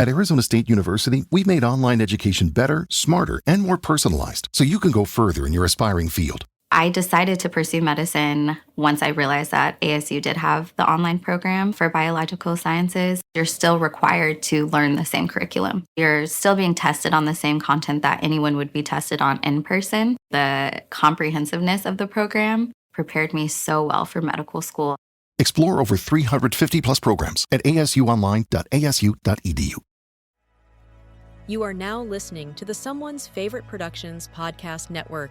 At Arizona State University, we've made online education better, smarter, and more personalized so you can go further in your aspiring field. I decided to pursue medicine once I realized that ASU did have the online program for biological sciences. You're still required to learn the same curriculum. You're still being tested on the same content that anyone would be tested on in person. The comprehensiveness of the program prepared me so well for medical school. Explore over 350 plus programs at asuonline.asu.edu. You are now listening to the Someone's Favorite Productions podcast network.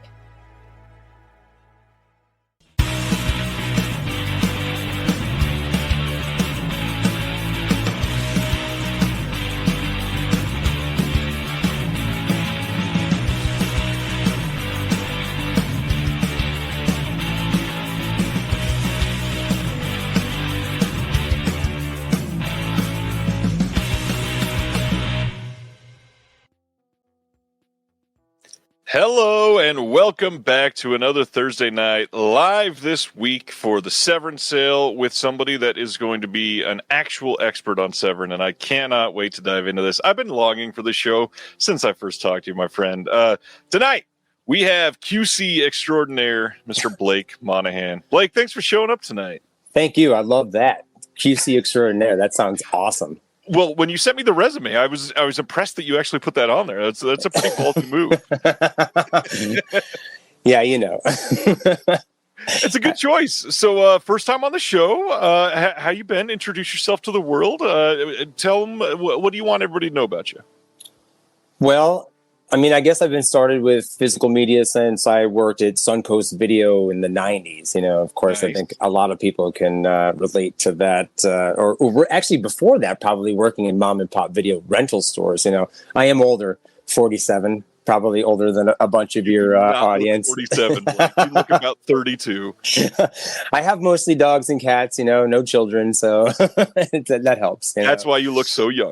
Hello and welcome back to another Thursday night live this week for the Severin sale with somebody that is going to be an actual expert on Severin, and I cannot wait to dive into this. I've been longing for this show since I first talked to you, my friend. Tonight we have QC extraordinaire, Mr. Blake Monahan. Blake, thanks for showing up tonight. Thank you. I love that. QC extraordinaire. That sounds awesome. Well, when you sent me the resume, I was impressed that you actually put that on there. That's a pretty ballsy move. Yeah, you know. It's a good choice. So, first time on the show. How you been? Introduce yourself to the world. Tell them what do you want everybody to know about you? Well, I mean, I guess I've been started with physical media since I worked at Suncoast Video in the 90s. You know, of course, nice. I think a lot of people can relate to that. Or actually before that, probably working in mom and pop video rental stores. You know, I am older, 47. Probably older than a bunch of your audience. 47. You look about 32. I have mostly dogs and cats, you know, no children. So that helps. That's why you look so young.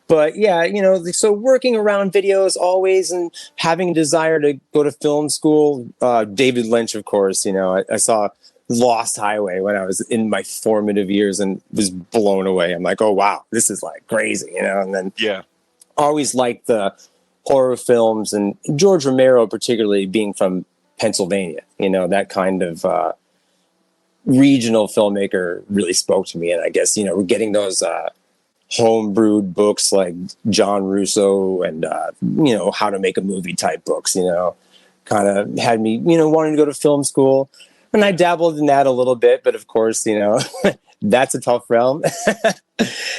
But yeah, you know, so working around videos always and having a desire to go to film school. David Lynch, of course, you know, I saw Lost Highway when I was in my formative years and was blown away. I'm like, oh, wow, this is like crazy, you know, and then always liked the horror films, and George Romero, particularly being from Pennsylvania, you know, that kind of regional filmmaker really spoke to me. And I guess, you know, we're getting those homebrewed books like John Russo and, you know, How to Make a Movie type books, you know, kind of had me, you know, wanting to go to film school. And I dabbled in that a little bit, but of course, you know, that's a tough realm.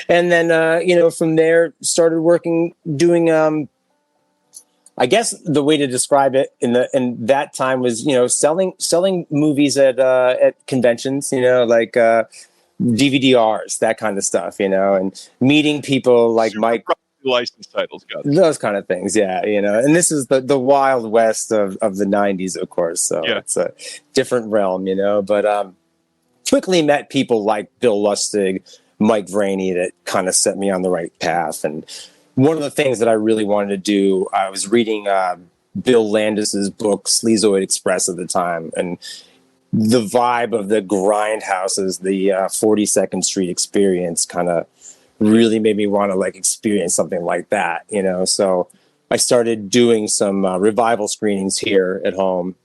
And then, you know, from there started working, doing, I guess the way to describe it in that time was, you know, selling movies at conventions, you know, like DVDRs, that kind of stuff, you know, and meeting people like Mike. License titles, those kind of things, yeah, you know. And this is the Wild West of the 90s, of course, so it's a different realm, you know. But quickly met people like Bill Lustig, Mike Vraney, that kind of set me on the right path. And one of the things that I really wanted to do, I was reading Bill Landis's book, Sleazoid Express at the time, and the vibe of the grindhouses, the 42nd Street experience kind of really made me want to like experience something like that, you know? So I started doing some revival screenings here at home,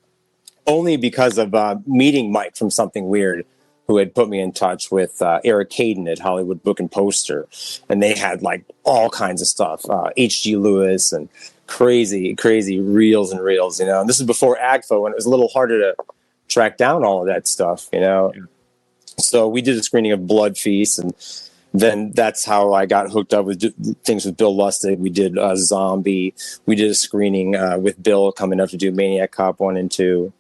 only because of meeting Mike from Something Weird, who had put me in touch with Eric Hayden at Hollywood Book and Poster. And they had like all kinds of stuff, H.G. Lewis and crazy reels and reels, you know. And this is before AGFA, when it was a little harder to track down all of that stuff, you know. Yeah. So we did a screening of Blood Feast, and then that's how I got hooked up with things with Bill Lustig. We did Zombie. We did a screening with Bill coming up to do Maniac Cop 1 and 2.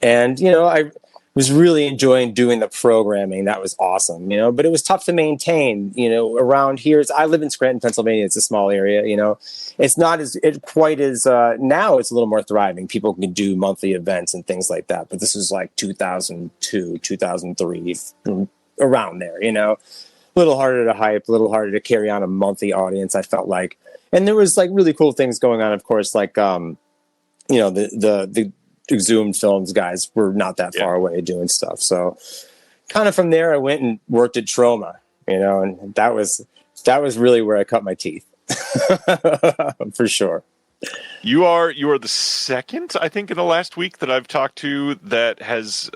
And, you know, I was really enjoying doing the programming. That was awesome, you know, but it was tough to maintain, you know, around here. I live in Scranton, Pennsylvania. It's a small area, you know. It's not quite as now it's a little more thriving. People can do monthly events and things like that. But this was like 2002, 2003, around there, you know. A little harder to hype, a little harder to carry on a monthly audience, I felt like. And there was like really cool things going on, of course, like, you know, the Exhumed Films guys were not that far away doing stuff. So kind of from there, I went and worked at Troma, you know, and that was that was really where I cut my teeth. For sure. You are the second, I think, in the last week that I've talked to that has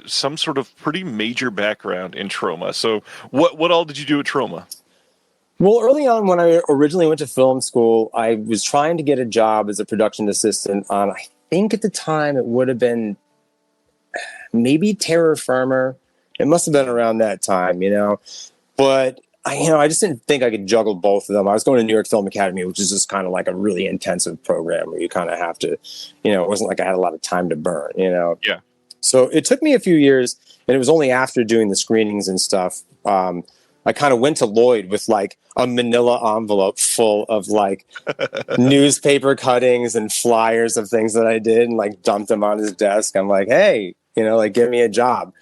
some sort of pretty major background in trauma. So what all did you do at trauma? Well, early on when I originally went to film school, I was trying to get a job as a production assistant on, I think at the time it would have been maybe Terror Firmer. It must have been around that time, but I just didn't think I could juggle both of them. I was going to New York Film Academy, which is just kind of like a really intensive program where you kind of have to, it wasn't like I had a lot of time to burn, Yeah. So it took me a few years, and it was only after doing the screenings and stuff. I kind of went to Lloyd with like a manila envelope full of like newspaper cuttings and flyers of things that I did, and like dumped them on his desk. I'm like, hey, like give me a job.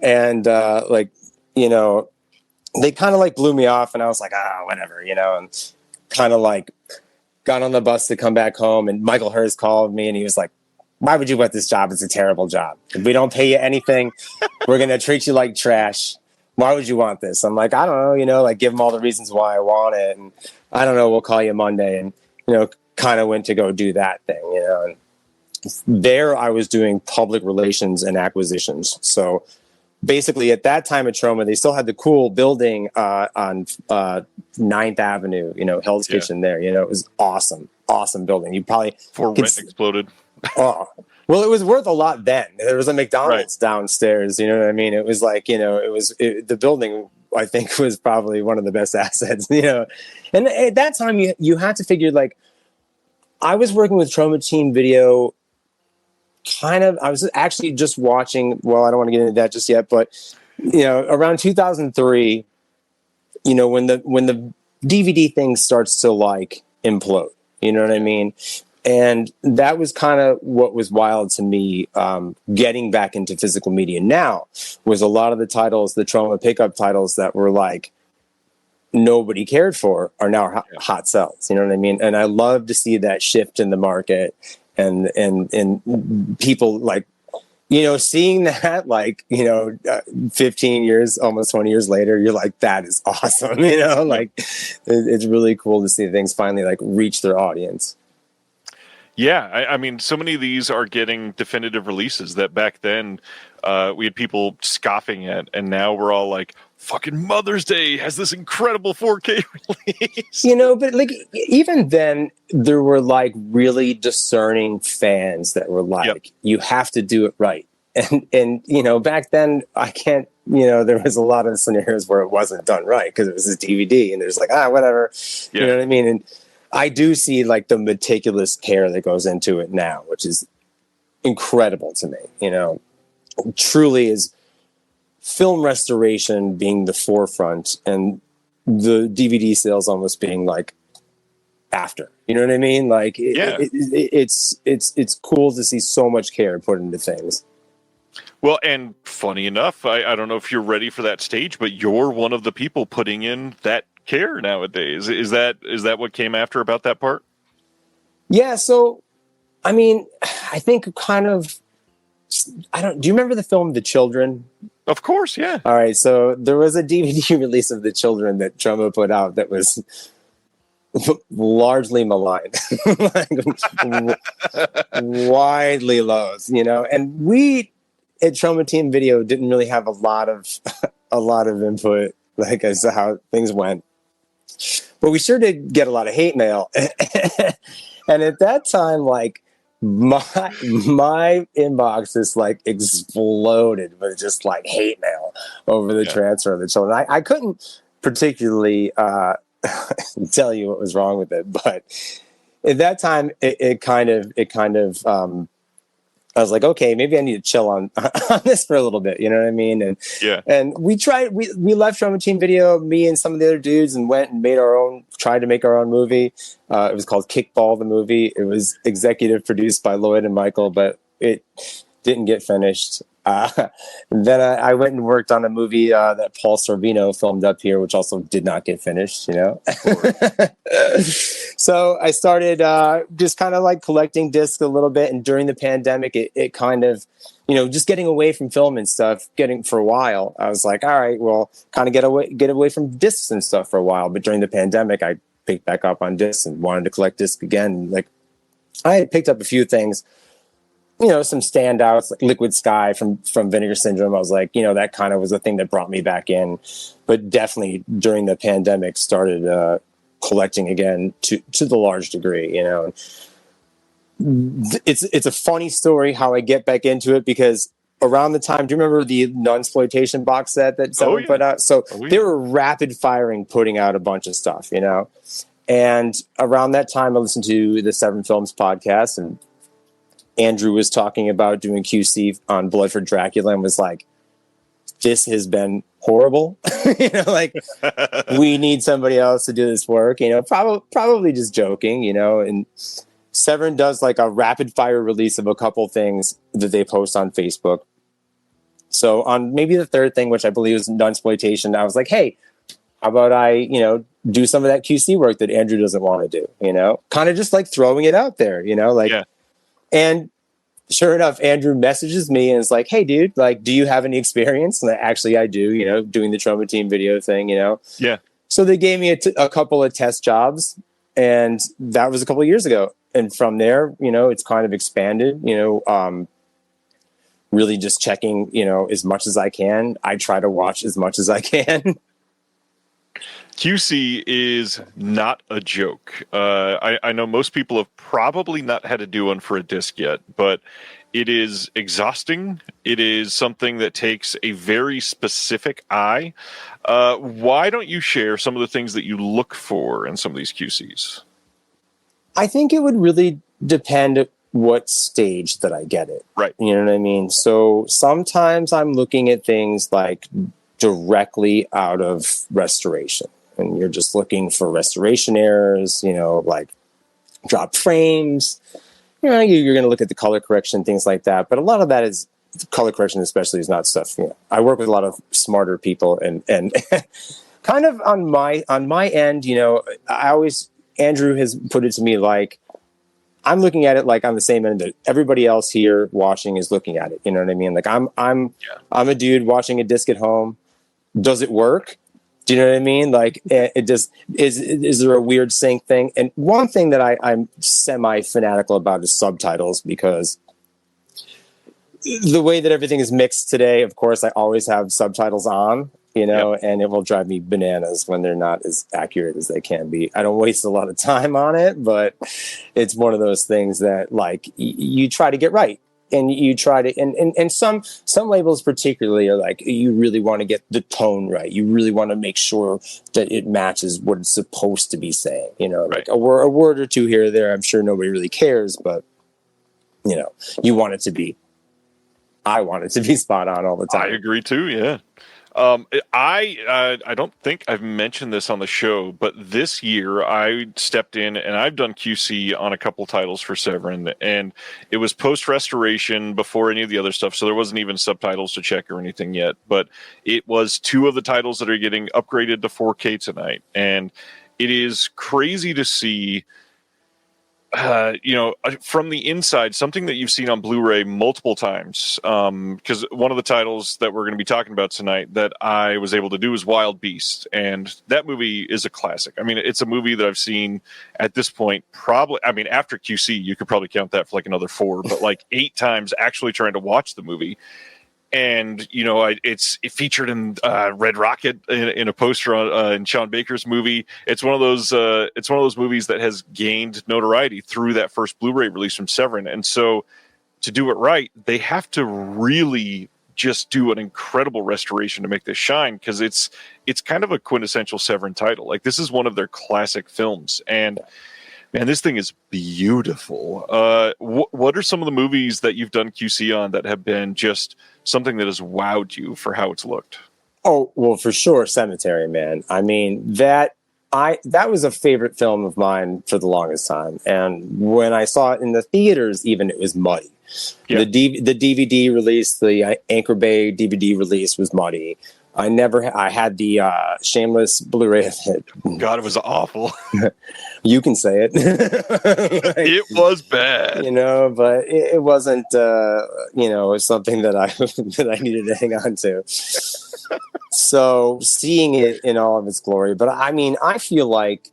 And they kind of like blew me off, and I was like, whatever, and kind of like got on the bus to come back home, and Michael Hurst called me and he was like, why would you want this job? It's a terrible job. If we don't pay you anything, we're going to treat you like trash. Why would you want this? I'm like, I don't know, like give him all the reasons why I want it. And I don't know, we'll call you Monday. And, kind of went to go do that thing, and there I was doing public relations and acquisitions. So basically at that time at Troma, they still had the cool building on 9th Avenue, Hell's Kitchen there. It was awesome building. You probably before rent exploded. Oh, well, it was worth a lot then. There was a McDonald's downstairs. You know what I mean? It was like, the building, I think, was probably one of the best assets, And at that time, you had to figure, like, I was working with Troma Team Video. I was actually just watching, well, I don't want to get into that just yet, but, around 2003, when the DVD thing starts to, like, implode, you know what I mean? And that was kind of what was wild to me, getting back into physical media now, was a lot of the titles, the Troma pickup titles that were like nobody cared for are now hot sells. You know what I mean? And I love to see that shift in the market and people like, seeing that, like, 15 years, almost 20 years later, you're like, that is awesome. Like it's really cool to see things finally like reach their audience. Yeah, I mean, so many of these are getting definitive releases that back then we had people scoffing at, and now we're all like, fucking Mother's Day has this incredible 4K release. But like even then there were like really discerning fans that were like, you have to do it right. And back then I can't, there was a lot of scenarios where it wasn't done right because it was a DVD and there's like, whatever, you know what I mean? And I do see like the meticulous care that goes into it now, which is incredible to me, truly is film restoration being the forefront and the DVD sales almost being like after, you know what I mean? Like it's cool to see so much care put into things. Well, and funny enough, I don't know if you're ready for that stage, but you're one of the people putting in that care nowadays. Is that what came after about that part? Yeah, so I mean, I think kind of do you remember the film The Children? Of course, yeah. All right, so there was a DVD release of The Children that Troma put out that was largely maligned. Widely loathed, and we at Troma Team Video didn't really have a lot of input like as to how things went. But we sure did get a lot of hate mail. And at that time, like my inbox just like exploded with just like hate mail over the transfer of The Children. I couldn't particularly tell you what was wrong with it, but at that time it kind of I was like, okay, maybe I need to chill on this for a little bit. You know what I mean? And we left Troma Team Video, me and some of the other dudes, and went and tried to make our own movie. It was called Kickball, the movie. It was executive produced by Lloyd and Michael, but it didn't get finished. Then I went and worked on a movie that Paul Sorvino filmed up here, which also did not get finished, you know. So I started just kind of like collecting discs a little bit. And during the pandemic, it kind of, you know, just getting away from film and stuff, for a while, I was like, all right, well, kind of get away from discs and stuff for a while. But during the pandemic, I picked back up on discs and wanted to collect discs again. Like, I had picked up a few things, you know, some standouts like Liquid Sky from Vinegar Syndrome. I was like, you know, that kind of was the thing that brought me back in. But definitely during the pandemic started collecting again to the large degree, you know. It's a funny story how I get back into it, because around the time, do you remember the Nunsploitation box set that Severin put out? So they were rapid firing, putting out a bunch of stuff, you know. And around that time, I listened to the Severin Films podcast, and Andrew was talking about doing QC on Blood for Dracula, and was like, this has been horrible. You know, like, we need somebody else to do this work, you know, probably just joking, you know. And Severin does like a rapid fire release of a couple things that they post on Facebook. So on maybe the third thing, which I believe is Nunsploitation, I was like, hey, how about I, you know, do some of that QC work that Andrew doesn't want to do, you know, kind of just like throwing it out there, you know, like, and sure enough, Andrew messages me and is like, hey, dude, like, do you have any experience? And actually I do, you know, doing the Trauma Team video thing, you know? Yeah. So they gave me a couple of test jobs, and that was a couple of years ago. And from there, you know, it's kind of expanded, you know, really just checking, you know, as much as I can. I try to watch as much as I can. QC is not a joke. I know most people have probably not had to do one for a disc yet, but it is exhausting. It is something that takes a very specific eye. Why don't you share some of the things that you look for in some of these QCs? I think it would really depend what stage that I get it. Right. You know what I mean? So sometimes I'm looking at things like directly out of restoration, and you're just looking for restoration errors, you know, like dropped frames. You know, you're going to look at the color correction, things like that. But a lot of that is color correction, especially, is not stuff. You know, I work with a lot of smarter people, and kind of on my end, you know, Andrew has put it to me like, I'm looking at it like on the same end that everybody else here watching is looking at it. You know what I mean? Like, I'm a dude watching a disc at home. Does it work? Do you know what I mean? Like, it just is there a weird sync thing? And one thing that I'm semi-fanatical about is subtitles, because the way that everything is mixed today, of course, I always have subtitles on, you know, and it will drive me bananas when they're not as accurate as they can be. I don't waste a lot of time on it, but it's one of those things that, like, you try to get right. And you try to, and some labels particularly are like, you really want to get the tone right. You really want to make sure that it matches what it's supposed to be saying. You know, like a word or two here or there. I'm sure nobody really cares, but you know, I want it to be spot on all the time. I agree too. Yeah. I don't think I've mentioned this on the show, but this year I stepped in and I've done QC on a couple titles for Severin, and it was post restoration before any of the other stuff. So there wasn't even subtitles to check or anything yet, but it was two of the titles that are getting upgraded to 4K tonight. And it is crazy to see, you know, from the inside, something that you've seen on Blu-ray multiple times. Because one of the titles that we're going to be talking about tonight that I was able to do is Wild Beast. And that movie is a classic. I mean, it's a movie that I've seen at this point, probably, I mean, after QC, you could probably count that for like another 4, but like 8 times actually trying to watch the movie. And, you know, it featured in Red Rocket in a poster in Sean Baker's movie. It's one of those movies that has gained notoriety through that first Blu-ray release from Severin. And so to do it right, they have to really just do an incredible restoration to make this shine, because it's kind of a quintessential Severin title. Like, this is one of their classic films. And man, this thing is beautiful. What are some of the movies that you've done QC on that have been just something that has wowed you for how it's looked? Oh, well, for sure, Cemetery, man. I mean, that that was a favorite film of mine for the longest time. And when I saw it in the theaters, even, it was muddy. Yeah. The DVD release, the Anchor Bay DVD release was muddy. I had the Shameless Blu-ray of it. God, it was awful. You can say it. It was bad. But it wasn't, it was something that I needed to hang on to. So seeing it in all of its glory. But I mean, I feel like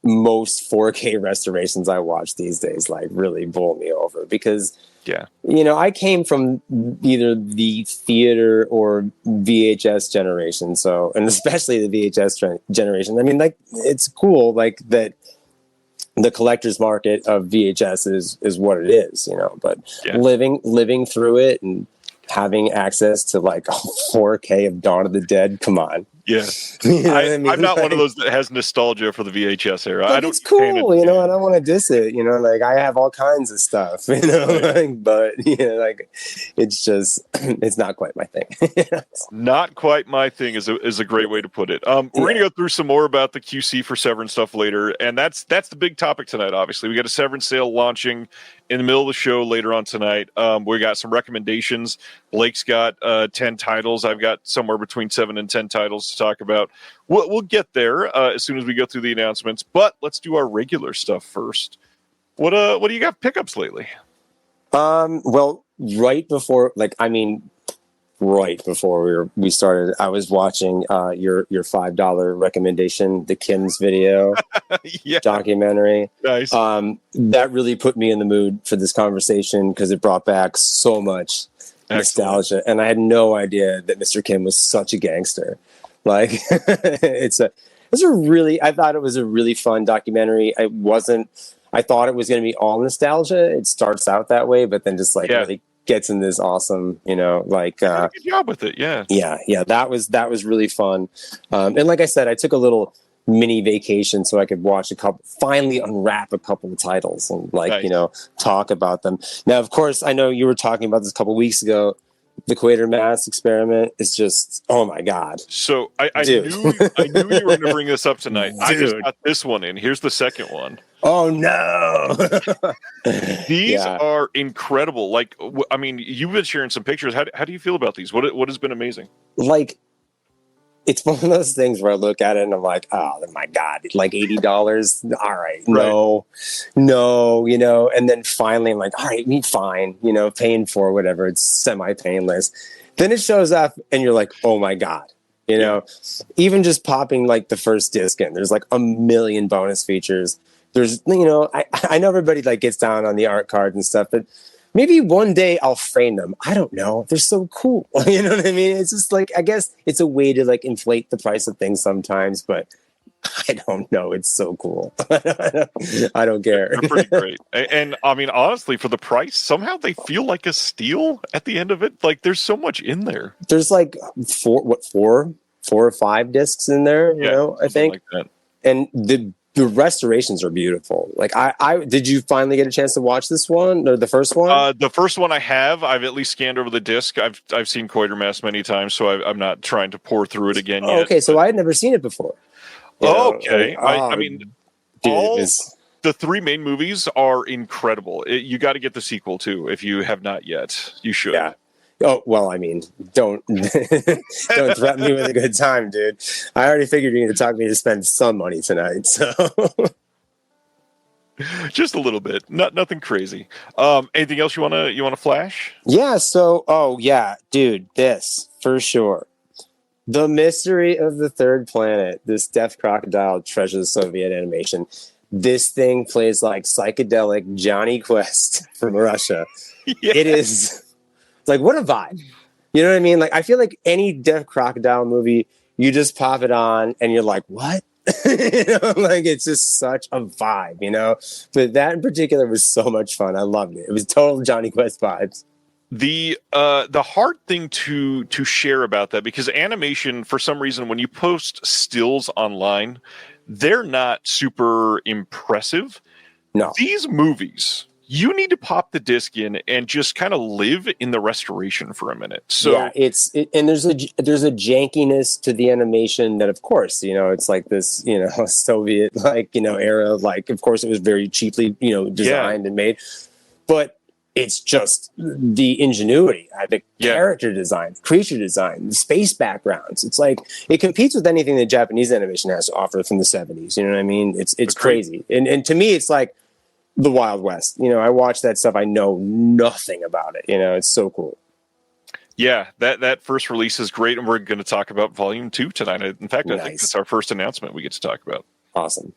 most 4K restorations I watch these days, like, really bowl me over because, I came from either the theater or VHS generation. So, and especially the VHS generation. I mean, like, it's cool, like, that the collector's market of VHS is what it is, but living through it and having access to like 4K of Dawn of the Dead. Come on. Yeah. I'm not one of those that has nostalgia for the VHS era. I don't. It's cool, I don't want to diss it, like I have all kinds of stuff, but it's just, it's not quite my thing. Not quite my thing is a great way to put it. We're going to go through some more about the QC for Severin stuff later. And that's the big topic tonight. Obviously, we got a Severin sale launching in the middle of the show later on tonight. We got some recommendations. Blake's got 10 titles. I've got somewhere between 7 and 10 titles to talk about. We'll get there as soon as we go through the announcements. But let's do our regular stuff first. What do you got pickups lately? Well, right before we started, I was watching your $5 recommendation, the Kim's video documentary. Nice. That really put me in the mood for this conversation because it brought back so much nostalgia, and I had no idea that Mr. Kim was such a gangster. Like, I thought it was a really fun documentary. I thought it was going to be all nostalgia. It starts out that way, but then just really gets in this awesome, good job with it. Yeah. That was really fun. And like I said, I took a little mini vacation so I could watch finally unwrap a couple of titles and talk about them. Now, of course, I know you were talking about this a couple of weeks ago. The Quatermass experiment is just, oh my God. So I knew you were going to bring this up tonight. Dude. I just got this one in. Here's the second one. Oh no. These are incredible. Like, I mean, you've been sharing some pictures. How do you feel about these? What has been amazing? Like, it's one of those things where I look at it and I'm like, oh my God, like $80. All right. No, and then finally I'm like, all right, fine, paying for whatever. It's semi-painless. Then it shows up and you're like, oh my God, even just popping like the first disc in, there's like a million bonus features. There's, I know everybody like gets down on the art cards and stuff, but maybe one day I'll frame them. I don't know. They're so cool. You know what I mean? It's just like, I guess it's a way to like inflate the price of things sometimes, but I don't know. It's so cool. I don't care. They're pretty great. And I mean, honestly, for the price, somehow they feel like a steal at the end of it. Like there's so much in there. There's like four or five discs in there, I think. Like that. And the restorations are beautiful. Like I did you finally get a chance to watch this one or the first one? The first one I have. I've at least scanned over the disc. I've seen Quatermass many times, so I'm not trying to pour through it again yet. Okay, so I had never seen it before. Okay. I mean, the three main movies are incredible. You got to get the sequel too if you have not yet. You should. Yeah. Oh, well, I mean, don't threaten me with a good time, dude. I already figured you're going to talk me to spend some money tonight, so. Just a little bit. Nothing crazy. Anything else you want to flash? Yeah, so, dude, this, for sure. The Mystery of the Third Planet, this Death Crocodile Treasure of Soviet Animation. This thing plays like psychedelic Johnny Quest from Russia. Yeah. It is... like, what a vibe. You know what I mean? Like, I feel like any Death Crocodile movie, you just pop it on and you're like, what? Like, it's just such a vibe, But that in particular was so much fun. I loved it. It was total Johnny Quest vibes. The hard thing to share about that, because animation, for some reason, when you post stills online, they're not super impressive. No. These movies, you need to pop the disc in and just kind of live in the restoration for a minute. So yeah, and there's a jankiness to the animation that, of course, it's like this, Soviet era. Like, of course, it was very cheaply, designed and made, but it's just the ingenuity, the character design, creature design, the space backgrounds. It's like it competes with anything that Japanese animation has to offer from the 70s. You know what I mean? It's crazy, and to me, it's like the Wild West. I watch that stuff. I know nothing about it. It's so cool. Yeah, that first release is great, and we're going to talk about Volume 2 tonight. In fact, I think it's our first announcement we get to talk about. Awesome.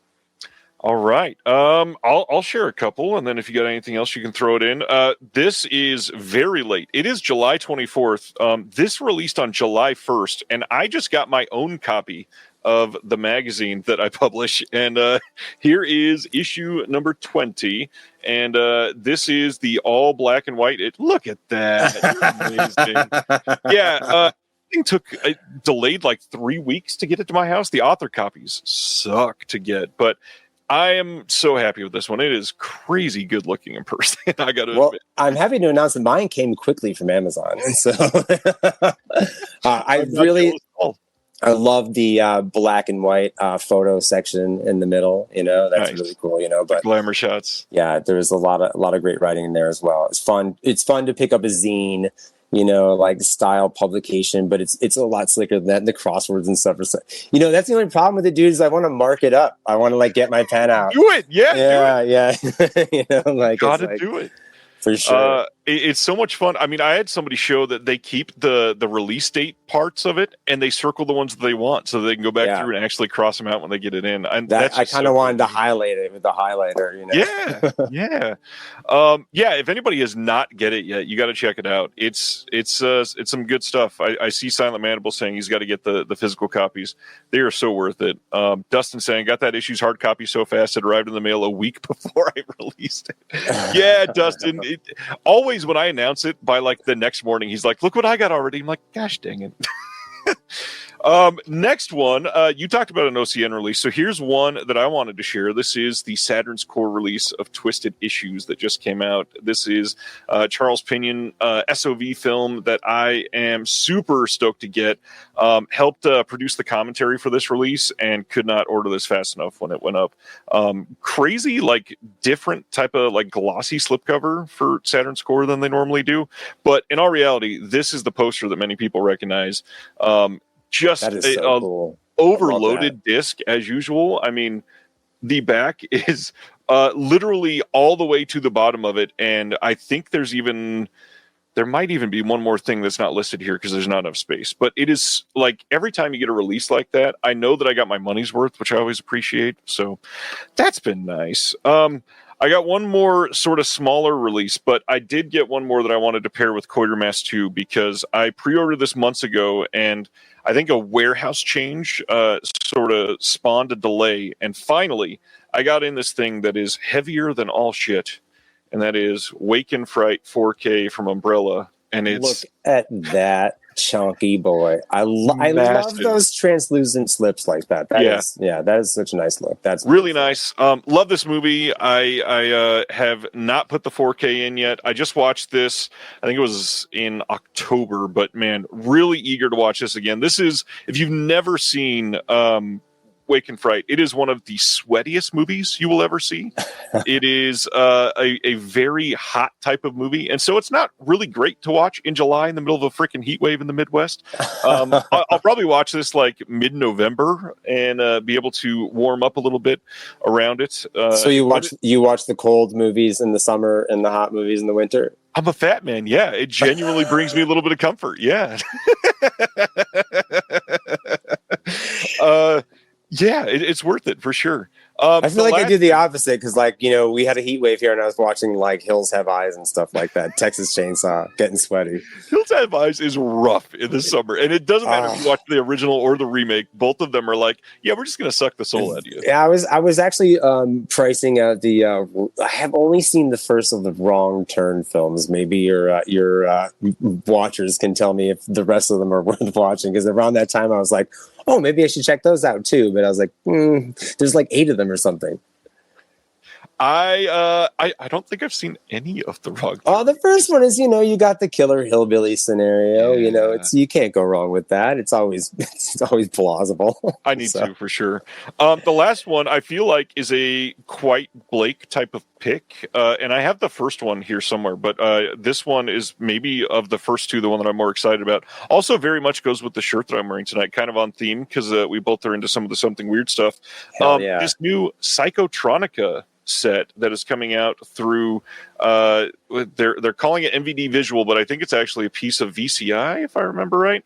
All right. I'll share a couple, and then if you got anything else, you can throw it in. This is very late. It is July 24th. This released on July 1st, and I just got my own copy of the magazine that I publish. And here is issue number 20. And this is the all black and white. Look at that. Amazing. Yeah. Thing delayed like 3 weeks to get it to my house. The author copies suck to get, but I am so happy with this one. It is crazy good looking in person. I got to admit. I'm happy to announce that mine came quickly from Amazon. And so I love the black and white photo section in the middle. That's really cool. But glamour shots. Yeah, there's a lot of great writing in there as well. It's fun. It's fun to pick up a zine, like style publication, but it's a lot slicker than that. And the crosswords and stuff. That's the only problem with it, dude. Is I want to mark it up. I want to get my pen out. Do it, yeah. Gotta do it. For sure. It's so much fun. I mean, I had somebody show that they keep the release date parts of it and they circle the ones that they want so they can go back through and actually cross them out when they get it in. And I kind of wanted to highlight it with the highlighter, Yeah. If anybody has not get it yet, you got to check it out. It's some good stuff. I see Silent Mandible saying he's got to get the physical copies. They are so worth it. Dustin saying, got that issue's hard copy so fast it arrived in the mail a week before I released it. Yeah, Dustin. Always when I announce it by the next morning, he's like, look what I got already. I'm like, gosh dang it. Next one, you talked about an OCN release. So here's one that I wanted to share. This is the Saturn's Core release of Twisted Issues that just came out. This is Charles Pinion SOV film that I am super stoked to get. Helped produce the commentary for this release and could not order this fast enough when it went up. Crazy, different type of glossy slipcover for Saturn's Core than they normally do. But in all reality, this is the poster that many people recognize. Just cool. Overloaded disc as usual. I mean, the back is literally all the way to the bottom of it, and I think there might even be one more thing that's not listed here because there's not enough space. But it is every time you get a release like that, I know that I got my money's worth, which I always appreciate. So that's been nice. I got one more sort of smaller release, but I did get one more that I wanted to pair with Quatermass 2 because I pre-ordered this months ago, and I think a warehouse change sort of spawned a delay. And finally, I got in this thing that is heavier than all shit, and that is Wake and Fright 4K from Umbrella. And it's look at that chunky boy. I love those translucent slips like that. That is such a nice look. That's really nice. Love this movie. I have not put the 4K in yet. I just watched this. I think it was in October, but man, really eager to watch this again. This is, if you've never seen Wake and Fright, it is one of the sweatiest movies you will ever see. It is a very hot type of movie, and so it's not really great to watch in July in the middle of a freaking heat wave in the Midwest. I'll probably watch this mid-November and be able to warm up a little bit around it. So you watch the cold movies in the summer and the hot movies in the winter? I'm a fat man. Yeah, it genuinely brings me a little bit of comfort. Yeah. Yeah, it's worth it for sure. I feel like I do the opposite because, we had a heat wave here, and I was watching Hills Have Eyes and stuff like that. Texas Chainsaw, getting sweaty. Hills Have Eyes is rough in the summer, and it doesn't matter if you watch the original or the remake. Both of them are we're just gonna suck the soul out of you. Yeah, I was actually pricing out the. I have only seen the first of the Wrong Turn films. Maybe your watchers can tell me if the rest of them are worth watching, because around that time I was like, oh, maybe I should check those out too. But I was like, there's 8 of them or something. I don't think I've seen any of the Wrong. Oh, the first one is, you got the killer hillbilly scenario. Yeah. You can't go wrong with that. It's always plausible. I need to for sure. The last one I feel like is a quite Blake type of pick, and I have the first one here somewhere, but this one is maybe of the first two the one that I'm more excited about. Also, very much goes with the shirt that I'm wearing tonight, kind of on theme because we both are into some of the something weird stuff. Yeah. This new Psychotronica set that is coming out through they're calling it MVD Visual, but I think it's actually a piece of VCI if I remember right.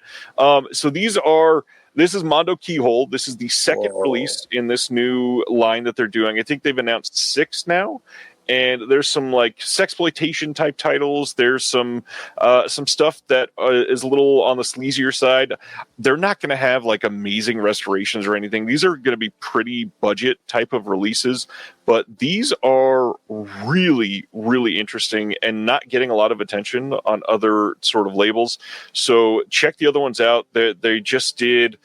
So this is Mondo Keyhole. This is the second release in this new line that they're doing. I think they've announced 6 now. And there's some like sexploitation type titles. There's some stuff that is a little on the sleazier side. They're not going to have like amazing restorations or anything. These are going to be pretty budget type of releases, but these are really, really interesting and not getting a lot of attention on other sort of labels. So check the other ones out. They just did.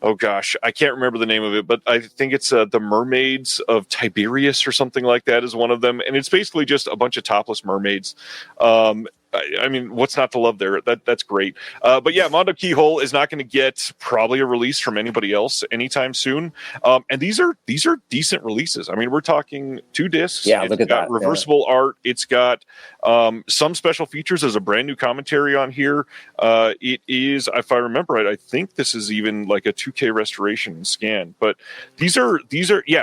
Oh gosh, I can't remember the name of it, but I think it's the Mermaids of Tiberius or something like that is one of them, and it's basically just a bunch of topless mermaids. I mean, what's not to love there? That's great. But yeah, Mondo Keyhole is not going to get probably a release from anybody else anytime soon. And these are decent releases. I mean, we're talking 2 discs. Yeah, look at that. Reversible art. It's got some special features. There's a brand new commentary on here. It is, if I remember right, I think this is even like a 2K restoration and scan. But these are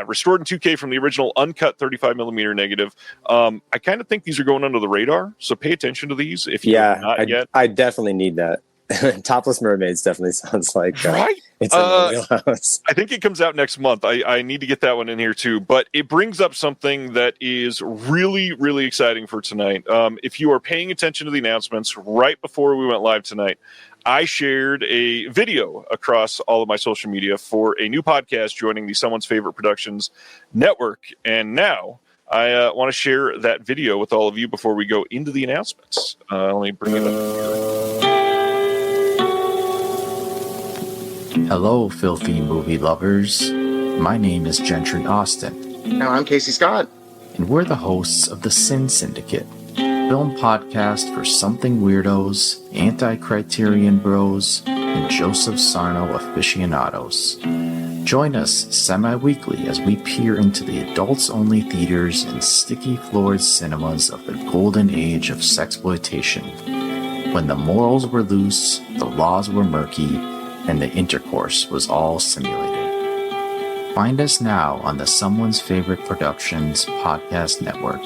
restored in 2K from the original uncut 35 millimeter negative. I kind of think these are going under the radar, so pay attention to these if you have not yet. I definitely need that. Topless Mermaids definitely sounds like right. It's in the wheelhouse. I think it comes out next month. I need to get that one in here too. But it brings up something that is really, really exciting for tonight. If you are paying attention to the announcements right before we went live tonight, I shared a video across all of my social media for a new podcast joining the Someone's Favorite Productions network. And now I want to share that video with all of you before we go into the announcements. Let me bring it up here. Hello, filthy movie lovers. My name is Gentry Austin. And I'm Casey Scott. And we're the hosts of the Sin Syndicate, film podcast for something weirdos, anti-criterion bros, and Joseph Sarno aficionados. Join us semi-weekly as we peer into the adults-only theaters and sticky-floored cinemas of the golden age of sexploitation, when the morals were loose, the laws were murky, and the intercourse was all simulated. Find us now on the Someone's Favorite Productions podcast network.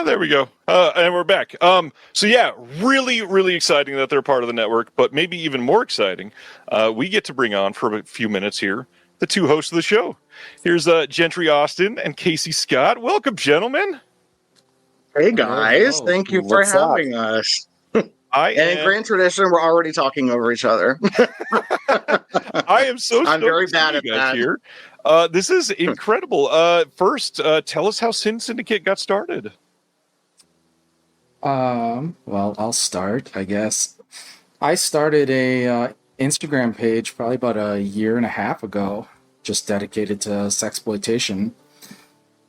There we go. And we're back. So yeah, really, really exciting that they're part of the network, but maybe even more exciting, we get to bring on for a few minutes here the 2 hosts of the show. Here's Gentry Austin and Casey Scott. Welcome, gentlemen. Hey guys, thank you for having us. In grand tradition, we're already talking over each other. I am so I'm very bad at that. Here. This is incredible. First, tell us how Sin Syndicate got started. Well, I'll start, I guess. I started a Instagram page probably about a year and a half ago, just dedicated to sexploitation,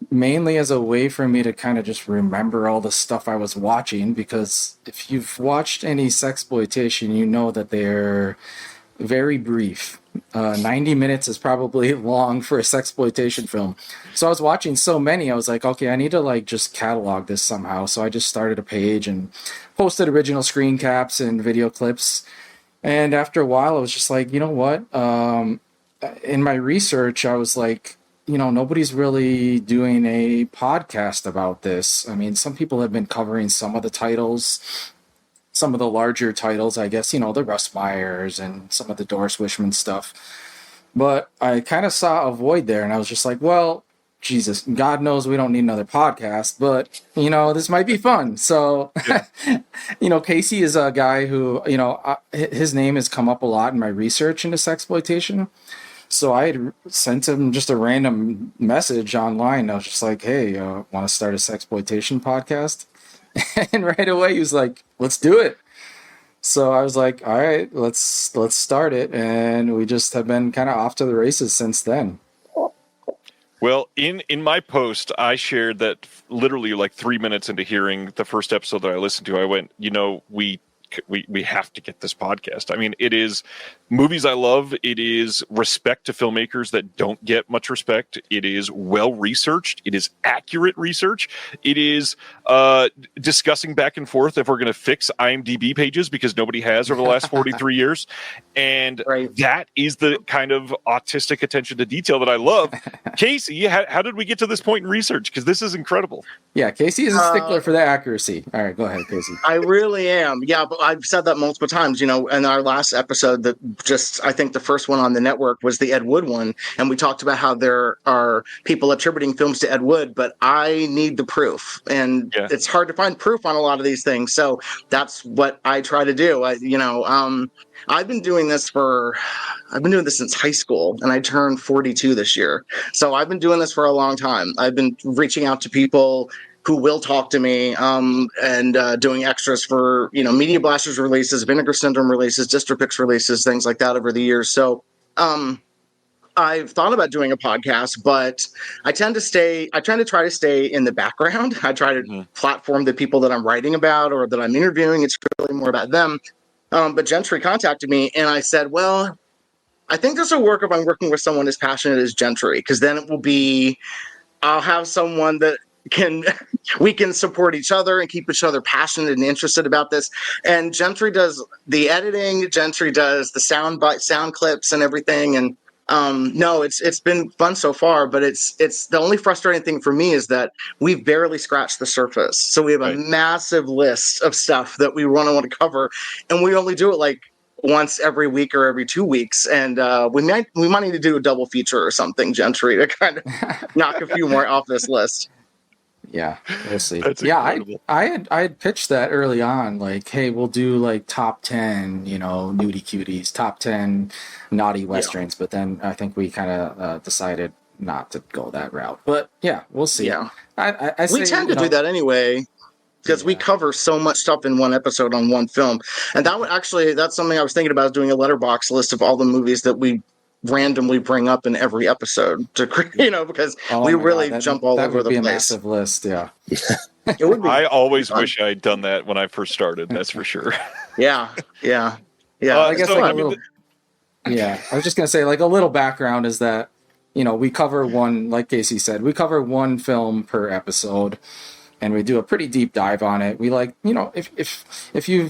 mainly as a way for me to kind of just remember all the stuff I was watching, because if you've watched any sexploitation, you know that they're very brief. 90 minutes is probably long for a sexploitation film. So I was watching so many, I was like, okay, I need to like just catalog this somehow. So I just started a page and posted original screen caps and video clips. And after a while, I was just like, you know what? In my research, I was like, you know, nobody's really doing a podcast about this. I mean, some people have been covering some of the titles, some of the larger titles, I guess, you know, the Russ Meyers and some of the Doris Wishman stuff. But I kind of saw a void there, and I was just like, well, Jesus, God knows we don't need another podcast, but, you know, this might be fun. So, yeah. You know, Casey is a guy who, you know, his name has come up a lot in my research into sexploitation. So I had sent him just a random message online. I was just like, hey, want to start a sexploitation podcast? And right away he was like, let's do it. So I was like, all right, let's start it. And we just have been kind of off to the races since then. Well, in my post, I shared that literally like 3 minutes into hearing the first episode that I listened to, I went, we have to get this podcast. I mean, it is movies I love. It is respect to filmmakers that don't get much respect. It is well researched. It is accurate research. It is discussing back and forth if we're going to fix IMDb pages because nobody has over the last 43 years. And that is the kind of autistic attention to detail that I love. Casey, how did we get to this point in research? Because this is incredible. Yeah, Casey is a stickler for the accuracy. All right, go ahead, Casey. I really am. Yeah, but I've said that multiple times. In our last episode, that I think the first one on the network was the Ed Wood one, and we talked about how there are people attributing films to Ed Wood, but I need the proof, and it's hard to find proof on a lot of these things. So that's what I try to do. I've been doing this since high school, and I turned 42 this year. So I've been doing this for a long time. I've been reaching out to people who will talk to me, and doing extras for, Media Blasters releases, Vinegar Syndrome releases, Dystropix releases, things like that over the years. So I've thought about doing a podcast, but I try to try to stay in the background. I try to platform the people that I'm writing about or that I'm interviewing. It's really more about them. But Gentry contacted me, and I said, well, I think this will work if I'm working with someone as passionate as Gentry, because then I'll have someone that we can support each other and keep each other passionate and interested about this. And Gentry does the editing, Gentry does the sound clips and everything. And no, it's been fun so far, but it's the only frustrating thing for me is that we've barely scratched the surface. So we have a massive list of stuff that we want to cover, and we only do it like once every week or every 2 weeks. And we might need to do a double feature or something, Gentry, to kind of knock a few more off this list. Yeah, we'll see. That's incredible. I had pitched that early on, like, hey, we'll do like top 10, nudie cuties, top 10 naughty westerns. But then I think we kind of decided not to go that route. But yeah, we'll see. Yeah, we tend to do that anyway, because we cover so much stuff in one episode on one film. And that's something I was thinking about, doing a letterbox list of all the movies that we randomly bring up in every episode to, because we really jump all over the place. That would be a massive list. Yeah. It would be. I always wish I'd done that when I first started. That's for sure. Yeah. I guess I was just going to say, like, a little background is that, we cover one, like Casey said, we cover one film per episode, and we do a pretty deep dive on it. We like, if you're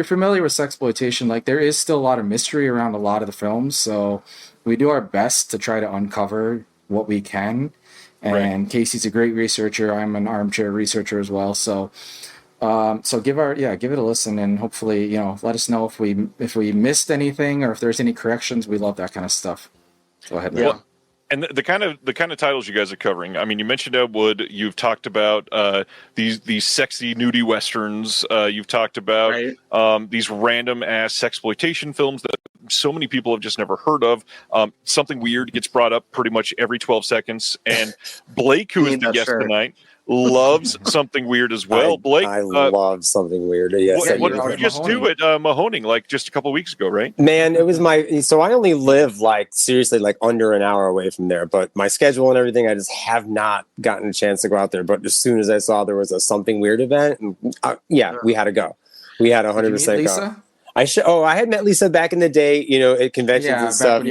familiar with sexploitation, like, there is still a lot of mystery around a lot of the films. So we do our best to try to uncover what we can. And Casey's a great researcher. I'm an armchair researcher as well. So give it a listen, and hopefully, let us know if we missed anything or if there's any corrections. We love that kind of stuff. Go ahead. Yeah. And the kind of titles you guys are covering. I mean, you mentioned Ed Wood. You've talked about these sexy nudie westerns. You've talked about these random ass sexploitation films that so many people have just never heard of. Something weird gets brought up pretty much every 12 seconds. And Blake, who is the guest tonight, loves something weird as well. Blake, I love something weird. Yes, what did you just do at Mahoning, like just a couple weeks ago, right? Man, it was so I only live seriously under an hour away from there, but my schedule and everything, I just have not gotten a chance to go out there. But as soon as I saw there was a something weird event, we had to go. We had 100% go. I had met Lisa back in the day, at conventions and stuff,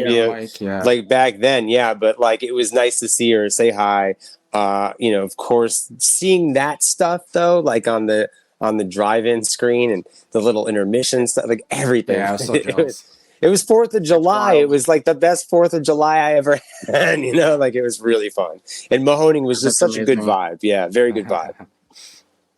like back then. Yeah. But it was nice to see her, say hi. Of course, seeing that stuff though, like on the drive-in screen and the little intermission stuff, like everything. Yeah, I was so jealous. It was 4th of July. It was like the best 4th of July I ever had, it was really fun. And Mahoning was just such a good vibe. Yeah, very good vibe.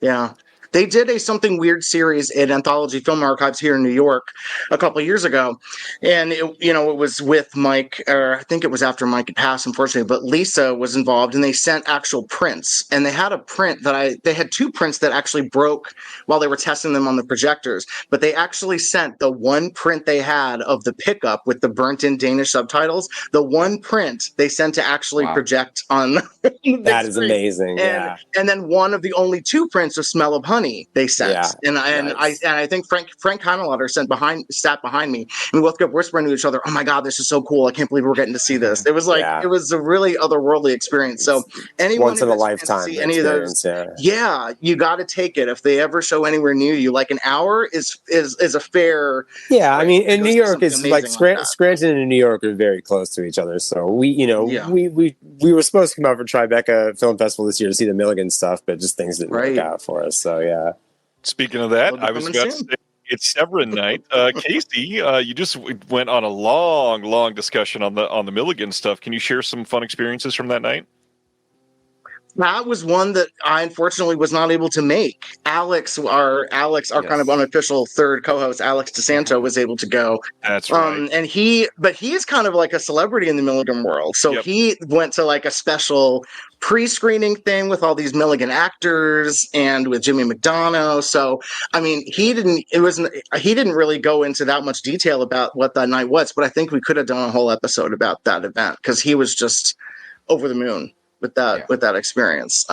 Yeah. They did a Something Weird series in Anthology Film Archives here in New York a couple of years ago, and it was with Mike, or I think it was after Mike had passed, unfortunately. But Lisa was involved, and they sent actual prints, and they had a print they had 2 prints that actually broke while they were testing them on the projectors. But they actually sent the one print they had of the pickup with the burnt-in Danish subtitles. The one print they sent to actually project on. That is amazing. And then one of the only 2 prints of Smell of Honey they sent. And I think Frank Heinelader sat behind me, and we both kept whispering to each other, "Oh my God, this is so cool. I can't believe we're getting to see this." It was like it was a really otherworldly experience. So anyone once in a lifetime see any of those, you got to take it if they ever show anywhere near you. Like an hour is a fair. Yeah, I mean, in New York is like Scranton and New York are very close to each other. So we were supposed to come out for Tribeca Film Festival this year to see the Milligan stuff, but just things didn't work out for us. So yeah. Speaking of that, I was about to say it's Severin night. Casey, you just went on a long discussion on the Milligan stuff. Can you share some fun experiences from that night? That was one that I unfortunately was not able to make. Alex, our kind of unofficial third co-host, Alex DeSanto, was able to go. That's right. And he is kind of like a celebrity in the Milligan world. So he went to like a special pre-screening thing with all these Milligan actors and with Jimmy McDonough. So, I mean, he didn't really go into that much detail about what that night was, but I think we could have done a whole episode about that event because he was just over the moon with that experience.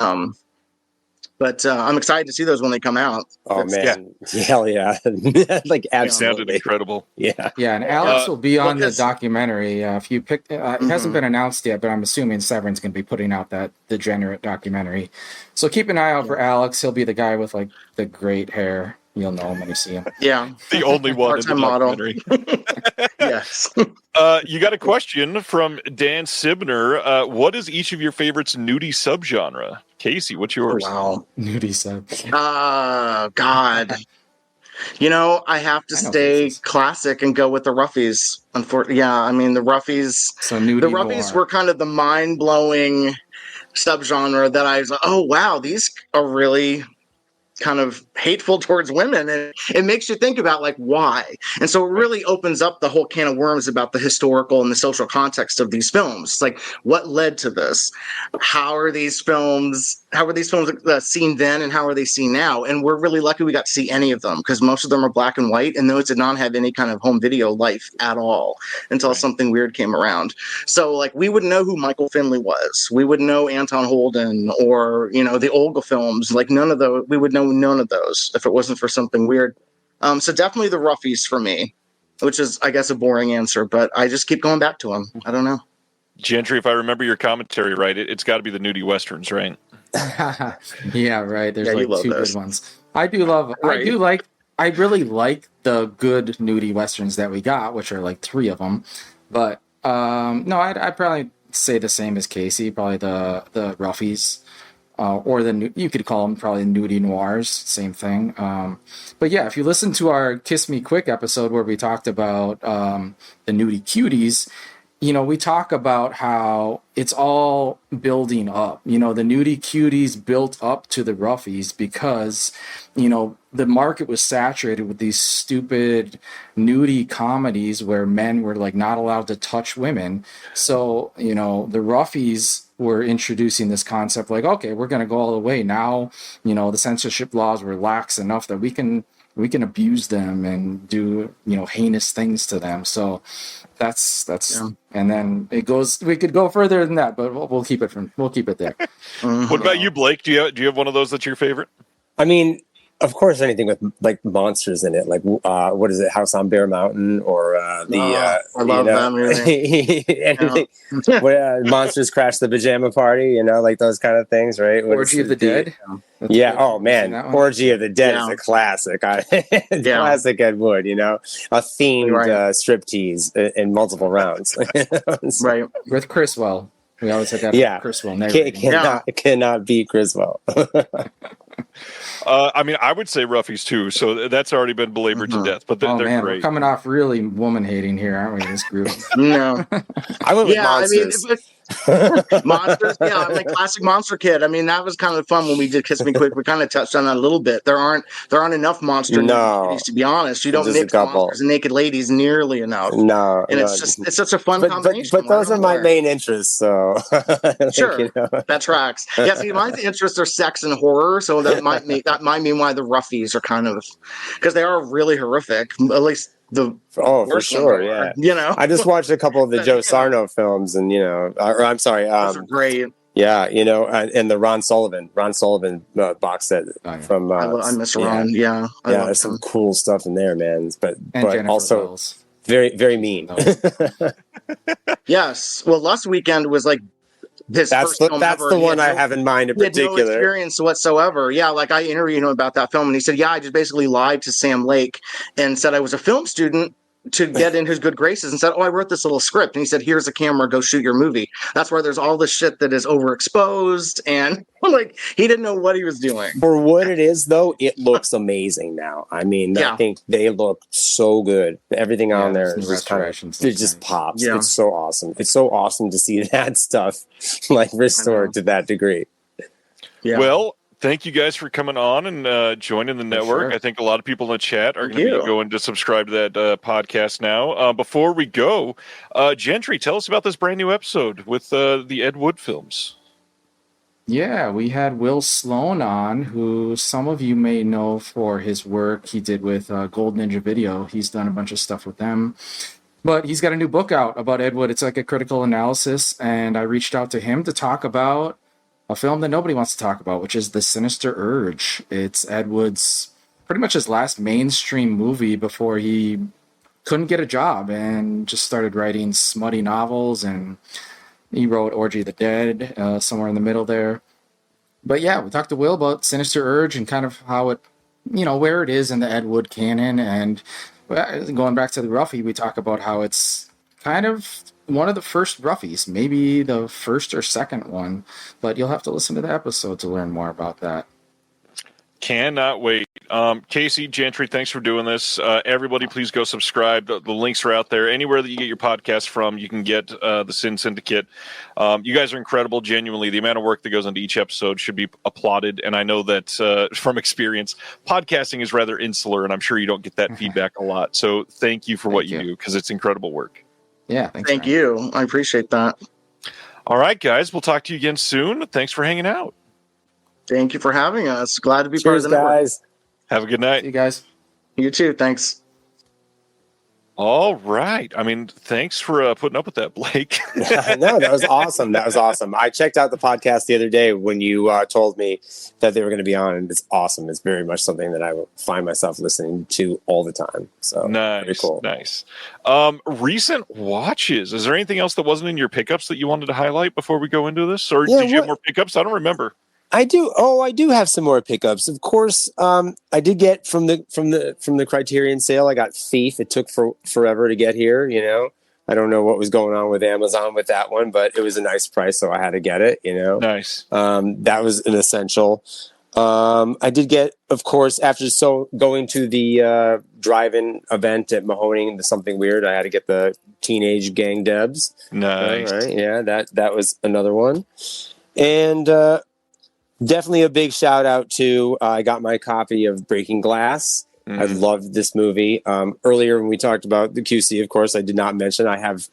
But I'm excited to see those when they come out. Oh man, hell yeah! Like absolutely, it sounded incredible. Yeah. And Alex will be on the documentary. If you pick, it hasn't been announced yet, but I'm assuming Severin's going to be putting out that Degenerate documentary. So keep an eye out for Alex. He'll be the guy with like the great hair. You'll know him when you see him. Yeah, the only one in the documentary. Yes. You got a question from Dan Sibner. What is each of your favorites' nudie subgenre? Casey, what's yours? Oh, wow, nudie sub. God. I have to stay classic and go with the Roughies. Unfortunately, I mean the Roughies. So nudie the Roughies were kind of the mind-blowing subgenre that I was like, oh wow, these are really kind of hateful towards women, and it makes you think about like why. And so it really opens up the whole can of worms about the historical and the social context of these films. Like what led to this? How were these films seen then, and how are they seen now? And we're really lucky we got to see any of them because most of them are black and white, and those did not have any kind of home video life at all until Something Weird came around. So like we wouldn't know who Michael Finley was. We wouldn't know Anton Holden or the Olga films. Like none of those. We would know none of those if it wasn't for Something Weird. So definitely the Roughies for me, which is I guess a boring answer, but I just keep going back to them. I don't know. Gentry, if I remember your commentary right, it's got to be the nudie westerns, right? Yeah, right. There's like 2 good ones. I really like the good nudie westerns that we got, which are like 3 of them. But no, I'd probably say the same as Casey, probably the Roughies. Or you could call them probably nudie noirs, same thing. But yeah, if you listen to our Kiss Me Quick episode where we talked about the nudie cuties, we talk about how it's all building up. The nudie cuties built up to the Roughies because, the market was saturated with these stupid nudie comedies where men were like not allowed to touch women. So, the Roughies were introducing this concept like, okay, we're going to go all the way. Now, the censorship laws were lax enough that we can abuse them and do, heinous things to them. So that's and then we could go further than that, but we'll keep it there. What about you, Blake? Do you have one of those that's your favorite? I mean, of course, anything with like monsters in it, like what is it, House on Bear Mountain, or I love that movie. Anything, Monsters Crash the Pajama Party, like those kind of things, right? Orgy of the Dead. Yeah. Oh man, Orgy of the Dead is a classic. Classic Ed Wood. A themed striptease in multiple rounds. Right. With Criswell. We always had that. Criswell. Cannot beat Criswell. I mean, I would say Roughies too, so that's already been belabored to death. But they're great. We're coming off really woman hating here, aren't we? In this group. No, I went with Monsters. Monsters, yeah, I'm like classic Monster Kid. I mean, that was kind of fun when we did Kiss Me Quick. We kind of touched on that a little bit. There aren't enough monster movies, to be honest. You don't Just a mix couple. monsters and naked ladies nearly enough. No, and it's such a fun combination. But those are my main interests, so sure, that tracks. Yeah, see, my interests are sex and horror, so that might mean why the roughies are kind of, because they are really horrific. At least for sure, yeah. You know, I just watched a couple of the Joe Sarno films, and or I'm sorry, those are great. Yeah, and the Ron Sullivan box set from. I miss Ron. Yeah, there's some cool stuff in there, man. But Jennifer also Wells. very, very mean. Yes, well, Lust Weekend was like that's the one I have in mind in particular. He had no experience whatsoever. Yeah, like I interviewed him about that film, and he said, "Yeah, I just basically lied to Sam Lake and said I was a film student to get in his good graces, and said, oh, I wrote this little script." And he said, "Here's a camera, go shoot your movie." That's where there's all this shit that is overexposed, and like he didn't know what he was doing. For what it is, though, it looks amazing now. I mean, I think they look so good. Everything on there is just it just pops. Yeah. It's so awesome. It's so awesome to see that stuff like restored to that degree. Yeah. Well, thank you guys for coming on and joining the network. Sure. I think a lot of people in the chat are going to be going to subscribe to that podcast now. Before we go, Gentry, tell us about this brand new episode with the Ed Wood films. Yeah, we had Will Sloan on, who some of you may know for his work he did with Gold Ninja Video. He's done a bunch of stuff with them. But he's got a new book out about Ed Wood. It's like a critical analysis, and I reached out to him to talk about a film that nobody wants to talk about, which is The Sinister Urge. It's Ed Wood's pretty much his last mainstream movie before he couldn't get a job and just started writing smutty novels, and he wrote Orgy of the Dead somewhere in the middle there. But yeah, we talked to Will about Sinister Urge and kind of how it, where it is in the Ed Wood canon. And going back to the Roughie, we talk about how it's kind of one of the first Roughies, maybe the first or second one. But you'll have to listen to the episode to learn more about that. Cannot wait. Casey, Gentry, thanks for doing this. Everybody, please go subscribe. The links are out there. Anywhere that you get your podcast from, you can get the Sin Syndicate. You guys are incredible, genuinely. The amount of work that goes into each episode should be applauded. And I know that from experience, podcasting is rather insular, and I'm sure you don't get that feedback a lot. So thank you for what you do, because it's incredible work. Yeah, thank you. I appreciate that. All right, guys. We'll talk to you again soon. Thanks for hanging out. Thank you for having us. Glad to be part of the network. Have a good night. See you guys. You too. Thanks. All right. I mean, thanks for putting up with that, Blake. No, that was awesome. That was awesome. I checked out the podcast the other day when you told me that they were going to be on, and it's awesome. It's very much something that I will find myself listening to all the time. So nice, very cool. Nice. Recent watches. Is there anything else that wasn't in your pickups that you wanted to highlight before we go into this? Or did you have more pickups? I don't remember. I do. Oh, I do have some more pickups. Of course, I did get from the Criterion sale. I got Thief. It took forever to get here. I don't know what was going on with Amazon with that one, but it was a nice price, so I had to get it. Nice. That was an essential. I did get, of course, after going to the drive-in event at Mahoning, the Something Weird. I had to get the Teenage Gang Debs. Nice. Right. Yeah, that was another one, and. Definitely a big shout out to I got my copy of Breaking Glass. I loved this movie. Earlier when we talked about the QC, of course, I did not mention I have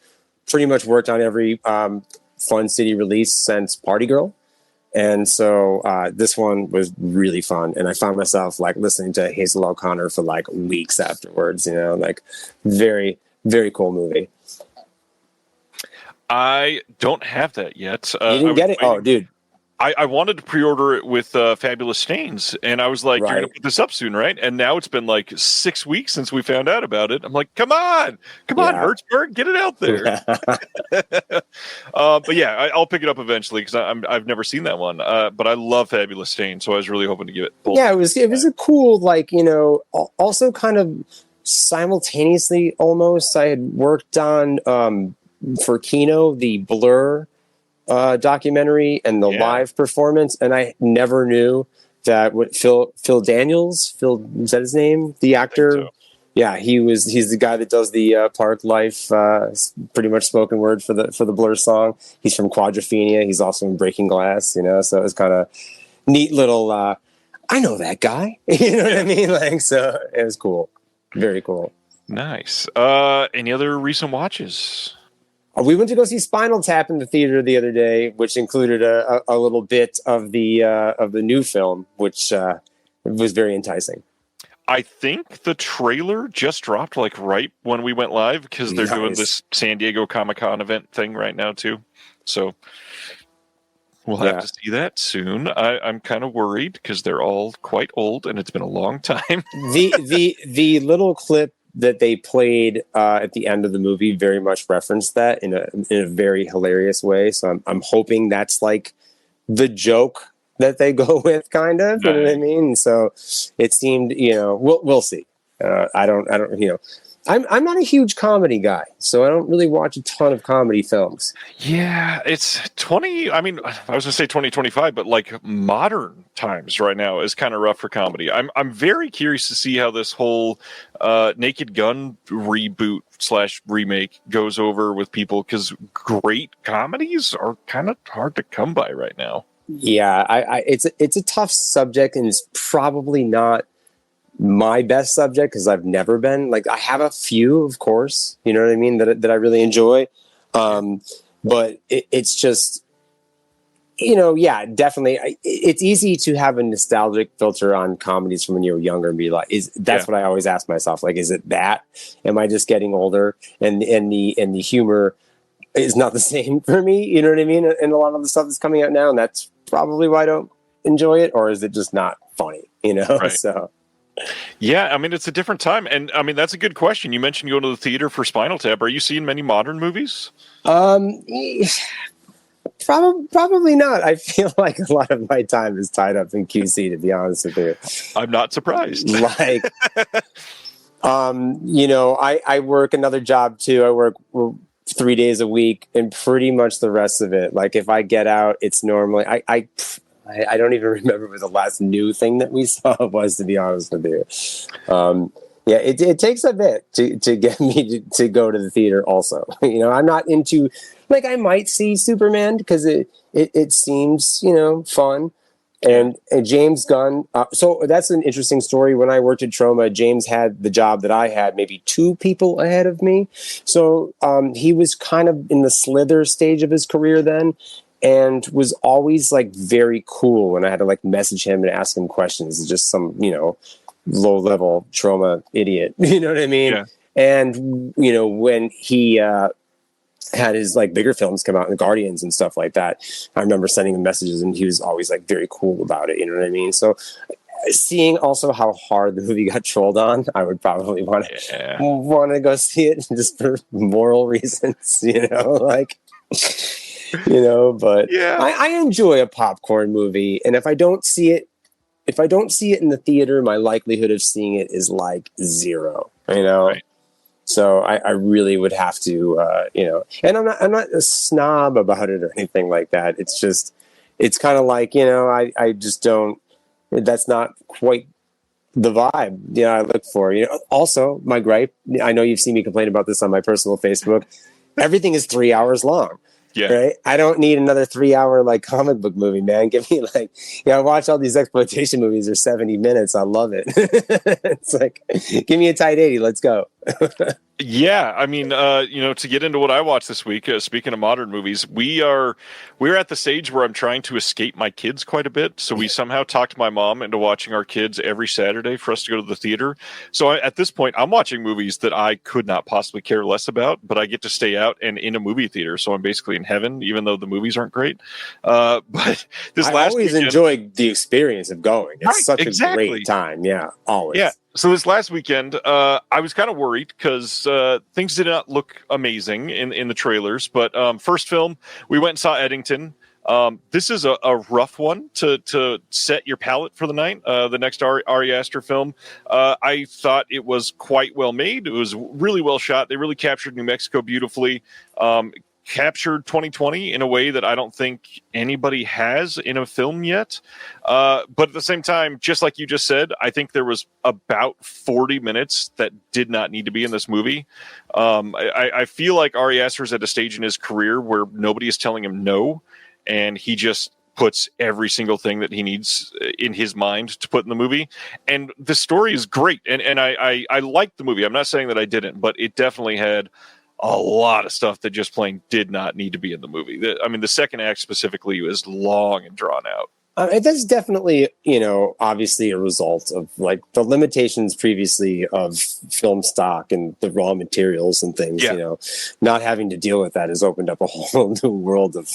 pretty much worked on every Fun City release since Party Girl. And so this one was really fun. And I found myself listening to Hazel O'Connor for weeks afterwards, very, very cool movie. I don't have that yet. You didn't get it? Oh, dude. I wanted to pre-order it with Fabulous Stains, and I was like, You're going to put this up soon, right? And now it's been 6 weeks since we found out about it. I'm like, come on, Hertzberg, get it out there. But yeah, I'll pick it up eventually because I've never seen that one. But I love Fabulous Stains, so I was really hoping to give it both. Yeah, it was a cool, also kind of simultaneously almost, I had worked on, for Kino, the Blur documentary and the live performance, and I never knew that Phil Daniels, is that his name? The actor, Yeah, he's the guy that does the Park Life, pretty much spoken word for the Blur song. He's from Quadrophenia. He's also in Breaking Glass, so it's kind of neat little. I know that guy. You know what I mean? Like, so it was cool, very cool. Nice. Any other recent watches? We went to go see Spinal Tap in the theater the other day, which included a little bit of the new film, which was very enticing. I think the trailer just dropped like right when we went live because they're doing this San Diego Comic-Con event thing right now too. So we'll have to see that soon. I'm kind of worried because they're all quite old and it's been a long time. the little clip that they played at the end of the movie very much referenced that in a very hilarious way. So I'm hoping that's like the joke that they go with, kind of, you know what I mean? So it seemed, we'll see. I don't, I'm not a huge comedy guy, so I don't really watch a ton of comedy films. Yeah, it's I was going to say 2025, but like modern times right now is kind of rough for comedy. I'm very curious to see how this whole Naked Gun reboot / remake goes over with people, because great comedies are kind of hard to come by right now. Yeah, it's a tough subject, and it's probably not my best subject because I've never been like, I have a few, of course, you know what I mean, that I really enjoy, but it's just, definitely. It's easy to have a nostalgic filter on comedies from when you were younger and be like, what I always ask myself, like, is it that? Am I just getting older and the humor is not the same for me, you know what I mean? And a lot of the stuff that's coming out now, and that's probably why I don't enjoy it, or is it just not funny, Right. So yeah, I mean, it's a different time, and I mean, that's a good question. You mentioned going to the theater for Spinal Tap. Are you seeing many modern movies? Probably not. I feel like a lot of my time is tied up in QC, to be honest with you. I'm not surprised. Like, I work another job too. I work 3 days a week, and pretty much the rest of it, like, if I get out, it's normally I don't even remember what the last new thing that we saw was, to be honest with you. It takes a bit to get me to go to the theater also. I'm not into, like, I might see Superman because it seems, fun. And James Gunn, so that's an interesting story. When I worked at Troma, James had the job that I had, maybe 2 people ahead of me. So he was kind of in the slither stage of his career then, and was always like very cool when I had to like message him and ask him questions. It's just some, low level Troma idiot, you know what I mean? Yeah. And, when he had his like bigger films come out, in the Guardians and stuff like that, I remember sending him messages and he was always like very cool about it, you know what I mean? So seeing also how hard the movie got trolled on, I would probably want to go see it just for moral reasons, but I enjoy a popcorn movie, and if I don't see it in the theater, my likelihood of seeing it is like 0, Right. So I really would have to, and I'm not a snob about it or anything like that. It's just, it's kind of like, I just don't, that's not quite the vibe, I look for. Also, my gripe, I know you've seen me complain about this on my personal Facebook, everything is 3 hours long. Yeah. Right. I don't need another 3-hour like comic book movie, man. Give me like, I watch all these exploitation movies. They're 70 minutes. I love it. It's like, give me a tight 80. Let's go. Yeah, I mean, to get into what I watched this week, speaking of modern movies, we're at the stage where I'm trying to escape my kids quite a bit. So we somehow talked my mom into watching our kids every Saturday for us to go to the theater. So at this point, I'm watching movies that I could not possibly care less about, but I get to stay out and in a movie theater. So I'm basically in heaven, even though the movies aren't great. But I always enjoy the experience of going. It's such a great time. Yeah, always. Yeah. So this last weekend, I was kind of worried because things did not look amazing in the trailers. But first film, we went and saw Eddington. This is a rough one to set your palate for the night. The next Ari Aster film, I thought it was quite well made. It was really well shot. They really captured New Mexico beautifully. captured 2020 in a way that I don't think anybody has in a film yet. But at the same time, just like you just said, I think there was about 40 minutes that did not need to be in this movie. I feel like Ari Aster's at a stage in his career where nobody is telling him no, and he just puts every single thing that he needs in his mind to put in the movie. And the story is great. And I liked the movie. I'm not saying that I didn't, but it definitely had a lot of stuff that just plain did not need to be in the movie. The second act specifically was long and drawn out. That's definitely, obviously a result of like the limitations previously of film stock and the raw materials and things, not having to deal with that has opened up a whole new world of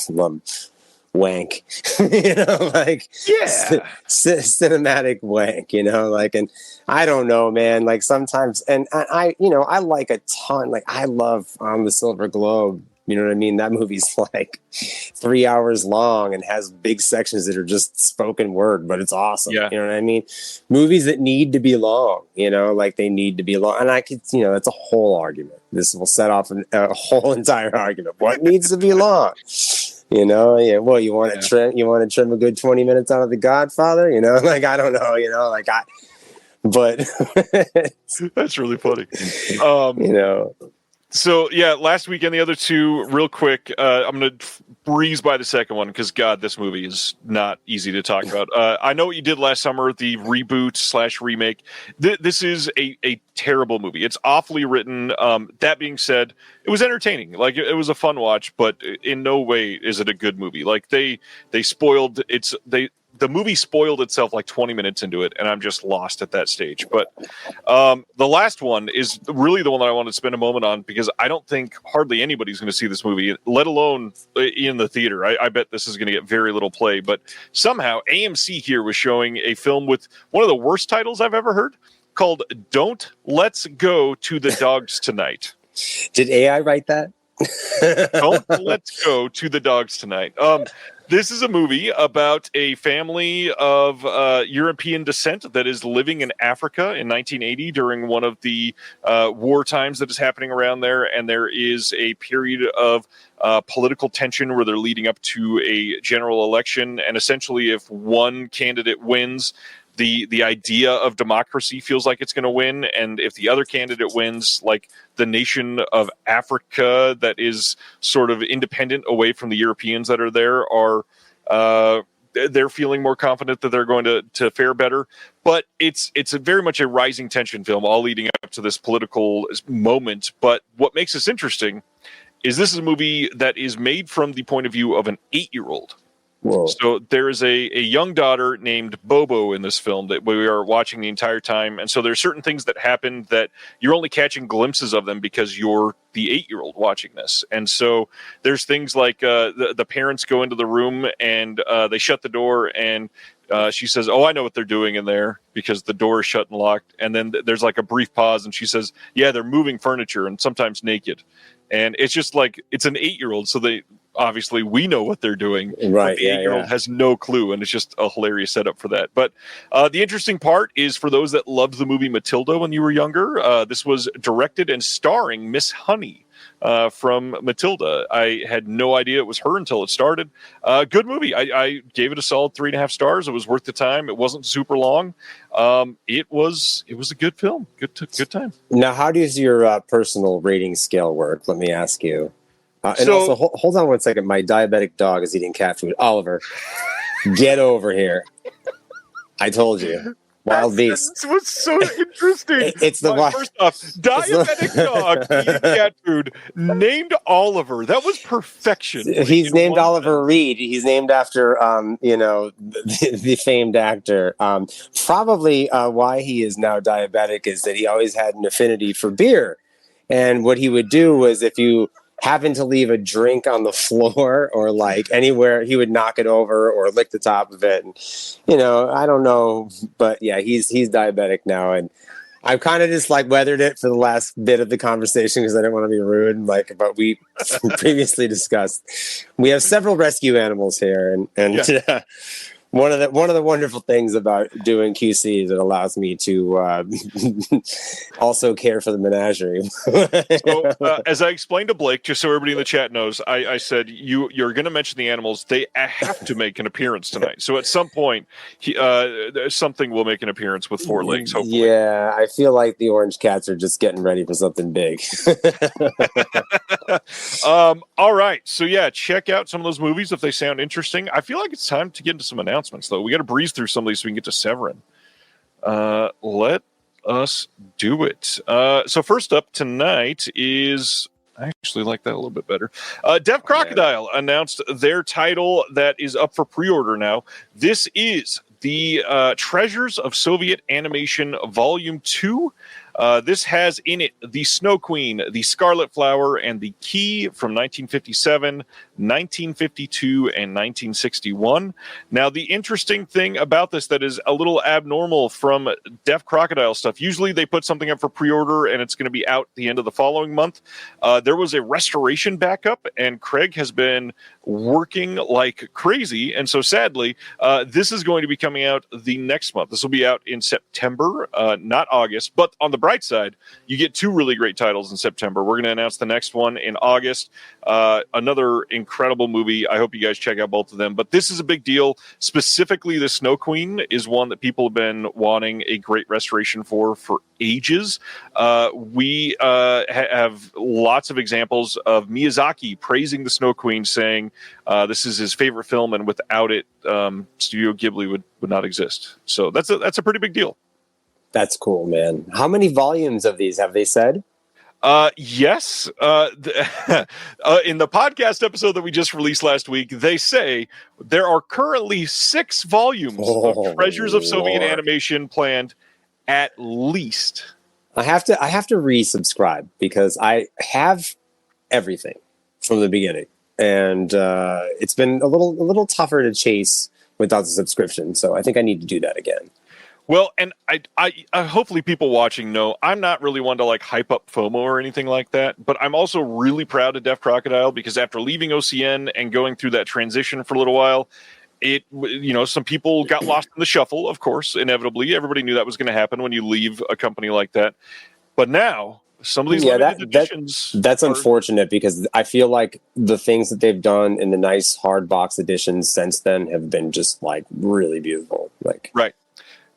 wank, cinematic wank, and I don't know, man, like sometimes, and I like a ton, like I love On the Silver Globe, you know what I mean? That movie's like 3 hours long and has big sections that are just spoken word, but it's awesome. You know what I mean? Movies that need to be long, like they need to be long. And I could, that's a whole argument. This will set off a whole entire argument. What needs to be long? Well, you want to trim a good 20 minutes out of The Godfather, like, I don't know, but that's really funny. So last week and the other two, real quick, I'm going to breeze by the second one because God, this movie is not easy to talk about. I know what you did last summer, the reboot / remake. This is a terrible movie. It's awfully written. That being said, it was entertaining. Like it was a fun watch, but in no way is it a good movie. Like they spoiled the movie spoiled itself like 20 minutes into it, and I'm just lost at that stage. But the last one is really the one that I want to spend a moment on because I don't think hardly anybody's going to see this movie, let alone in the theater. I bet this is going to get very little play. But somehow AMC here was showing a film with one of the worst titles I've ever heard called Don't Let's Go to the Dogs Tonight. Did AI write that? Don't Let's Go to the Dogs Tonight. This is a movie about a family of European descent that is living in Africa in 1980 during one of the war times that is happening around there. And there is a period of political tension where they're leading up to a general election. And essentially, if one candidate wins, the idea of democracy feels like it's going to win. And if the other candidate wins, like the nation of Africa that is sort of independent away from the Europeans that are there they're feeling more confident that they're going to fare better. But it's very much a rising tension film, all leading up to this political moment. But what makes this interesting is this is a movie that is made from the point of view of an 8-year-old. Whoa. So there is a young daughter named Bobo in this film that we are watching the entire time. And so there are certain things that happen that you're only catching glimpses of them because you're the 8-year-old watching this. And so there's things like the parents go into the room and they shut the door and she says, "Oh, I know what they're doing in there," because the door is shut and locked. And then there's like a brief pause and she says, "Yeah, they're moving furniture and sometimes naked." And it's just like, it's an 8-year-old. So obviously we know what they're doing. Right. The 8-year-old has no clue. And it's just a hilarious setup for that. But the interesting part is for those that loved the movie Matilda when you were younger, this was directed and starring Miss Honey from Matilda. I had no idea it was her until it started. Good movie. I gave it a solid 3.5 stars. It was worth the time. It wasn't super long. It was a good film. Good time. Now, how does your personal rating scale work? Let me ask you. And also, hold on one second. My diabetic dog is eating cat food. Oliver, get over here. I told you. Wild beast. This was so interesting. It's the First off, diabetic dog eating cat food named Oliver. That was perfection. He's named Oliver Reed. He's named after, the famed actor. Probably why he is now diabetic is that he always had an affinity for beer. And what he would do was if you happen to leave a drink on the floor or like anywhere, he would knock it over or lick the top of it. And, I don't know, but yeah, he's diabetic now. And I've kind of just like weathered it for the last bit of the conversation because I didn't want to be rude. But we previously discussed, we have several rescue animals here and One of the wonderful things about doing QC is it allows me to also care for the menagerie. So, as I explained to Blake, just so everybody in the chat knows, I said you're going to mention the animals. They have to make an appearance tonight. So at some point, something will make an appearance with four legs. Hopefully. Yeah, I feel like the orange cats are just getting ready for something big. All right. So yeah, check out some of those movies if they sound interesting. I feel like it's time to get into some announcements, though. We got to breeze through some of these so we can get to Severin. Let us do it. So first up tonight is, I actually like that a little bit better. Deaf Crocodile announced their title that is up for pre-order now. This is the Treasures of Soviet Animation Volume 2. This has in it the Snow Queen, the Scarlet Flower, and the Key from 1957, 1952, and 1961. Now, the interesting thing about this that is a little abnormal from Deaf Crocodile stuff, usually they put something up for pre-order and it's going to be out the end of the following month. There was a restoration backup, and Craig has been working like crazy. And so sadly, this is going to be coming out the next month. This will be out in September, not August. But on the bright side, you get two really great titles in September. We're going to announce the next one in August. Another incredible movie. I hope you guys check out both of them. But this is a big deal. Specifically, the Snow Queen is one that people have been wanting a great restoration for ages. We have lots of examples of Miyazaki praising the Snow Queen, saying this is his favorite film, and without it, Studio Ghibli would not exist. So that's a pretty big deal. That's cool, man. How many volumes of these have they said? Yes. In the podcast episode that we just released last week, they say there are currently 6 volumes of Treasures of Soviet Animation planned, at least. I have to resubscribe because I have everything from the beginning, and it's been a little tougher to chase without the subscription. So I think I need to do that again. Well, and I hopefully people watching know I'm not really one to like hype up FOMO or anything like that, but I'm also really proud of Deaf Crocodile because after leaving OCN and going through that transition for a little while, some people got lost in the shuffle, of course, inevitably. Everybody knew that was going to happen when you leave a company like that. But now, some of these limited editions... That's unfortunate because I feel like the things that they've done in the nice hard box editions since then have been just like really beautiful. Right.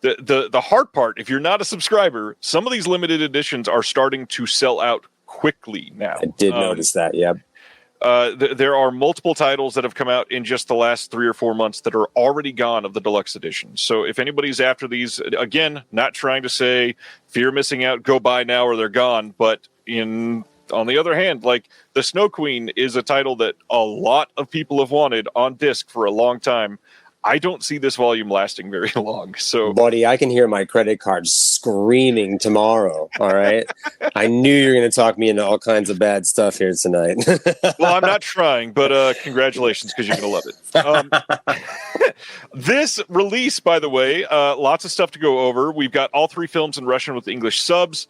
The hard part, if you're not a subscriber, some of these limited editions are starting to sell out quickly now. I did notice that, yeah. There are multiple titles that have come out in just the last 3 or 4 months that are already gone of the deluxe edition. So if anybody's after these, again, not trying to say fear missing out, go buy now or they're gone, but on the other hand, like the Snow Queen is a title that a lot of people have wanted on disc for a long time. I don't see this volume lasting very long. So, buddy, I can hear my credit card screaming tomorrow. All right. I knew you were going to talk me into all kinds of bad stuff here tonight. Well, I'm not trying, but congratulations because you're going to love it. This release, by the way, lots of stuff to go over. We've got all 3 films in Russian with English subs.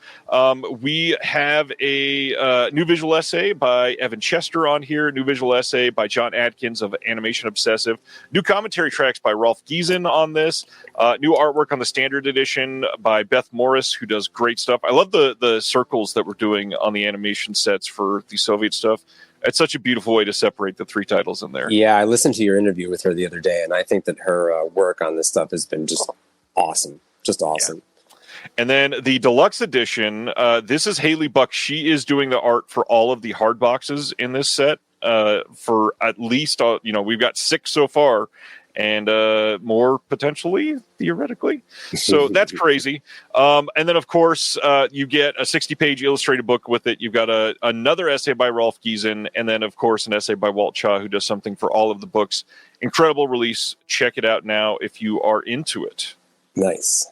We have a new visual essay by Evan Chester on here, new visual essay by John Adkins of Animation Obsessive, new commentary tracks by Rolf Giesen on this, new artwork on the standard edition by Beth Morris, who does great stuff. I love the circles that we're doing on the animation sets for the Soviet stuff. It's such a beautiful way to separate the 3 titles in there. Yeah, I listened to your interview with her the other day, and I think that her work on this stuff has been just awesome. Just awesome. Yeah. And then the deluxe edition, this is Haley Buck. She is doing the art for all of the hard boxes in this set for at least, we've got 6 so far. And more potentially, theoretically. So that's crazy. And then, of course, you get a 60-page illustrated book with it. You've got another essay by Rolf Giesen, and then, of course, an essay by Walt Cha, who does something for all of the books. Incredible release. Check it out now if you are into it. Nice.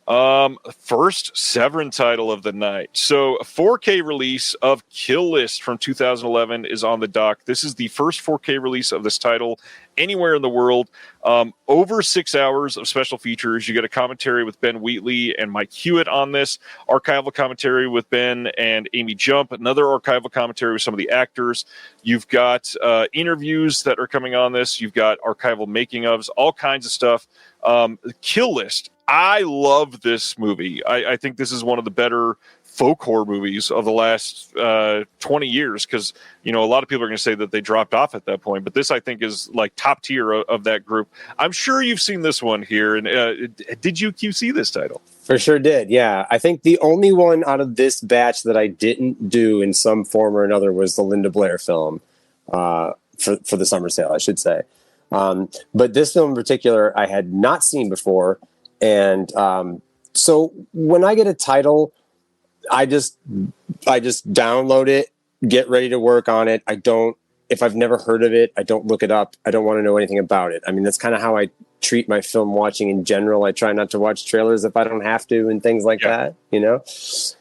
First Severin title of the night. So a 4K release of Kill List from 2011 is on the dock. This is the first 4K release of this title anywhere in the world. Over 6 hours of special features. You get a commentary with Ben Wheatley and Mike Hewitt on this, archival commentary with Ben and Amy Jump, another archival commentary with some of the actors. You've got interviews that are coming on this. You've got archival making ofs, all kinds of stuff. Kill List. I love this movie. I think this is one of the better folk horror movies of the last 20 years because, a lot of people are going to say that they dropped off at that point. But this, I think, is like top tier of that group. I'm sure you've seen this one here. And did you QC this title? For sure did, yeah. I think the only one out of this batch that I didn't do in some form or another was the Linda Blair film for the summer sale, I should say. But this film in particular, I had not seen before. And so when I get a title, I just download it, get ready to work on it. If I've never heard of it, I don't look it up. I don't want to know anything about it. I mean, that's kind of how I treat my film watching in general. I try not to watch trailers if I don't have to and things like that,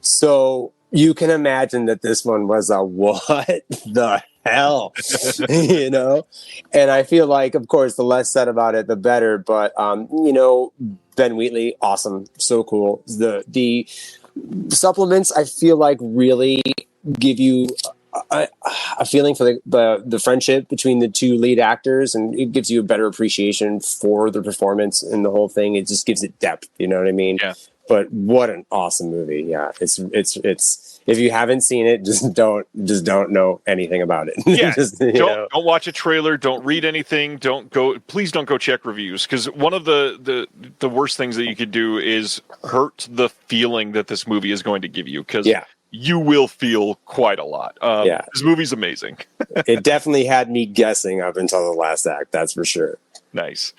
So you can imagine that this one was a what the hell, And I feel like, of course, the less said about it, the better. But, Ben Wheatley, awesome. So cool. The supplements, I feel like, really give you a feeling for the friendship between the two lead actors, and it gives you a better appreciation for the performance and the whole thing. It just gives it depth. You know what I mean? Yeah. But what an awesome movie. Yeah. It's if you haven't seen it, just don't know anything about it. Yeah. Don't watch a trailer. Don't read anything. Please don't go check reviews. Cause one of the worst things that you could do is hurt the feeling that this movie is going to give you. Cause you will feel quite a lot. This movie's amazing. It definitely had me guessing up until the last act. That's for sure. Nice.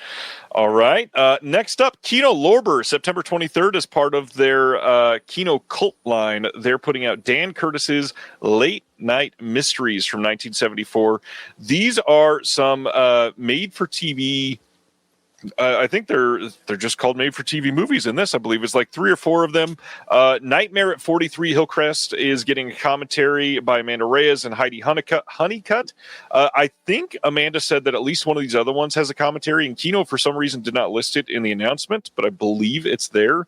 All right. Next up, Kino Lorber, September 23rd, as part of their Kino Cult line. They're putting out Dan Curtis's Late Night Mysteries from 1974. These are some made-for-TV. I think they're just called made-for-TV movies in this. I believe it's like 3 or 4 of them. Nightmare at 43 Hillcrest is getting a commentary by Amanda Reyes and Heidi Honeycutt. I think Amanda said that at least one of these other ones has a commentary, and Kino, for some reason, did not list it in the announcement, but I believe it's there.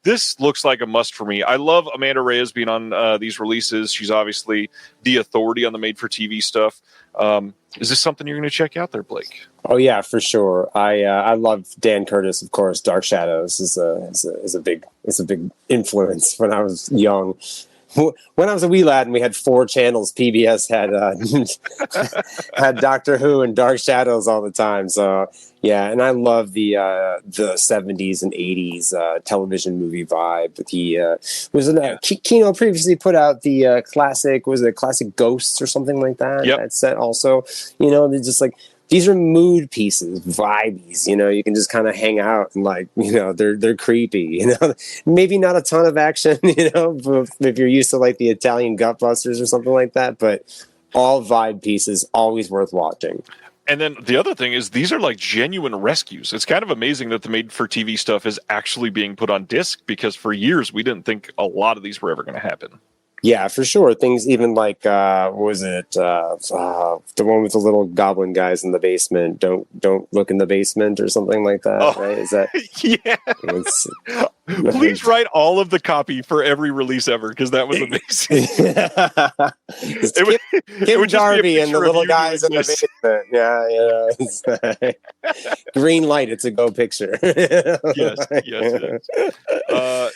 This looks like a must for me. I love Amanda Reyes being on these releases. She's obviously the authority on the made-for-TV stuff. Is this something you're going to check out there, Blake? Oh yeah, for sure. I love Dan Curtis, of course. Dark Shadows is a big influence when I was young. When I was a wee lad and we had 4 channels, PBS had Doctor Who and Dark Shadows all the time. So yeah, and I love the 70s and 80s television movie vibe. Kino previously put out the classic Ghosts or something like that. Yep. That set also, they're just like, these are mood pieces, vibes, you can just kind of hang out and they're creepy, maybe not a ton of action, if you're used to like the Italian Gutbusters or something like that, but all vibe pieces, always worth watching. And then the other thing is these are like genuine rescues. It's kind of amazing that the made-for-TV stuff is actually being put on disc because for years we didn't think a lot of these were ever going to happen. Yeah, for sure. Things even like, what was it? The one with the little goblin guys in the basement. Don't look in the basement or something like that. Right? Is that? Yeah. Please write all of the copy for every release ever because that was amazing. Kim Darby and the little guys in the basement. Yeah. Green light. It's a go picture. Yes.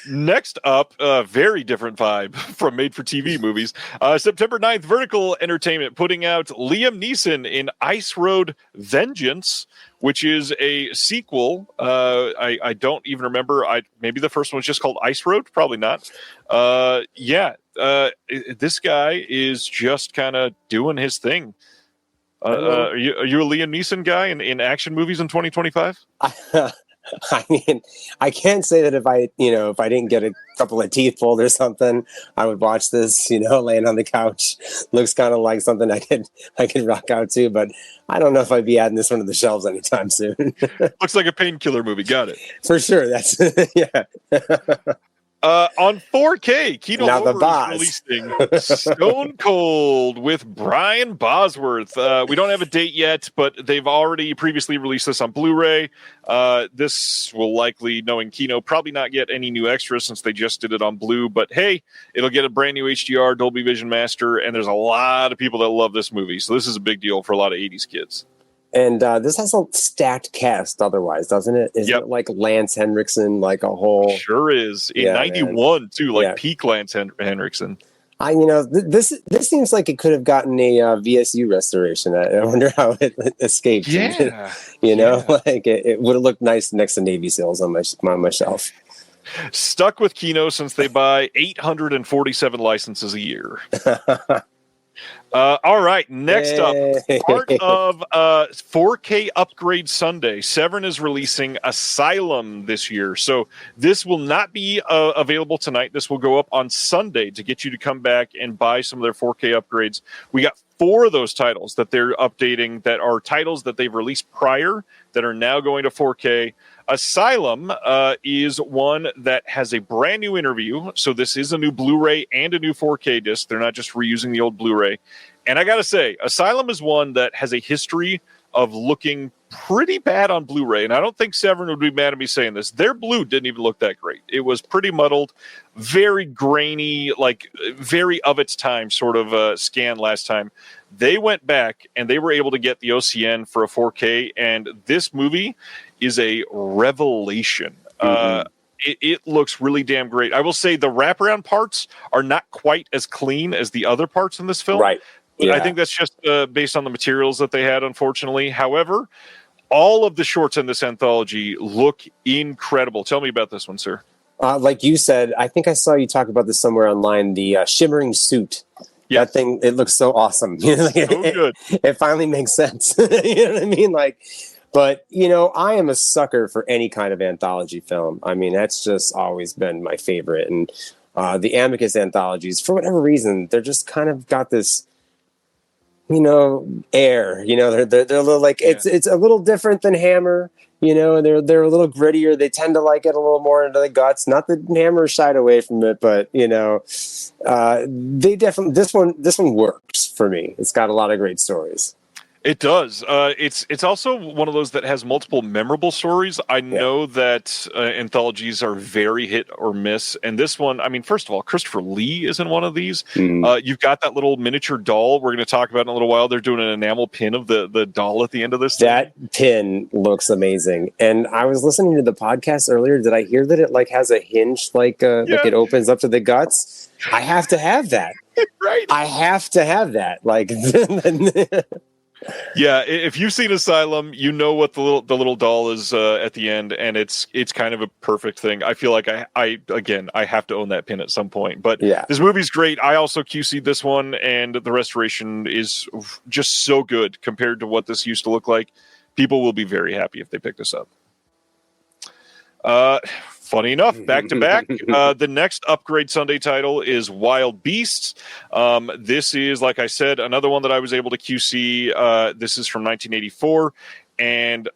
Next up, very different vibe from made-for-TV movies. September 9th, Vertical Entertainment putting out Liam Neeson in Ice Road Vengeance, which is a sequel. I don't even remember. Maybe the first one was just called Ice Road. Probably not. This guy is just kind of doing his thing. Are you a Liam Neeson guy in action movies in 2025? I mean, I can't say that if I didn't get a couple of teeth pulled or something, I would watch this, laying on the couch. Looks kind of like something I could rock out to, but I don't know if I'd be adding this one to the shelves anytime soon. Looks like a painkiller movie. Got it. For sure. That's, yeah. On 4K, Kino Now the Lorber boss. is releasing Stone Cold with Brian Bosworth. We don't have a date yet, but they've already previously released this on Blu-ray. This will likely, knowing Kino, probably not get any new extras since they just did it on Blue. But hey, it'll get a brand new HDR Dolby Vision Master, and there's a lot of people that love this movie. So this is a big deal for a lot of 80s kids. And this has a stacked cast otherwise, doesn't it? Isn't it like Lance Henriksen, like a whole... Sure is. In 91, too, peak Lance Henriksen. This seems like it could have gotten a VSU restoration. I wonder how it escaped. Yeah. Like it would have looked nice next to Navy SEALs on my shelf. Stuck with Kino since they buy 847 licenses a year. All right, next up, part of 4K Upgrade Sunday. Severin is releasing Asylum this year. So this will not be available tonight. This will go up on Sunday to get you to come back and buy some of their 4K upgrades. We got 4 of those titles that they're updating that are titles that they've released prior that are now going to 4K. Asylum is one that has a brand new interview. So this is a new Blu-ray and a new 4K disc. They're not just reusing the old Blu-ray. And I got to say, Asylum is one that has a history of looking pretty bad on Blu-ray. And I don't think Severin would be mad at me saying this. Their blue didn't even look that great. It was pretty muddled, very grainy, like very of its time sort of scan last time. They went back and they were able to get the OCN for a 4K. And this movie is a revelation. It looks really damn great. I will say the wraparound parts are not quite as clean as the other parts in this film. Right. Yeah. I think that's just based on the materials that they had, unfortunately. However, all of the shorts in this anthology look incredible. Tell me about this one, sir. Like you said, I think I saw you talk about this somewhere online, the shimmering suit. Yeah. That thing, it looks so awesome. So good. It finally makes sense. You know what I mean? But, I am a sucker for any kind of anthology film. I mean, that's just always been my favorite. And the Amicus anthologies, for whatever reason, they're just kind of got this, air. They're a little it's a little different than Hammer. They're a little grittier. They tend to get a little more into the guts. Not that Hammer shied away from it, but they definitely this one works for me. It's got a lot of great stories. It does. It's also one of those that has multiple memorable stories. I know that anthologies are very hit or miss. And this one, I mean, first of all, Christopher Lee is in one of these. You've got that little miniature doll we're going to talk about in a little while. They're doing an enamel pin of the doll at the end of this. That pin looks amazing. And I was listening to the podcast earlier. Did I hear that it has a hinge, like it opens up to the guts? I have to have that. Right. I have to have that. Yeah, if you've seen Asylum, you know what the little doll is at the end, and it's kind of a perfect thing. I feel like I have to own that pin at some point. But this movie's great. I also QC'd this one, and the restoration is just so good compared to what this used to look like. People will be very happy if they pick this up. Funny enough, back to back, the next Upgrade Sunday title is Wild Beasts. This is, like I said, another one that I was able to QC. This is from 1984. And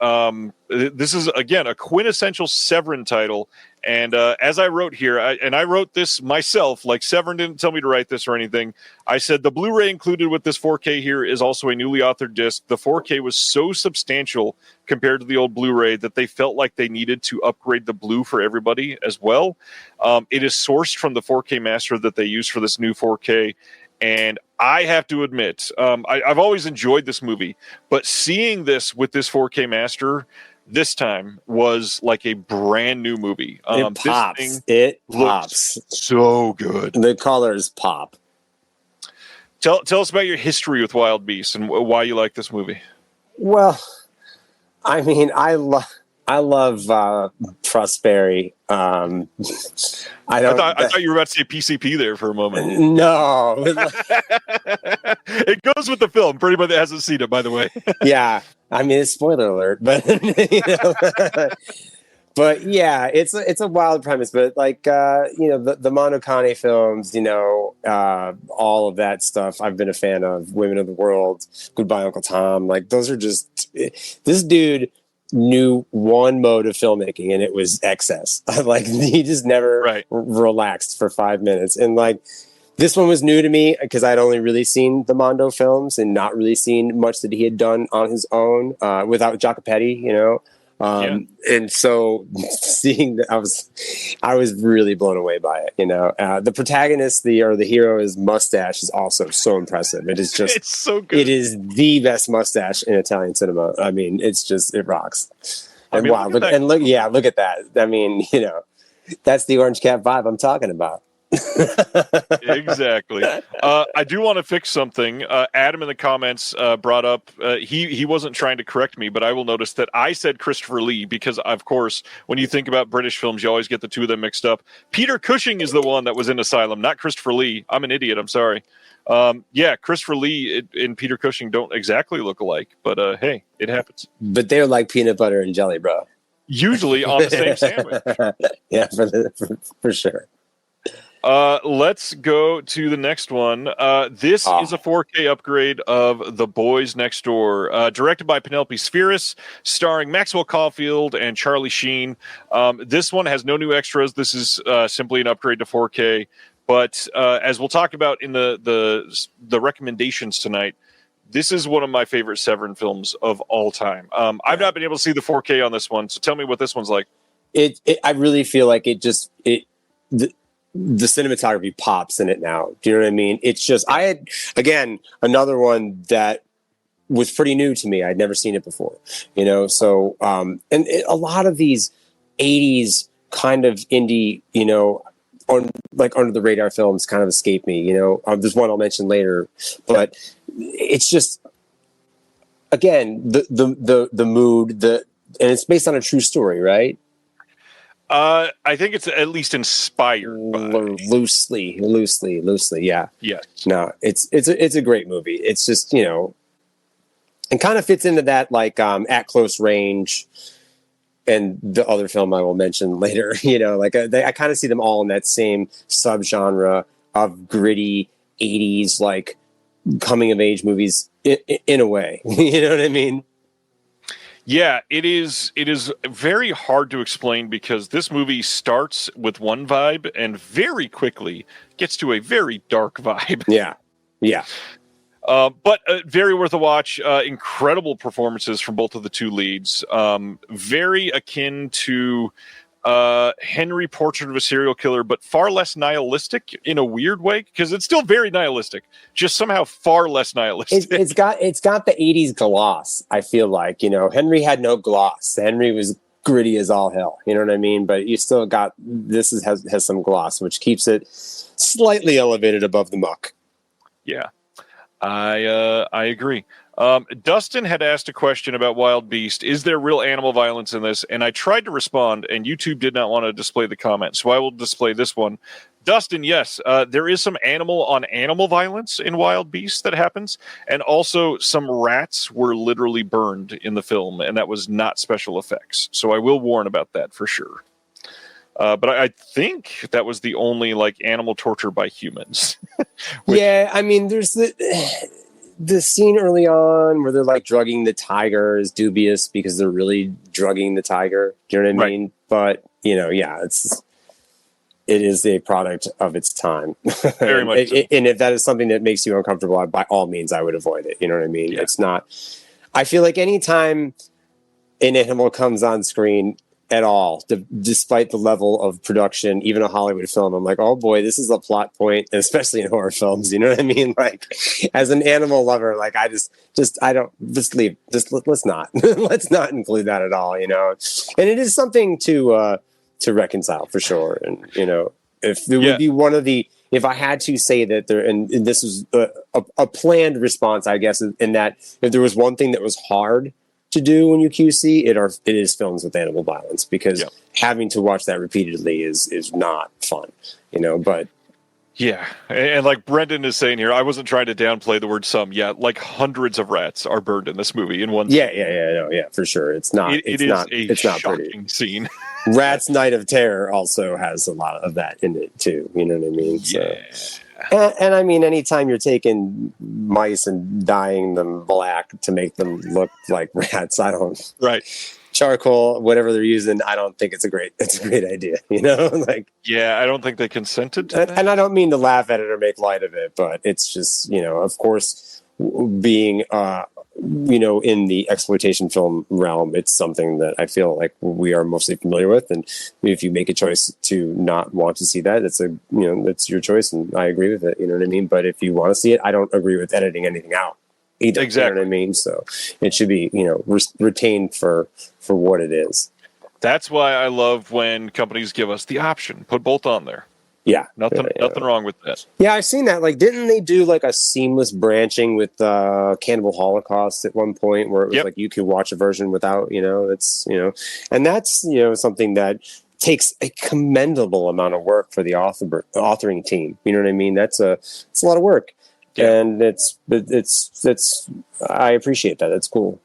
this is, again, a quintessential Severin title. And as I wrote here, I wrote this myself, like Severin didn't tell me to write this or anything. I said the Blu-ray included with this 4K here is also a newly authored disc. The 4K was so substantial compared to the old Blu-ray that they felt like they needed to upgrade the blue for everybody as well. It is sourced from the 4K master that they use for this new 4K. And I have to admit, I've always enjoyed this movie, but seeing this with this 4K master this time was like a brand new movie. It pops. This thing it pops. So good. The colors pop. Tell us about your history with Wild Beasts and why you like this movie. Well, I mean, I love Prosperi. I thought you were about to say PCP there for a moment. No. It goes with the film for anybody that hasn't seen it, by the way. Yeah. I mean, it's spoiler alert, but But yeah, it's a wild premise. But like the Mondo Cane films, all of that stuff. I've been a fan of Women of the World, Goodbye Uncle Tom. Like those are just this dude knew one mode of filmmaking, and it was excess. Like he just never relaxed for 5 minutes. And like this one was new to me because I'd only really seen the Mondo films and not really seen much that he had done on his own without Jacopetti, And so seeing that, I was really blown away by it. The protagonist, the hero's mustache is also so impressive. It is just, it's so good. It is the best mustache in Italian cinema. I mean, it rocks. And wow, look at that. I mean, that's the orange cap vibe I'm talking about. Exactly. I do want to fix something. Adam in the comments brought up he wasn't trying to correct me, but I will notice that I said Christopher Lee because, of course, when you think about British films, you always get the two of them mixed up. Peter Cushing is the one that was in Asylum, not Christopher Lee. I'm an idiot. I'm sorry. Christopher Lee and Peter Cushing don't exactly look alike, but hey, it happens. But they're like peanut butter and jelly, bro. Usually on the same sandwich. Yeah, for sure. Let's go to the next one. This is a 4K upgrade of The Boys Next Door, directed by Penelope Spheris, starring Maxwell Caulfield and Charlie Sheen. This one has no new extras. This is simply an upgrade to 4K. But as we'll talk about in the recommendations tonight, this is one of my favorite Severin films of all time. I've not been able to see the 4K on this one, so tell me what this one's like. I really feel like the cinematography pops in it now. Do you know what I mean? It's just, I had, again, another one that was pretty new to me. I'd never seen it before, so, a lot of these 80s kind of indie, under the radar films kind of escape me, there's one I'll mention later, but it's just, again, the mood, and it's based on a true story, right? I think it's at least inspired loosely. Yeah. Yeah. No, it's a great movie. It's just, and kind of fits into that, like, At Close Range and the other film I will mention later, I kind of see them all in that same subgenre of gritty 80s, like coming of age movies in a way, you know what I mean? Yeah, it is very hard to explain because this movie starts with one vibe and very quickly gets to a very dark vibe. Yeah. But very worth a watch. Incredible performances from both of the two leads. Very akin to Henry, Portrait of a Serial Killer, but far less nihilistic in a weird way, because it's still very nihilistic, just somehow far less nihilistic. It's got the 80s gloss. I feel like, Henry had no gloss. Henry was gritty as all hell, you know what I mean? But you still got, has some gloss, which keeps it slightly elevated above the muck. Yeah, I agree. Dustin had asked a question about Wild Beast. Is there real animal violence in this? And I tried to respond, and YouTube did not want to display the comment, so I will display this one. Dustin, yes, there is some animal violence in Wild Beast that happens, and also some rats were literally burned in the film, and that was not special effects. So I will warn about that for sure. But I think that was the only animal torture by humans. Yeah, I mean, there's the scene early on where they're drugging the tiger is dubious because they're really drugging the tiger. Do you know what I mean? But it is a product of its time. Very much. And if that is something that makes you uncomfortable, by all means, I would avoid it. You know what I mean? Yeah. It's not. I feel like anytime an animal comes on screen at all, despite the level of production, even a Hollywood film, I'm like, oh boy, this is a plot point, especially in horror films. You know what I mean? As an animal lover, I leave. Let's not let's not include that at all. And it is something to reconcile for sure. And if there would be one of the, if I had to say that there, and this is a planned response, I guess, in that if there was one thing that was hard to do when you QC, it is films with animal violence, because having to watch that repeatedly is not fun, but yeah. And like Brendan is saying here, I wasn't trying to downplay the word some. Yeah, hundreds of rats are burned in this movie in one scene. Yeah, for sure. It's not. It's not a shocking scene. Rat's Night of Terror also has a lot of that in it too. You know what I mean? Yeah. And I mean, anytime you're taking mice and dyeing them black to make them look like rats, Right. Charcoal, whatever they're using, I don't think it's a great idea. You know, like, yeah, I don't think they consented to that. And I don't mean to laugh at it or make light of it, but it's just, you know, of course, being, you know, in the exploitation film realm, it's something that I feel like we are mostly familiar with. And if you make a choice to not want to see that, that's your choice, and I agree with it. You know what I mean? But if you want to see it, I don't agree with editing anything out either. Exactly. You know what I mean? So it should be, you know, retained for what it is. That's why I love when companies give us the option. Put both on there. Yeah. Nothing wrong with that. Yeah, I've seen that. Like, didn't they do like a seamless branching with Cannibal Holocaust at one point where it was like you could watch a version without, you know, it's, you know, and that's, you know, something that takes a commendable amount of work for the authoring team. You know what I mean? It's a lot of work. Yeah. And it's I appreciate that. It's cool.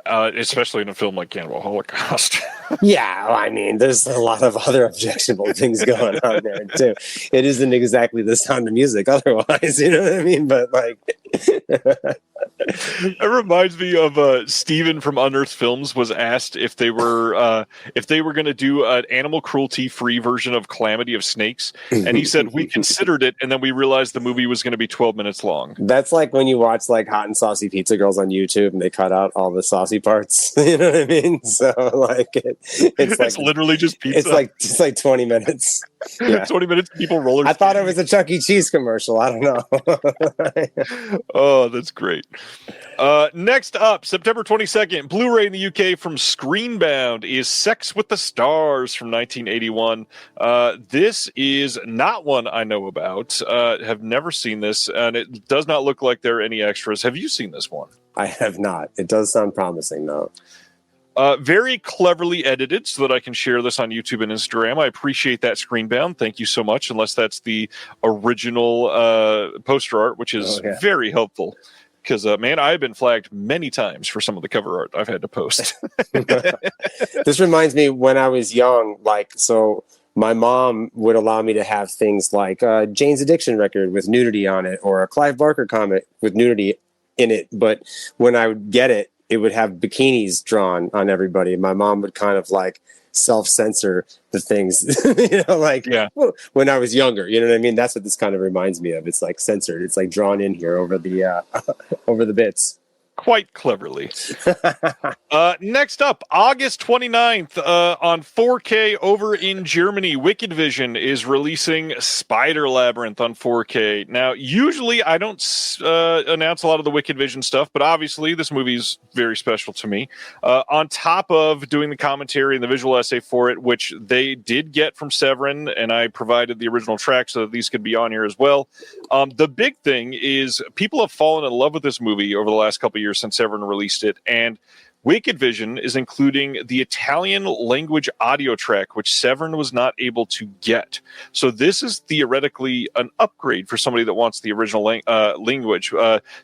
Especially in a film like Cannibal Holocaust. Yeah, well, I mean, there's a lot of other objectionable things going on there too. It isn't exactly the Sound of Music otherwise, you know what I mean? But like, it reminds me of Steven from Unearthed Films was asked if they were going to do an animal cruelty free version of Calamity of Snakes, and he said we considered it, and then we realized the movie was going to be 12 minutes long. That's like when you watch like Hot and Saucy Pizza Girls on YouTube and they cut out all the saucy parts. You know what I mean? So like it's like literally just pizza. It's like 20 minutes. Yeah. 20 minutes of people roller. I thought it was a Chuck E. Cheese commercial. I don't know. Oh, that's great. Next up, September 22nd, Blu-ray in the UK from Screenbound is Sex with the Stars from 1981. This is not one I know about. Have never seen this, and it does not look like there are any extras. Have you seen this one? I have not. It does sound promising, though. Very cleverly edited so that I can share this on YouTube and Instagram. I appreciate that, Screenbound. Thank you so much, unless that's the original poster art, which is very helpful. Because, man, I've been flagged many times for some of the cover art I've had to post. This reminds me when I was young, so my mom would allow me to have things like Jane's Addiction record with nudity on it, or a Clive Barker comic with nudity in it. But when I would get it, it would have bikinis drawn on everybody. My mom would kind of like self-censor the things, when I was younger, you know what I mean? That's what this kind of reminds me of. It's like censored. It's like drawn in here over the over the bits. Quite cleverly. Next up, August 29th on 4K over in Germany, Wicked Vision is releasing Spider Labyrinth on 4K. Now, usually I don't announce a lot of the Wicked Vision stuff, but obviously this movie is very special to me. On top of doing the commentary and the visual essay for it, which they did get from Severin, and I provided the original track so that these could be on here as well. The big thing is people have fallen in love with this movie over the last couple of years since Severin released it, and Wicked Vision is including the Italian language audio track, which Severin was not able to get. So this is theoretically an upgrade for somebody that wants the original language.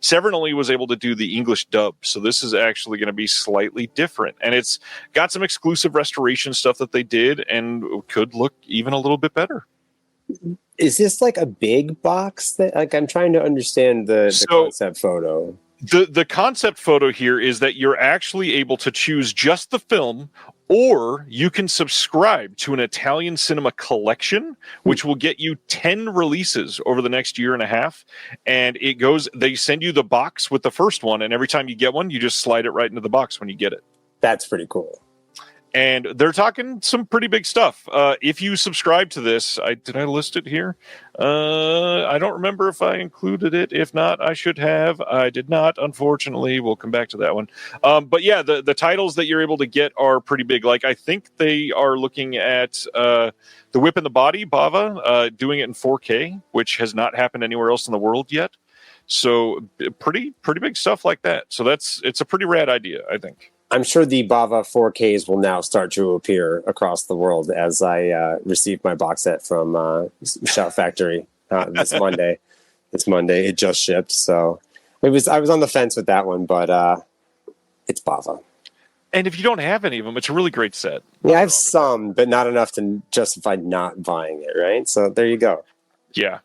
Severin only was able to do the English dub, so this is actually going to be slightly different. And it's got some exclusive restoration stuff that they did and could look even a little bit better. Is this like a big box? That I'm trying to understand the concept photo. The concept photo here is that you're actually able to choose just the film, or you can subscribe to an Italian cinema collection, which will get you 10 releases over the next year and a half. And they send you the box with the first one, and every time you get one, you just slide it right into the box when you get it. That's pretty cool. And they're talking some pretty big stuff. If you subscribe to this, did I list it here? I don't remember if I included it. If not, I should have. I did not, unfortunately. We'll come back to that one. But yeah, the titles that you're able to get are pretty big. Like, I think they are looking at The Whip and the Body, Bava, doing it in 4K, which has not happened anywhere else in the world yet. So pretty big stuff like that. So it's a pretty rad idea, I think. I'm sure the Bava 4Ks will now start to appear across the world as I receive my box set from Shout Factory this Monday. It just shipped, so I was on the fence with that one, but it's Bava. And if you don't have any of them, it's a really great set. Yeah, I have some, but not enough to justify not buying it, right? So there you go. Yeah.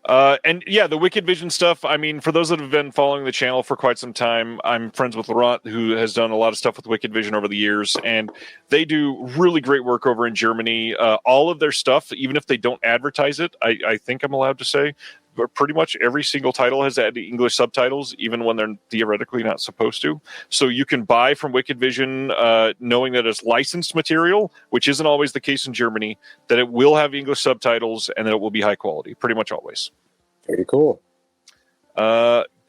And yeah, the Wicked Vision stuff, I mean, for those that have been following the channel for quite some time, I'm friends with Laurent, who has done a lot of stuff with Wicked Vision over the years, and they do really great work over in Germany. All of their stuff, even if they don't advertise it, I think I'm allowed to say, but pretty much every single title has added English subtitles, even when they're theoretically not supposed to. So you can buy from Wicked Vision, knowing that it's licensed material, which isn't always the case in Germany, that it will have English subtitles and that it will be high quality, pretty much always. Very cool.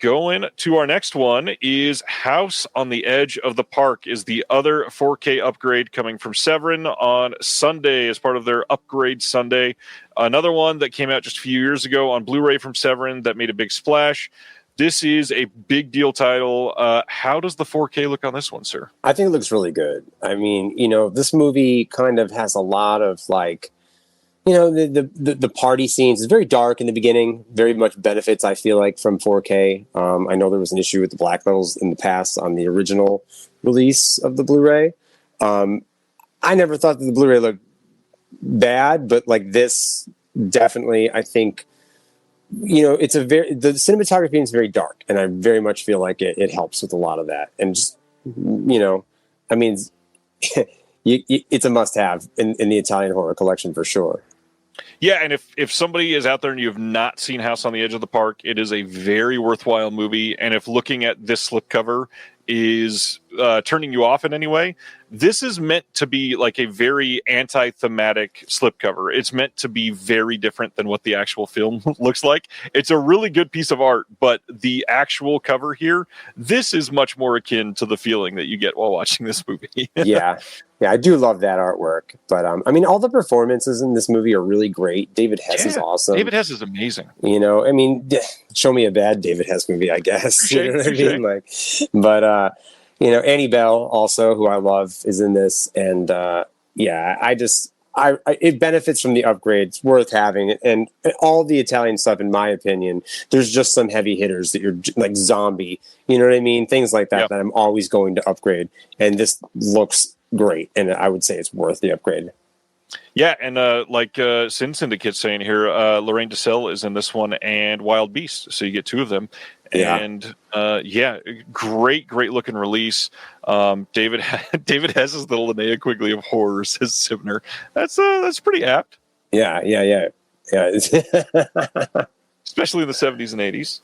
Going to our next one is House on the Edge of the Park is the other 4K upgrade coming from Severin on Sunday as part of their Upgrade Sunday. Another one that came out just a few years ago on Blu-ray from Severin that made a big splash. This is a big deal title. How does the 4K look on this one, sir? I think it looks really good. I mean, this movie kind of has a lot of the party scenes. It's very dark in the beginning, very much benefits, I feel like, from 4K. I know there was an issue with the black levels in the past on the original release of the Blu-ray. I never thought that the Blu-ray looked bad, but like this, definitely, I think, the cinematography is very dark, and I very much feel like it helps with a lot of that. And just, I mean, it's a must-have in the Italian horror collection for sure. Yeah, and if somebody is out there and you have not seen House on the Edge of the Park, it is a very worthwhile movie. And if looking at this slipcover is turning you off in any way, this is meant to be like a very anti-thematic slipcover. It's meant to be very different than what the actual film looks like. It's a really good piece of art, but the actual cover here, this is much more akin to the feeling that you get while watching this movie. Yeah, I do love that artwork. But I mean, all the performances in this movie are really great. David Hess is awesome. David Hess is amazing. I mean, show me a bad David Hess movie, I guess. You know what I mean? But Annie Bell also, who I love, is in this, and it benefits from the upgrades, worth having, and all the Italian stuff, in my opinion. There's just some heavy hitters that you're like Zombie, you know what I mean, things like that that I'm always going to upgrade, and this looks great, and I would say it's worth the upgrade. Yeah, and like Sin Syndicate's saying here, Lorraine DeSalle is in this one, and Wild Beast, so you get two of them. Yeah. And great looking release. David Hess is the Linnea Quigley of horror, says Sibner. That's pretty apt. Yeah. Especially in the 70s and 80s.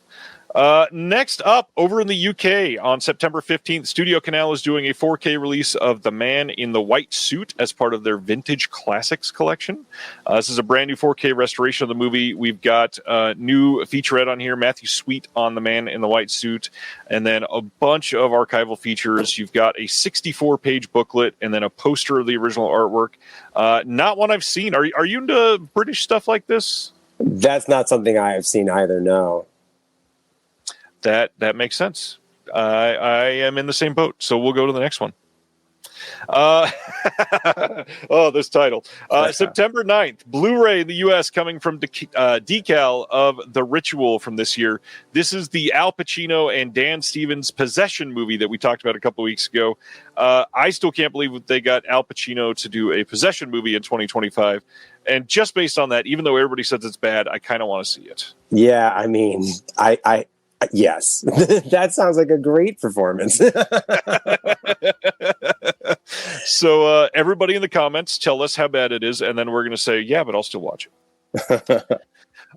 Next up, over in the UK, on September 15th, Studio Canal is doing a 4K release of The Man in the White Suit as part of their Vintage Classics collection. This is a brand new 4K restoration of the movie. We've got a new featurette on here, Matthew Sweet on The Man in the White Suit, and then a bunch of archival features. You've got a 64-page booklet and then a poster of the original artwork. Not one I've seen. Are you into British stuff like this? That's not something I have seen either, no. That makes sense. I am in the same boat, so we'll go to the next one. This title. September 9th, Blu-ray in the U.S. coming from Decal of The Ritual from this year. This is the Al Pacino and Dan Stevens Possession movie that we talked about a couple weeks ago. I still can't believe that they got Al Pacino to do a Possession movie in 2025. And just based on that, even though everybody says it's bad, I kind of want to see it. Yeah, I mean, yes, that sounds like a great performance. So everybody in the comments, tell us how bad it is, and then we're going to say, yeah, but I'll still watch it.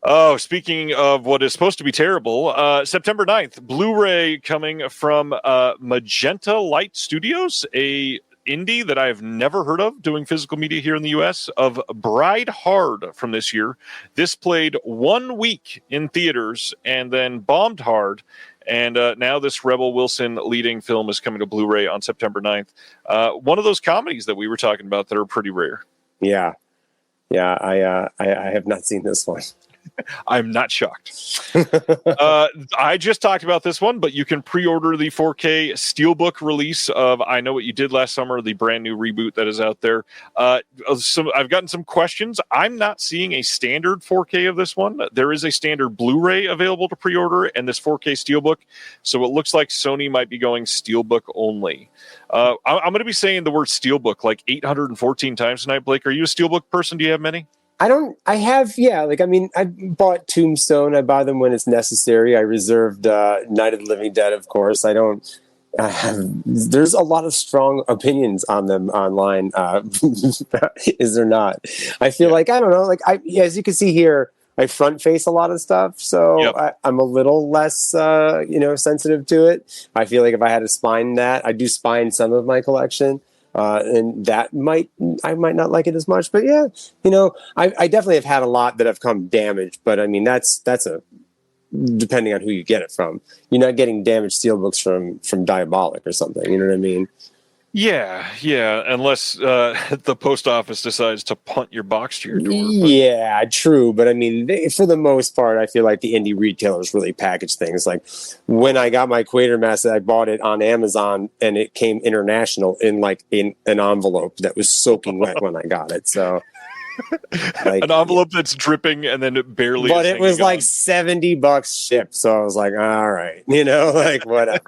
Oh, speaking of what is supposed to be terrible, September 9th, Blu-ray coming from Magenta Light Studios, a indie that I've never heard of doing physical media here in the U.S. of Bride Hard from this year. This played 1 week in theaters and then bombed hard. And now this Rebel Wilson leading film is coming to Blu-ray on September 9th. One of those comedies that we were talking about that are pretty rare. Yeah. I have not seen this one. I'm not shocked. I just talked about this one, but you can pre-order the 4K Steelbook release of I Know What You Did Last Summer, the brand new reboot that is out there. I've gotten some questions. I'm not seeing a standard 4K of this one. There is a standard Blu-ray available to pre-order and this 4K Steelbook. So it looks like Sony might be going Steelbook only. I'm going to be saying the word Steelbook like 814 times tonight. Blake, are you a Steelbook person? Do you have many? I bought Tombstone. I buy them when it's necessary. I reserved Night of the Living Dead, of course. There's a lot of strong opinions on them online. Is there not? I feel like, I don't know, as you can see here, I front face a lot of stuff. So I'm a little less, sensitive to it. I feel like if I had to spine that, I do spine some of my collection. And I might not like it as much, but I definitely have had a lot that have come damaged, but I mean, that's depending on who you get it from. You're not getting damaged steelbooks from Diabolic or something. You know what I mean? Yeah. Unless the post office decides to punt your box to your door. Yeah, true. But I mean, for the most part, I feel like the indie retailers really package things. Like when I got my Quatermass, I bought it on Amazon, and it came international in an envelope that was soaking wet when I got it. So. An envelope that's dripping and then it barely. But it was like $70 shipped, so I was like, all right, whatever,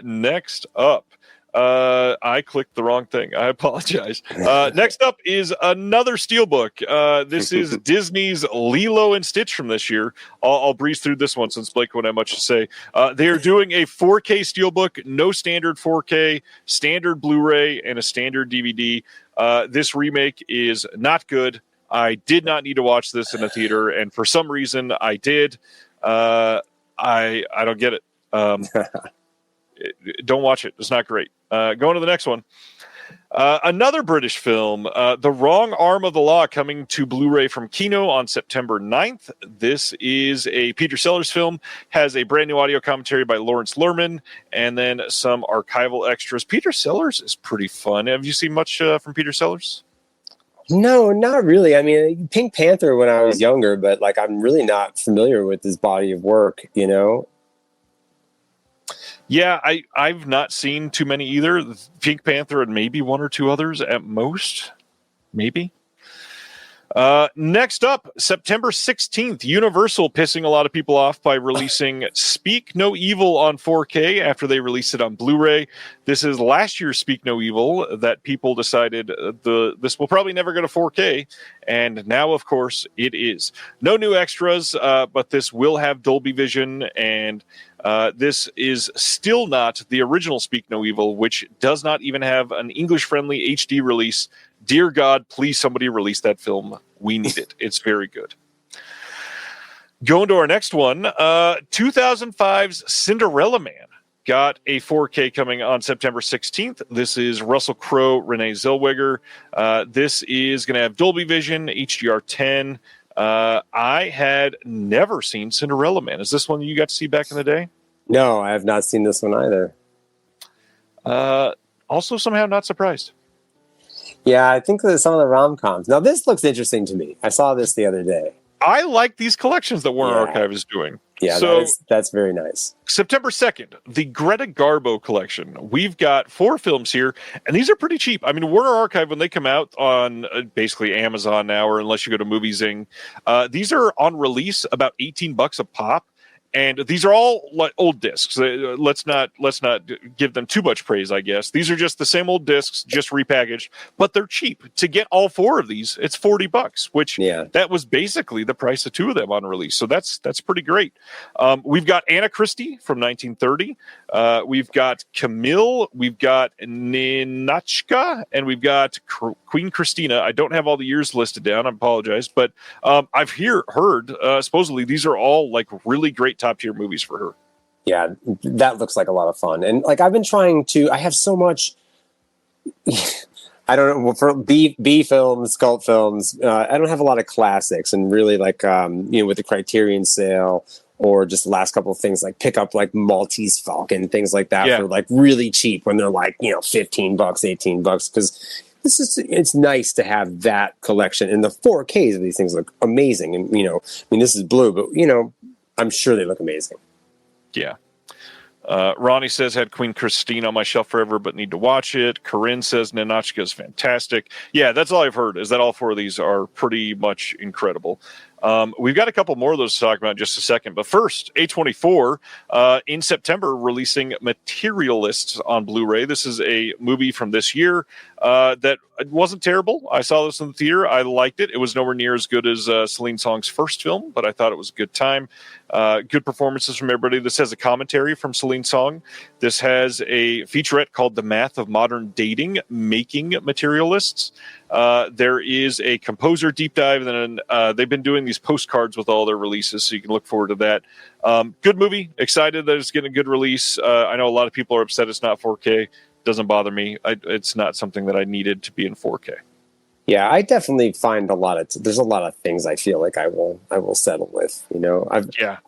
Next up, I clicked the wrong thing. I apologize. Next up is another Steelbook. This is Disney's Lilo and Stitch from this year. I'll breeze through this one since Blake won't have much to say. They are doing a 4K Steelbook, no standard 4K, standard Blu-ray, and a standard DVD. This remake is not good. I did not need to watch this in a theater, and for some reason I did. I don't get it. Don't watch it. It's not great. Going to the next one. Another British film, The Wrong Arm of the Law, coming to Blu-ray from Kino on September 9th. This is a Peter Sellers film, has a brand new audio commentary by Lawrence Lerman, and then some archival extras. Peter Sellers is pretty fun. Have you seen much from Peter Sellers? No, not really. I mean, Pink Panther when I was younger, but I'm really not familiar with his body of work, Yeah, I've not seen too many either. Pink Panther and maybe one or two others at most. Maybe. Next up, September 16th, Universal pissing a lot of people off by releasing Speak No Evil on 4K after they released it on Blu-ray. This is last year's Speak No Evil that people decided this will probably never go to 4K, and now, of course, it is. No new extras, but this will have Dolby Vision, and this is still not the original Speak No Evil, which does not even have an English-friendly HD release. Dear God, please somebody release that film. We need it. It's very good. Going to our next one, 2005's Cinderella Man got a 4K coming on September 16th. This is Russell Crowe, Renee Zellweger. This is going to have Dolby Vision, HDR10. I had never seen Cinderella Man. Is this one you got to see back in the day? No, I have not seen this one either. Also, somehow not surprised. Yeah, I think that some of the rom-coms. Now, this looks interesting to me. I saw this the other day. I like these collections that Warner Archive is doing. Yeah, so that's very nice. September 2nd, the Greta Garbo collection. We've got 4 films here, and these are pretty cheap. I mean, Warner Archive, when they come out on basically Amazon now, or unless you go to MovieZing, these are on release about $18 a pop. And these are all old discs. Let's not give them too much praise, I guess. These are just the same old discs, just repackaged, but they're cheap. To get all 4 of these, it's $40, which that was basically the price of 2 of them on release. So that's pretty great. We've got Anna Christie from 1930. We've got Camille. We've got Ninotchka, and we've got Queen Christina. I don't have all the years listed down. I apologize, but I've heard supposedly these are all really great top tier movies for her. Yeah, that looks like a lot of fun. And I've been trying to, I have so much, I don't know, for B films, cult films, I don't have a lot of classics, and really with the Criterion sale or just the last couple of things, pick up Maltese Falcon, things like that for really cheap when they're $15, $18, because it's nice to have that collection, and the 4Ks of these things look amazing. And this is blue, but I'm sure they look amazing. Yeah. Ronnie says, had Queen Christine on my shelf forever, but need to watch it. Corinne says, Ninotchka is fantastic. Yeah, that's all I've heard, is that all four of these are pretty much incredible. We've got a couple more of those to talk about in just a second. But first, A24, in September, releasing Materialists on Blu-ray. This is a movie from this year that wasn't terrible. I saw this in the theater. I liked it. It was nowhere near as good as Celine Song's first film, but I thought it was a good time. Good performances from everybody. This has a commentary from Celine Song. This has a featurette called The Math of Modern Dating, Making Materialists. There is a composer deep dive, and then they've been doing these postcards with all their releases, so you can look forward to that. Good movie. Excited that it's getting a good release. I know a lot of people are upset it's not 4K. Doesn't bother me. It's not something that I needed to be in 4K. Yeah, I definitely find there's a lot of things I feel like I will settle with.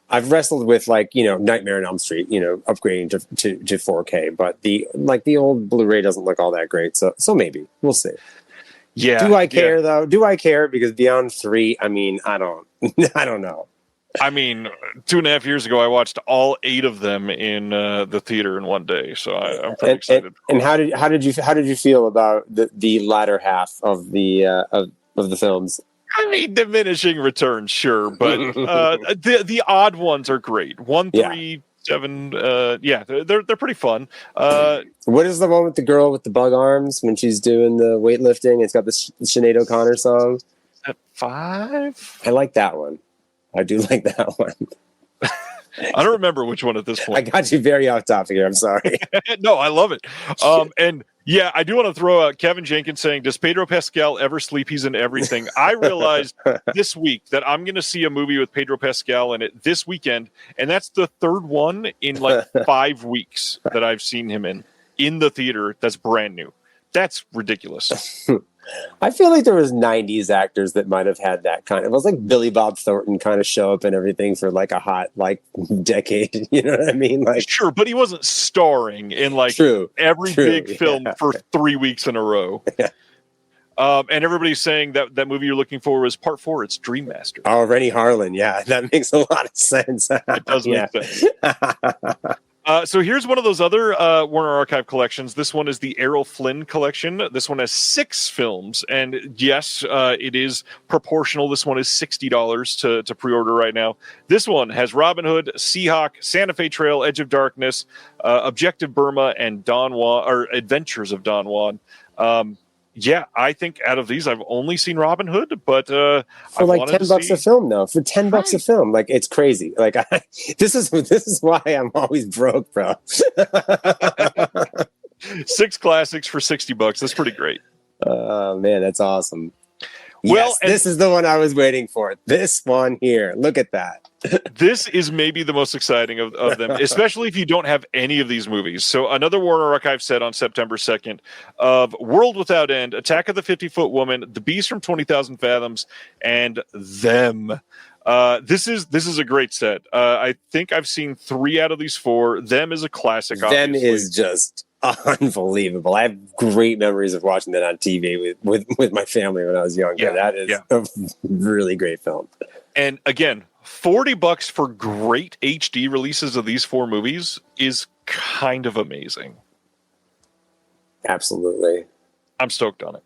I've wrestled with Nightmare on Elm Street, upgrading to 4K, but the old Blu-ray doesn't look all that great. So maybe we'll see. Yeah. Do I care though? Do I care? Because Beyond 3, I mean, I don't know. I mean, 2.5 years ago, I watched all 8 of them in the theater in one day, so I'm pretty excited. And how did you feel about the latter half of the of the films? I mean, diminishing returns, sure, but the odd ones are great. 1, 3, 7, they're pretty fun. What is the one with the girl with the bug arms when she's doing the weightlifting? It's got the Sinead O'Connor song. At 5, I like that one. I do like that one. I don't remember which one at this point. I got you very off topic here. I'm sorry. No, I love it. And yeah, I do want to throw out Kevin Jenkins saying, does Pedro Pascal ever sleep? He's in everything. I realized this week that I'm going to see a movie with Pedro Pascal in it this weekend. And that's the third one in 5 weeks that I've seen him in the theater. That's brand new. That's ridiculous. I feel like there was 90s actors that might have had that kind of. It was like Billy Bob Thornton kind of show up and everything for a hot decade. You know what I mean? Sure, but he wasn't starring in every big film for 3 weeks in a row. Yeah. And everybody's saying that movie you're looking for was Part 4. It's Dream Master. Oh, Rennie Harlan. Yeah, that makes a lot of sense. It does make sense. So here's one of those other Warner Archive collections. This one is the Errol Flynn collection. This one has 6 films, and yes, it is proportional. This one is $60 to pre-order right now. This one has Robin Hood, Seahawk, Santa Fe Trail, Edge of Darkness, Objective Burma, and Don Juan, or Adventures of Don Juan. Yeah, I think out of these, I've only seen Robin Hood, but for $10 a film, though. For $10 a film, it's crazy. This is why I'm always broke, bro. 6 classics for $60. That's pretty great. Oh man, that's awesome. Well, yes, this is the one I was waiting for. This one here. Look at that. This is maybe the most exciting of them, especially if you don't have any of these movies. So another Warner Archive set on September 2nd of World Without End, Attack of the 50-Foot Woman, The Beast from 20,000 Fathoms, and Them. This is a great set. I think I've seen 3 out of these 4. Them is a classic. Obviously. Them is just unbelievable. I have great memories of watching that on TV with my family when I was younger. That is a really great film. And again, $40 for great HD releases of these 4 movies is kind of amazing. Absolutely. I'm stoked on it.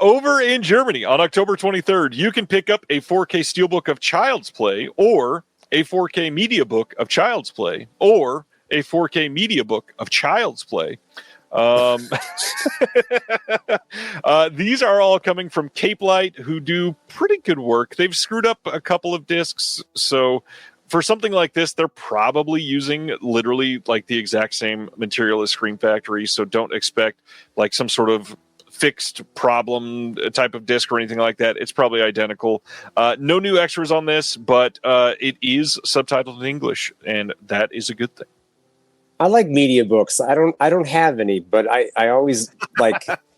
Over in Germany on October 23rd, you can pick up a 4K Steelbook of Child's Play, or a 4K Media Book of Child's Play, or a 4K Media Book of Child's Play. These are all coming from Cape Light, who do pretty good work. They've screwed up a couple of discs, so for something like this, they're probably using literally the exact same material as Scream Factory, so don't expect some sort of fixed problem type of disc or anything like that. It's probably identical. No new extras on this, but it is subtitled in English, and that is a good thing. I like media books. I don't have any, but I always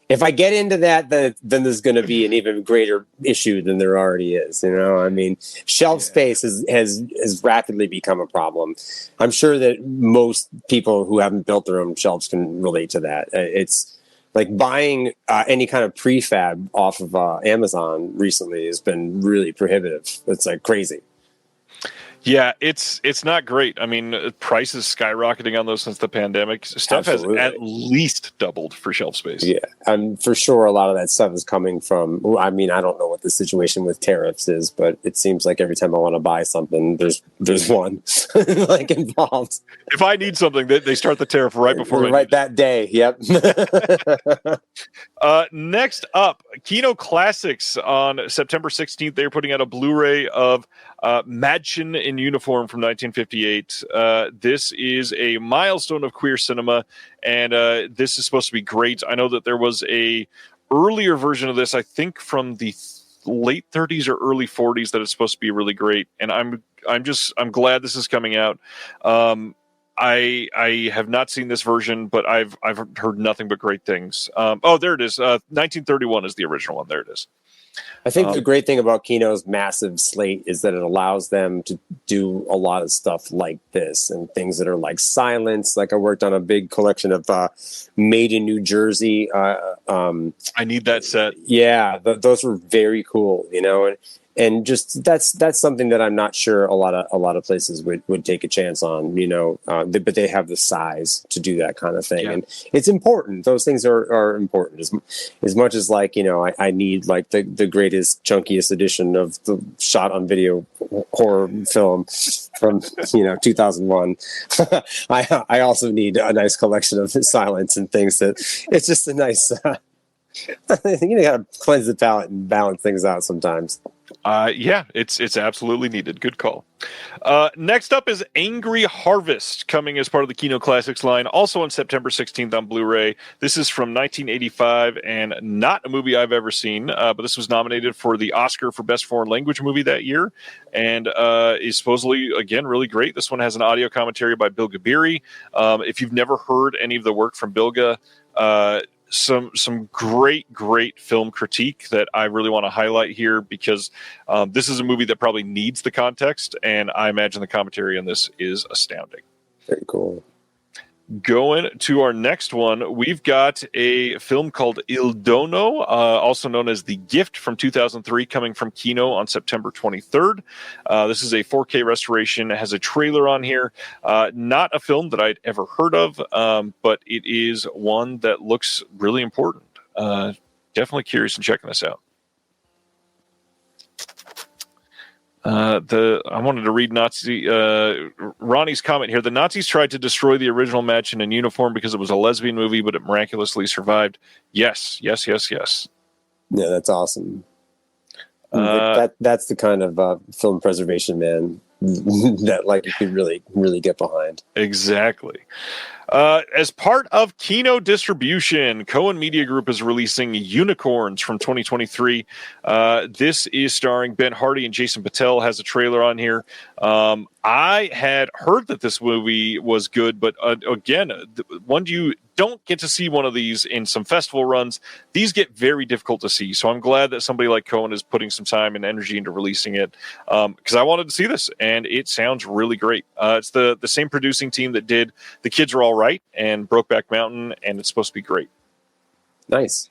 if if I get into that, then there's going to be an even greater issue than there already is. You know, I mean, shelf space has rapidly become a problem. I'm sure that most people who haven't built their own shelves can relate to that. It's like buying any kind of prefab off of Amazon recently has been really prohibitive. It's like crazy. Yeah, it's not great. I mean, prices skyrocketing on those since the pandemic. Stuff Absolutely. has at least doubled for shelf space. Yeah, and for sure, a lot of that stuff is coming from. I mean, I don't know what the situation with tariffs is, but it seems like every time I want to buy something, there's one like involved. If I need something, they start the tariff right before right that day. Yep. Next up, Kino Classics on September 16th. They're putting out a Blu-ray of Madchen in Uniform from 1958. This is a milestone of queer cinema, and this is supposed to be great. I know that there was a earlier version of this, I think from the late 30s or early 40s, that it's supposed to be really great, and I'm glad this is coming out. I have not seen this version, but I've heard nothing but great things. There it is. 1931 is the original one. There it is. I think the great thing about Kino's massive slate is that it allows them to do a lot of stuff like this and things that are like Silence. Like I worked on a big collection of Made in New Jersey. I need that set. Yeah, those were very cool, you know, and just that's something that I'm not sure a lot of places would take a chance on, you know, but they have the size to do that kind of thing. Yeah. And it's important. Those things are important as much as, like, you know, I need like the greatest, chunkiest edition of the shot on video horror film from, you know, 2001. I also need a nice collection of Silence and things that it's just a nice, you gotta cleanse the palate and balance things out sometimes. Yeah, it's absolutely needed. Good call. Next up is Angry Harvest, coming as part of the Kino Classics line, also on September 16th on Blu-ray. This is from 1985 and not a movie I've ever seen, but this was nominated for the Oscar for Best Foreign Language Movie that year, and is supposedly, again, really great. This one has an audio commentary by Bilge Ebiri. If you've never heard any of the work from Bilge, some great film critique that I really want to highlight here, because this is a movie that probably needs the context, and I imagine the commentary on this is astounding. Very cool. Going to our next one, we've got a film called Il Dono, also known as The Gift, from 2003, coming from Kino on September 23rd. This is a 4K restoration. It has a trailer on here. Not a film that I'd ever heard of, but it is one that looks really important. Definitely curious in checking this out. I wanted to read Ronnie's comment here. The Nazis tried to destroy the original Madchen in Uniform because it was a lesbian movie, but it miraculously survived. Yes. Yeah, that's awesome. That's the kind of film preservation, man, that like you could really get behind. Exactly. As part of Kino distribution, Cohen Media Group is releasing Unicorns from 2023. This is starring Ben Hardy and Jason Patel. Has a trailer on here. I had heard that this movie was good, but again, when you don't get to see one of these in some festival runs, these get very difficult to see. So I'm glad that somebody like Cohen is putting some time and energy into releasing it, because I wanted to see this, and it sounds really great. It's the same producing team that did The Kids Are All Right and Brokeback Mountain, and it's supposed to be great. Nice.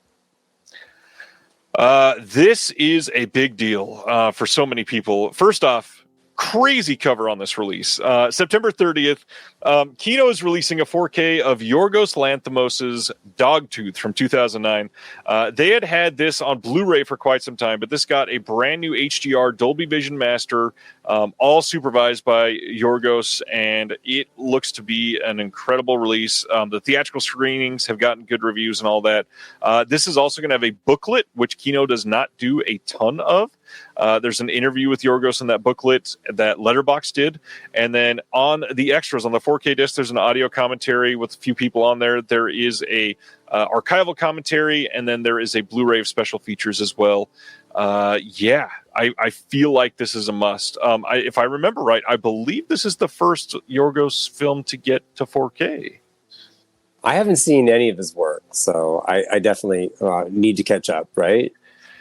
This is a big deal for so many people. First off, crazy cover on this release. September 30th, Kino is releasing a 4K of Yorgos Lanthimos' Dogtooth from 2009. They had this on Blu-ray for quite some time, but this got a brand new HDR Dolby Vision Master, all supervised by Yorgos, and it looks to be an incredible release. The theatrical screenings have gotten good reviews and all that. This is also going to have a booklet, which Kino does not do a ton of. There's an interview with Yorgos in that booklet that Letterboxd did, and then on the extras on the 4K disc, there's an audio commentary with a few people on there. There is a archival commentary, and then there is a Blu-ray of special features as well. I feel like this is a must. If I remember right, I believe this is the first Yorgos film to get to 4K. I haven't seen any of his work, So I definitely need to catch up, right?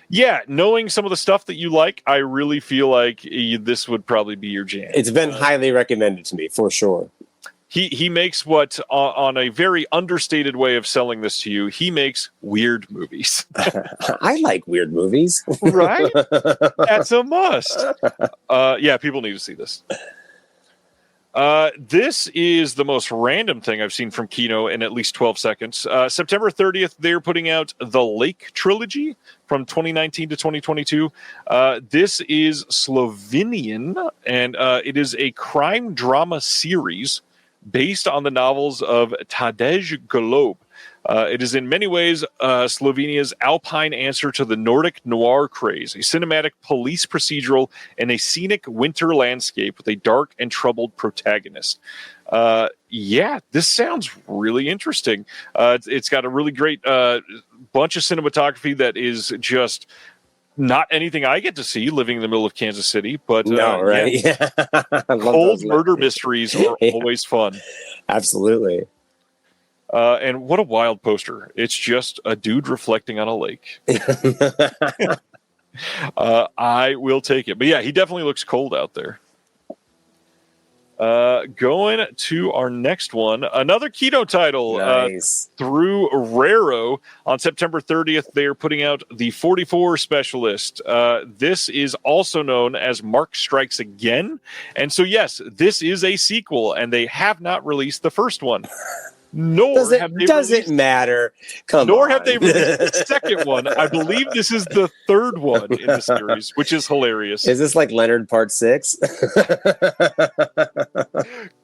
Yeah, knowing some of the stuff that you like, I really feel like this would probably be your jam. It's been highly recommended to me, for sure. He makes what, on a very understated way of selling this to you, he makes weird movies. I like weird movies. Right? That's a must. Yeah, people need to see this. This is the most random thing I've seen from Kino in at least 12 seconds. September 30th, they're putting out the Lake Trilogy from 2019 to 2022. This is Slovenian, and it is a crime drama series based on the novels of Tadej Golob. It is in many ways Slovenia's alpine answer to the Nordic noir craze, a cinematic police procedural in a scenic winter landscape with a dark and troubled protagonist. Yeah, this sounds really interesting. It's got a really great bunch of cinematography that is just not anything I get to see living in the middle of Kansas City, but no, right? Yeah. Cold murder mysteries are always fun. Absolutely. And what a wild poster. It's just a dude reflecting on a lake. I will take it. But yeah, he definitely looks cold out there. Going to our next one, another Kino title. Nice. Through Raro on September 30th, they are putting out the 44 Specialist. This is also known as Mark Strikes Again. And so, yes, this is a sequel, and they have not released the first one. Nor doesn't matter. Nor have they released the second one. I believe this is the third one in the series, which is hilarious. Is this like Leonard Part 6?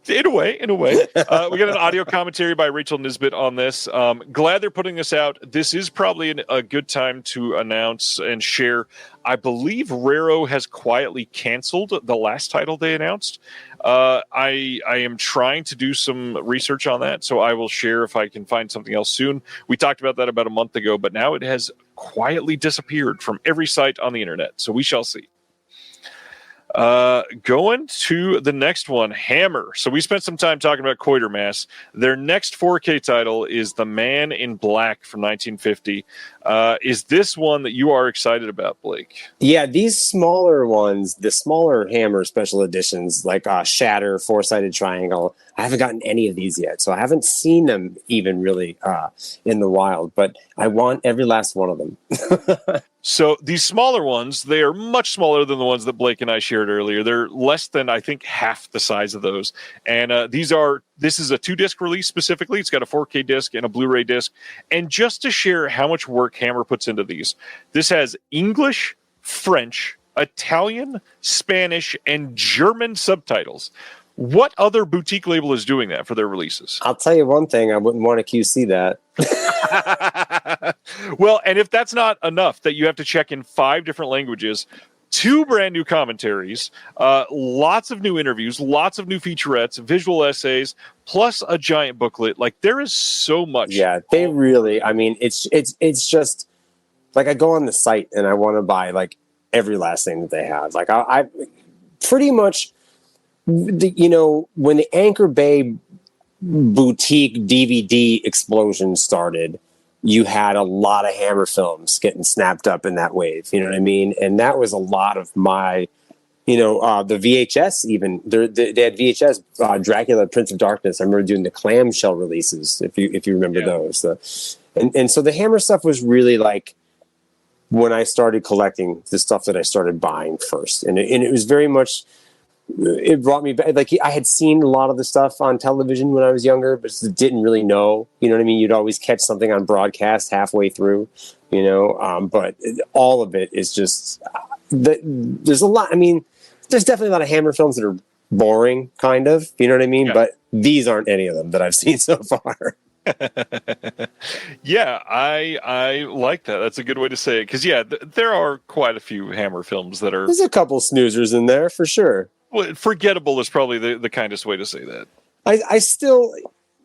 In a way. We got an audio commentary by Rachel Nisbet on this. Glad they're putting this out. This is probably a good time to announce and share. I believe Raro has quietly canceled the last title they announced. I am trying to do some research on that, so I will share if I can find something else soon. We talked about that about a month ago, but now it has quietly disappeared from every site on the internet, so we shall see. Going to the next one, Hammer. So we spent some time talking about Quatermass. Their next 4K title is The Man in Black from 1950. Is this one that you are excited about, Blake? Yeah, these smaller ones, the smaller Hammer special editions, like Shatter, Four-Sided Triangle, I haven't gotten any of these yet, so I haven't seen them even really in the wild, but I want every last one of them. So these smaller ones, they are much smaller than the ones that Blake and I shared earlier. They're less than, I think, half the size of those. And this is a 2-disc release specifically. It's got a 4K disc and a Blu-ray disc. And just to share how much work Hammer puts into these, this has English, French, Italian, Spanish, and German subtitles. What other boutique label is doing that for their releases? I'll tell you one thing, I wouldn't want to QC that. Well, and if that's not enough, that you have to check in 5 different languages, 2 brand new commentaries, lots of new interviews, lots of new featurettes, visual essays, plus a giant booklet. Like, there is so much. Yeah, they really, I mean, it's just like I go on the site and I want to buy like every last thing that they have. Like I pretty much, when the Anchor Bay boutique DVD explosion started, you had a lot of Hammer films getting snapped up in that wave. You know what I mean? And that was a lot of my, the VHS even. They had VHS, Dracula, Prince of Darkness. I remember doing the clamshell releases, if you remember those. And so the Hammer stuff was really like when I started collecting the stuff that I started buying first. And it was very much... It brought me back. Like, I had seen a lot of the stuff on television when I was younger, but didn't really know. You know what I mean? You'd always catch something on broadcast halfway through, but all of it is just, there's a lot. I mean, there's definitely a lot of Hammer films that are boring, kind of, you know what I mean? Yeah. But these aren't any of them that I've seen so far. Yeah, I like that. That's a good way to say it. Because, there are quite a few Hammer films that are... There's a couple snoozers in there, for sure. Well, forgettable is probably the kindest way to say that. I still,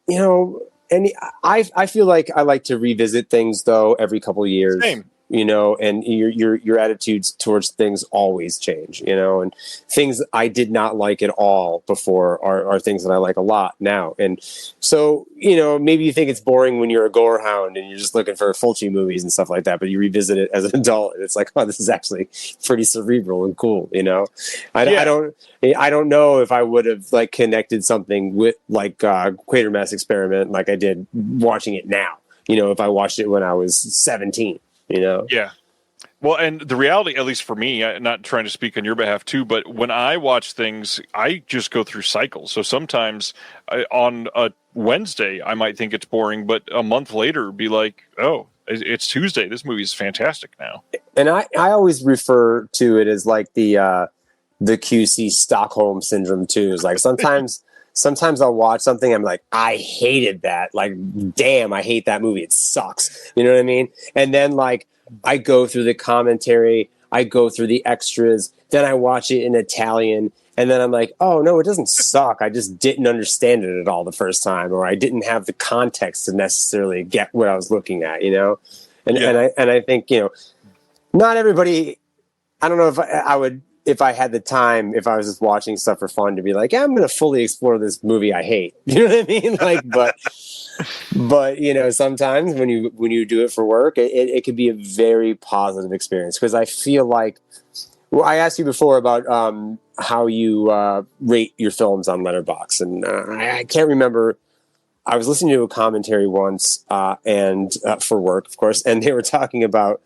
and I feel like I like to revisit things, though, every couple of years. Same. you know, and your attitudes towards things always change, you know, and things I did not like at all before are things that I like a lot now. And so, you know, maybe you think it's boring when you're a gore hound and you're just looking for Fulci movies and stuff like that, but you revisit it as an adult and it's like, oh, this is actually pretty cerebral and cool, you know. I don't know if I would have like connected something with like Quatermass Experiment like I did watching it now, you know, if I watched it when I was 17, you know? Yeah. Well, and the reality, at least for me, I'm not trying to speak on your behalf too, but when I watch things, I just go through cycles. So sometimes on a Wednesday, I might think it's boring, but a month later be like, oh, it's Tuesday. This movie is fantastic now. And I always refer to it as like the QC Stockholm syndrome too. Is like sometimes I'll watch something, I'm like, I hated that. Like, damn, I hate that movie. It sucks. You know what I mean? And then, like, I go through the commentary, I go through the extras, then I watch it in Italian, and then I'm like, oh, no, it doesn't suck. I just didn't understand it at all the first time, or I didn't have the context to necessarily get what I was looking at, you know? And I think, you know, not everybody, I don't know if I would, if I had the time, if I was just watching stuff for fun, to be like, yeah, I'm going to fully explore this movie I hate. You know what I mean? Like, but you know, sometimes when you do it for work, it could be a very positive experience. Because I feel like, well, I asked you before about how you rate your films on Letterboxd, and I can't remember. I was listening to a commentary once, and for work, of course, and they were talking about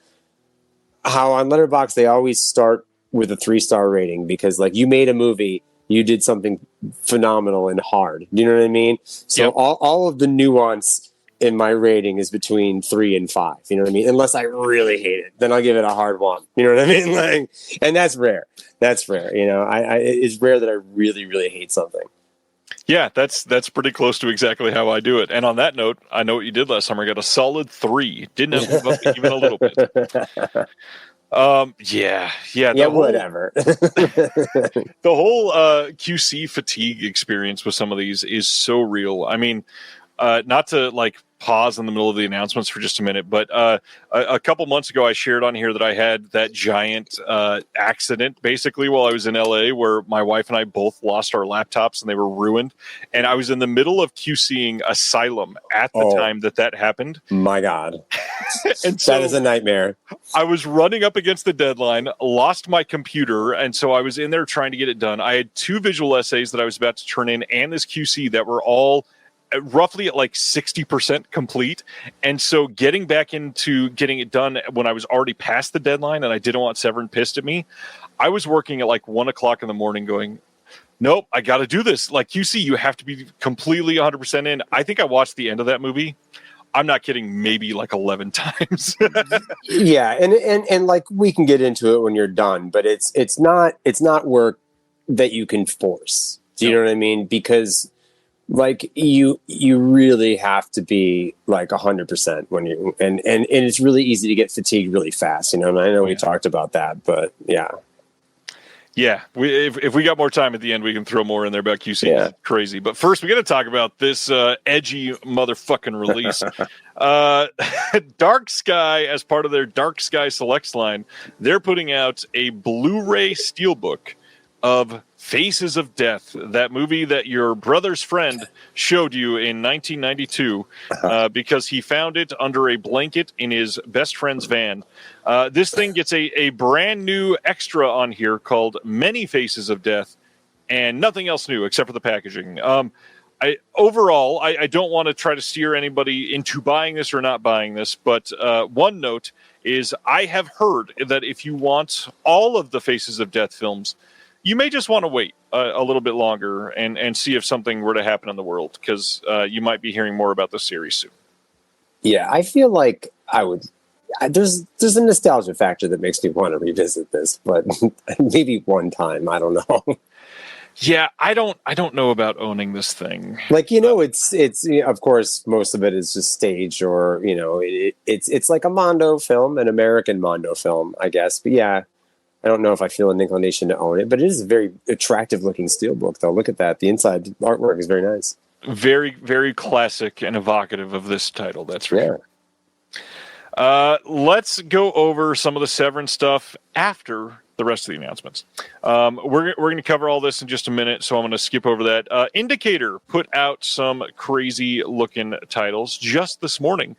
how on Letterboxd they always start with a 3-star rating because, like, you made a movie, you did something phenomenal and hard. You know what I mean? So yep. all of the nuance in my rating is between 3 and 5. You know what I mean? Unless I really hate it, then I'll give it a hard 1. You know what I mean? Like, and that's rare. That's rare. You know, it's rare that I really, really hate something. Yeah, that's pretty close to exactly how I do it. And on that note, I know what you did last summer. I got a solid 3. Didn't have to move up even a little bit. Yeah. Whatever. The whole QC fatigue experience with some of these is so real. I mean, not to like pause in the middle of the announcements for just a minute, but a couple months ago I shared on here that I had that giant accident basically while I was in LA where my wife and I both lost our laptops and they were ruined, and I was in the middle of QCing Asylum at the time that happened. My God. And so that is a nightmare. I was running up against the deadline, lost my computer, and so I was in there trying to get it done. I had 2 visual essays that I was about to turn in and this QC that were all roughly at like 60% complete. And so getting back into getting it done when I was already past the deadline and I didn't want Severin pissed at me, I was working at like 1:00 in the morning going, nope, I got to do this. Like QC, you have to be completely 100% in. I think I watched the end of that movie. I'm not kidding, maybe like 11 times. Yeah. And like we can get into it when you're done, but it's not work that you can force. Do you know what I mean? Because like you really have to be like 100% when you and it's really easy to get fatigued really fast, you know. And I know we talked about that, but yeah. If we got more time at the end, we can throw more in there about QC. Yeah. Crazy, but first we got to talk about this edgy motherfucking release. Dark Sky, as part of their Dark Sky Selects line, they're putting out a Blu-ray steelbook of Faces of Death, that movie that your brother's friend showed you in 1992 because he found it under a blanket in his best friend's van. This thing gets a brand new extra on here called Many Faces of Death, and nothing else new except for the packaging. I don't want to try to steer anybody into buying this or not buying this, but one note is I have heard that if you want all of the Faces of Death films, you may just want to wait a little bit longer and see if something were to happen in the world, because you might be hearing more about the series soon. Yeah, I feel like I would. There's a nostalgia factor that makes me want to revisit this, but maybe one time. I don't know. Yeah, I don't know about owning this thing. Like, you know, it's of course most of it is just staged, or you know, it's like a Mondo film, an American Mondo film, I guess. But yeah. I don't know if I feel an inclination to own it, but it is a very attractive looking steelbook, though. Look at that. The inside artwork is very nice. Very, very classic and evocative of this title. That's for sure. Let's go over some of the Severin stuff after the rest of the announcements. We're going to cover all this in just a minute, so I'm going to skip over that. Indicator put out some crazy looking titles just this morning.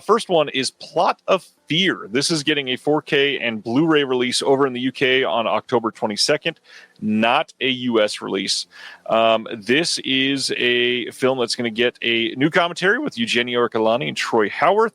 First one is Plot of Fear. This is getting a 4K and Blu-ray release over in the UK on October 22nd, not a US release. This is a film that's going to get a new commentary with Eugenio Orcolani and Troy Howarth.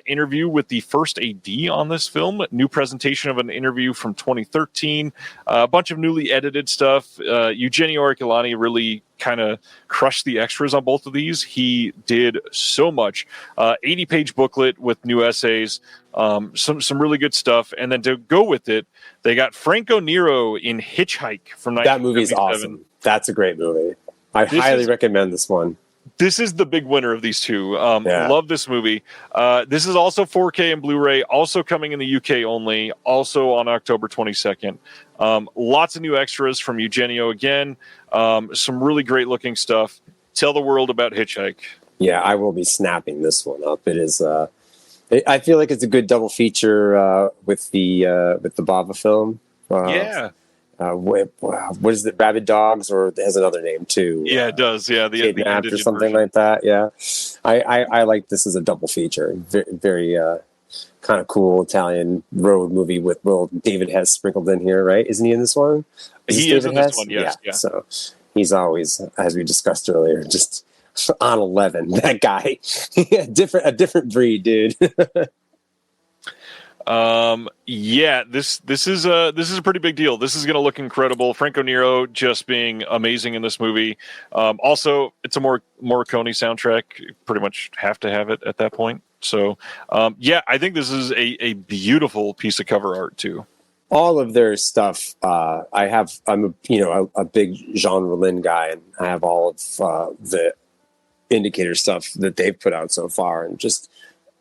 Interview with the first AD on this film. New presentation of an interview from 2013. A bunch of newly edited stuff. Eugenio Orcolani really kind of crushed the extras on both of these. He did so much. 80-page booklet with new essays. Some really good stuff. And then to go with it, they got Franco Nero in Hitchhike from 1977. That movie's awesome. That's a great movie. I highly recommend this one. This is the big winner of these two. Love this movie. This is also 4K and Blu-ray, also coming in the UK only, also on October 22nd. Lots of new extras from Eugenio again. Some really great looking stuff. Tell the world about Hitchhike. Yeah, I will be snapping this one up. It is. I feel like it's a good double feature with the Bava film. What is it? Rabid Dogs, or it has another name too? Yeah, it does. Yeah, the Kidnapped or something version. Like that. Yeah, I like this as a double feature. Very kind of cool Italian road movie with David Hess sprinkled in here, right? Isn't he in this one? He is in this one. Yes. Yeah. So he's always, as we discussed earlier, just on 11. That guy, a different breed, dude. This is a pretty big deal. This is going to look incredible. Franco Nero just being amazing in this movie. Also, it's a Morricone soundtrack. You pretty much have to have it at that point. So, I think this is a beautiful piece of cover art too. All of their stuff. I'm a big Jean Rollin guy, and I have all of the Indicator stuff that they've put out so far, and just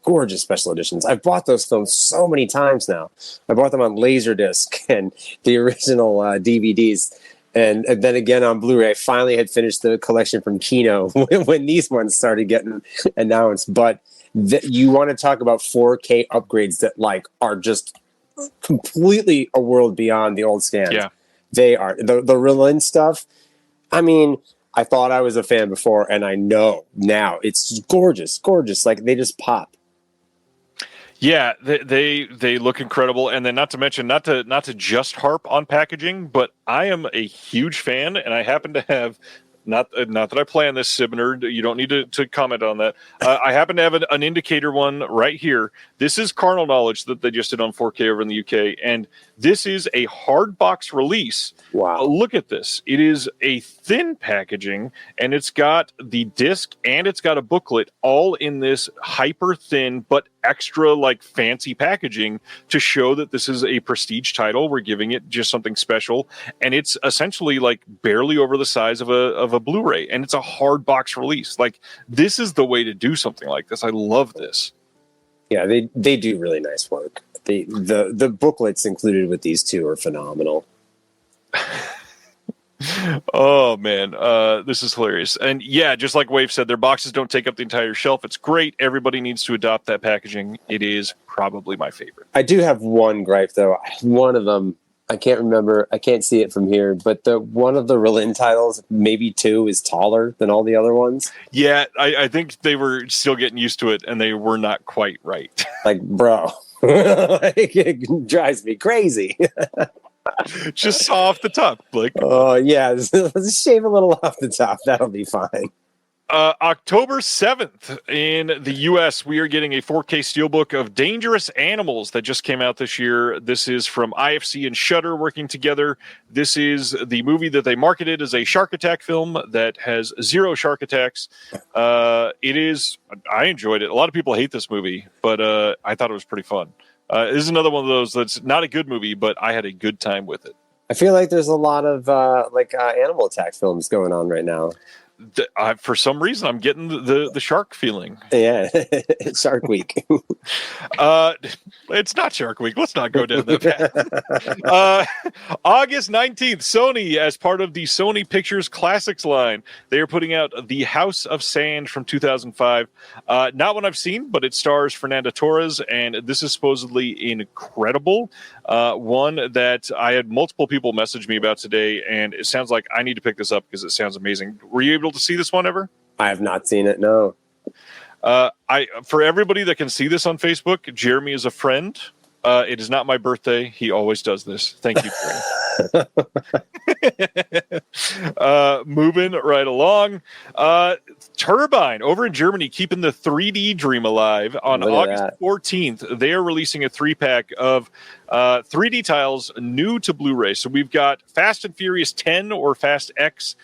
gorgeous special editions. I've bought those films so many times now. I bought them on Laserdisc and the original DVDs. And then again on Blu-ray. I finally had finished the collection from Kino when these ones started getting announced. But you want to talk about 4K upgrades that are just completely a world beyond the old scans. Yeah. They are. The Rollin stuff, I mean, I thought I was a fan before, and I know now it's gorgeous. Like, they just pop. Yeah, they look incredible, and then not to mention, not to just harp on packaging, but I am a huge fan, and I happen to have not that I play on this, Sibner. You don't need to comment on that. I happen to have an Indicator one right here. This is Carnal Knowledge that they just did on 4K over in the UK, and this is a hard box release. Wow! Look at this. It is a thin packaging, and it's got the disc and it's got a booklet all in this hyper thin but extra fancy packaging to show that this is a prestige title. We're giving it just something special, and it's essentially barely over the size of a Blu-ray, and it's a hard box release. This is the way to do something like this. I love this. Yeah, they do really nice work. The booklets included with these two are phenomenal. Oh man, this is hilarious. And yeah, just like Wave said, their boxes don't take up the entire shelf. It's great. Everybody needs to adopt that packaging. It is probably my favorite. I do have one gripe though. One of them, I can't remember. I can't see it from here, but one of the Rollin titles, maybe two, is taller than all the other ones. Yeah, I think they were still getting used to it, and they were not quite right. Bro, it drives me crazy. Just saw off the top, Blake. Oh, yeah. Let's shave a little off the top. That'll be fine. October 7th in the U.S., we are getting a 4K steelbook of Dangerous Animals that just came out this year. This is from IFC and Shudder working together. This is the movie that they marketed as a shark attack film that has 0 shark attacks. I enjoyed it. A lot of people hate this movie, but I thought it was pretty fun. This is another one of those that's not a good movie, but I had a good time with it. I feel like there's a lot of animal attack films going on right now. For some reason, I'm getting the shark feeling. Yeah, Shark Week. It's not Shark Week. Let's not go down that path. August 19th, Sony, as part of the Sony Pictures Classics line, they are putting out The House of Sand from 2005. Not one I've seen, but it stars Fernanda Torres, and this is supposedly incredible. One that I had multiple people message me about today, and it sounds like I need to pick this up because it sounds amazing. Were you able to see this one ever? I have not seen it, no. For everybody that can see this on Facebook, Jeremy is a friend. It is not my birthday. He always does this. Thank you, Jeremy. Moving right along. Turbine over in Germany, keeping the 3D dream alive. On August 14th, they are releasing a 3-pack of 3D tiles new to Blu-ray. So we've got Fast and Furious 10 or Fast X,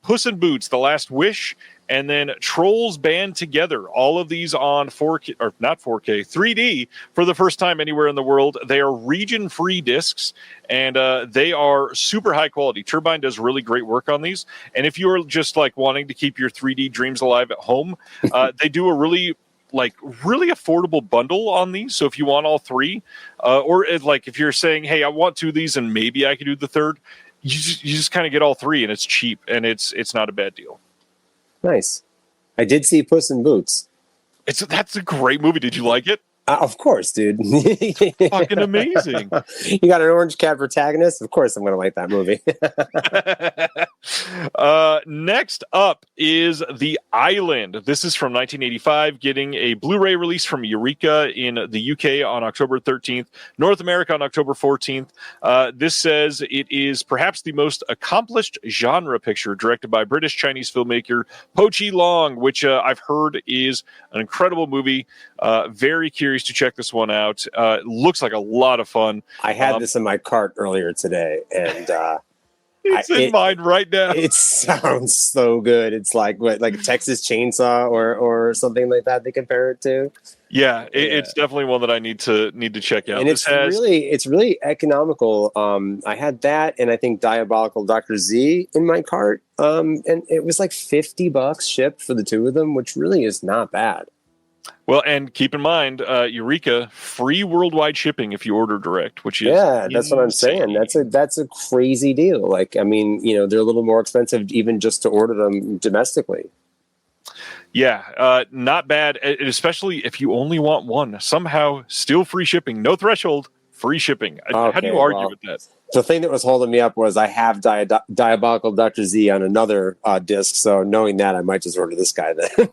Puss in Boots, The Last Wish, and then Trolls Band Together. All of these on 4K, or not 4K, 3D for the first time anywhere in the world. They are region-free discs, and they are super high quality. Turbine does really great work on these. And if you're just like wanting to keep your 3D dreams alive at home, they do a really affordable bundle on these. So if you want all three, or if you're saying, hey, I want 2 of these and maybe I could do the third, you just kind of get all 3, and it's cheap, and it's not a bad deal. Nice. I did see Puss in Boots. That's a great movie. Did you like it? Of course, dude. Fucking amazing. You got an orange cat protagonist? Of course I'm going to like that movie. Next up is The Island. This is from 1985, getting a Blu-ray release from Eureka in the UK on October 13th, North America on October 14th. This says it is perhaps the most accomplished genre picture directed by British-Chinese filmmaker Po Chi Long, which I've heard is an incredible movie. Very curious to check this one out. Looks like a lot of fun. I had this in my cart earlier today, and it's in mine right now. It sounds so good. It's like a Texas Chainsaw or something like that they compare it to. Yeah, it's definitely one that I need to check out. And it's really economical. I had that, and I think Diabolical Dr. Z in my cart, and it was like $50 shipped for the 2 of them, which really is not bad. Well, and keep in mind, Eureka, free worldwide shipping if you order direct, which is that's what I'm saying. That's a crazy deal. Like, I mean, they're a little more expensive even just to order them domestically. Yeah, not bad, especially if you only want one. Somehow, still free shipping, no threshold, free shipping. How do you argue with that? The thing that was holding me up was I have Diabolical Dr. Z on another disc, so knowing that, I might just order this guy then.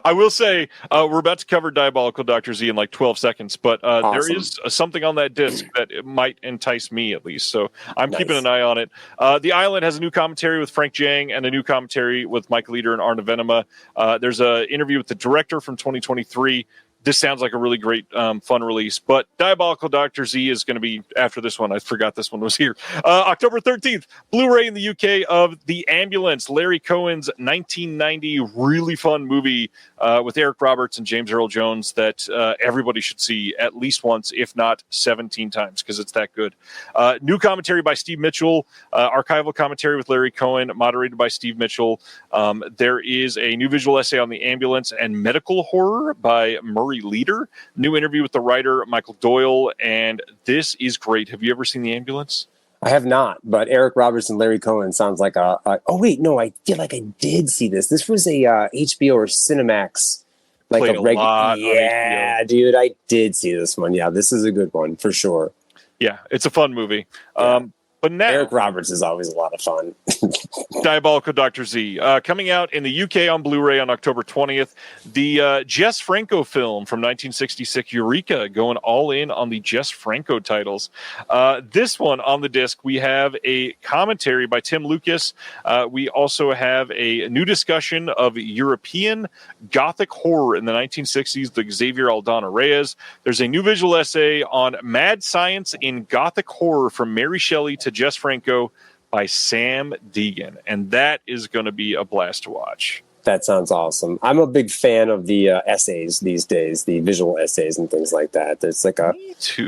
I will say we're about to cover Diabolical Dr. Z in like 12 seconds, but awesome. There is something on that disc that it might entice me at least. So I'm keeping an eye on it. The Island has a new commentary with Frank Jang and a new commentary with Mike Leader and Arna Venema. There's an interview with the director from 2023. This sounds like a really great, fun release. But Diabolical Dr. Z is going to be after this one. I forgot this one was here. October 13th, Blu-ray in the UK of The Ambulance, Larry Cohen's 1990 really fun movie with Eric Roberts and James Earl Jones that everybody should see at least once, if not 17 times, because it's that good. New commentary by Steve Mitchell, archival commentary with Larry Cohen, moderated by Steve Mitchell. There is a new visual essay on The Ambulance and medical horror by Murray Leader, new interview with the writer Michael Doyle, and this is great. Have you ever seen The Ambulance? I have not, but Eric Roberts and Larry Cohen sounds like oh wait, no, I feel like I did see this. This was a HBO or Cinemax, like Played a regular. Yeah, dude, I did see this one. Yeah, this is a good one for sure. Yeah, it's a fun movie. Yeah. But now, Eric Roberts is always a lot of fun. Diabolical Dr. Z. Coming out in the UK on Blu-ray on October 20th. The Jess Franco film from 1966, Eureka, going all in on the Jess Franco titles. This one on the disc, we have a commentary by Tim Lucas. We also have a new discussion of European Gothic horror in the 1960s, the Xavier Aldana Reyes. There's a new visual essay on mad science in Gothic horror from Mary Shelley to Jess Franco by Sam Deegan, and that is going to be a blast to watch. That sounds awesome. I'm a big fan of the essays these days, the visual essays and things like that. There's like a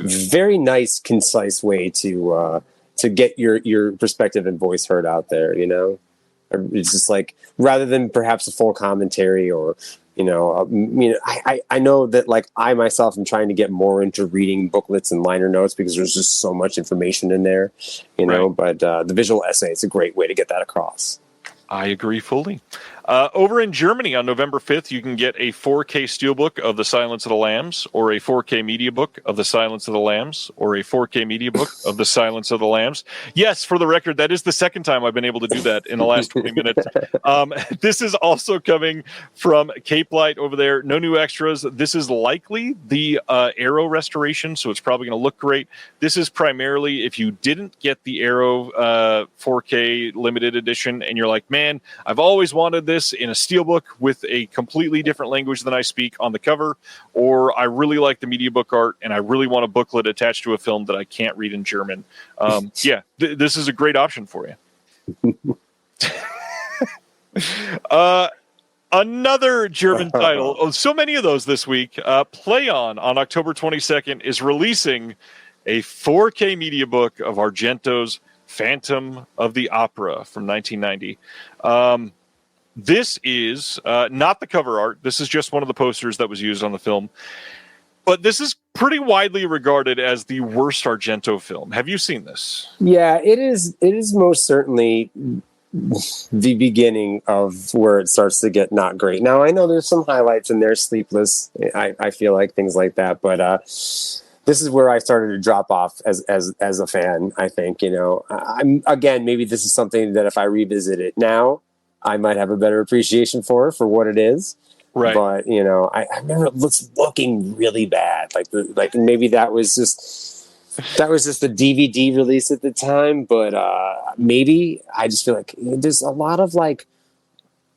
very nice, concise way to get your perspective and voice heard out there. It's just like, rather than perhaps a full commentary or, I know that like I myself am trying to get more into reading booklets and liner notes because there's just so much information in there, but the visual essay is a great way to get that across. I agree fully. Over in Germany on November 5th, you can get a 4K steelbook of The Silence of the Lambs, or a 4K media book of The Silence of the Lambs, or a 4K media book of The Silence of the Lambs. Yes, for the record, that is the second time I've been able to do that in the last 20 minutes. This is also coming from Cape Light over there. No new extras. This is likely the Arrow restoration, so it's probably going to look great. This is primarily if you didn't get the Arrow 4K limited edition and you're like, man, I've always wanted this in a steelbook with a completely different language than I speak on the cover, or I really like the media book art and I really want a booklet attached to a film that I can't read in German. This is a great option for you. Another German title. Oh, so many of those this week. Play on October 22nd is releasing a 4K media book of Argento's Phantom of the Opera from 1990. This is not the cover art. This is just one of the posters that was used on the film. But this is pretty widely regarded as the worst Argento film. Have you seen this? Yeah, it is. It is most certainly the beginning of where it starts to get not great. Now, I know there's some highlights in there, Sleepless. I feel like things like that. But this is where I started to drop off as a fan, I think. Maybe this is something that if I revisit it now, I might have a better appreciation for what it is. Right. But, I remember it was looking really bad. Like maybe that was just the DVD release at the time. But maybe I just feel like there's a lot of like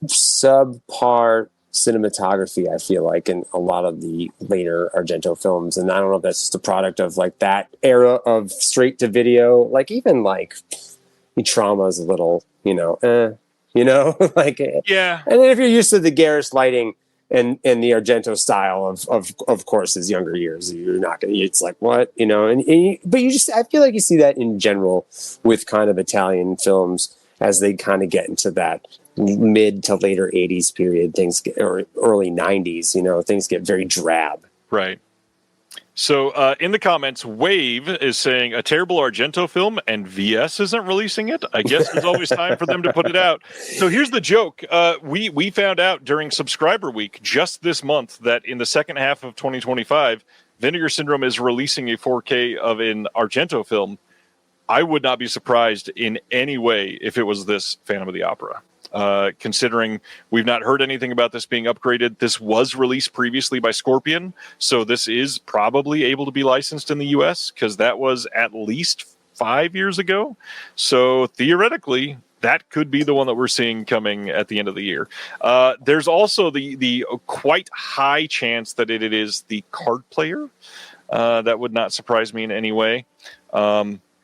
subpar cinematography, I feel like, in a lot of the later Argento films. And I don't know if that's just a product of like that era of straight to video. Like even like Trauma is a little, like, yeah. And then if you're used to the garish lighting and the Argento style of course, his younger years, you're not going to, it's like, what, but you just, I feel like you see that in general with kind of Italian films as they kind of get into that mid to later 80s period, or early 90s, things get very drab. Right. So in the comments, Wave is saying a terrible Argento film and VS isn't releasing it. I guess there's always time for them to put it out. So here's the joke. We found out during Subscriber Week just this month that in the second half of 2025, Vinegar Syndrome is releasing a 4K of an Argento film. I would not be surprised in any way if it was this Phantom of the Opera. Considering we've not heard anything about this being upgraded. This was released previously by Scorpion, so this is probably able to be licensed in the US because that was at least 5 years ago. So theoretically, that could be the one that we're seeing coming at the end of the year. There's also the quite high chance that it is the Card Player. That would not surprise me in any way.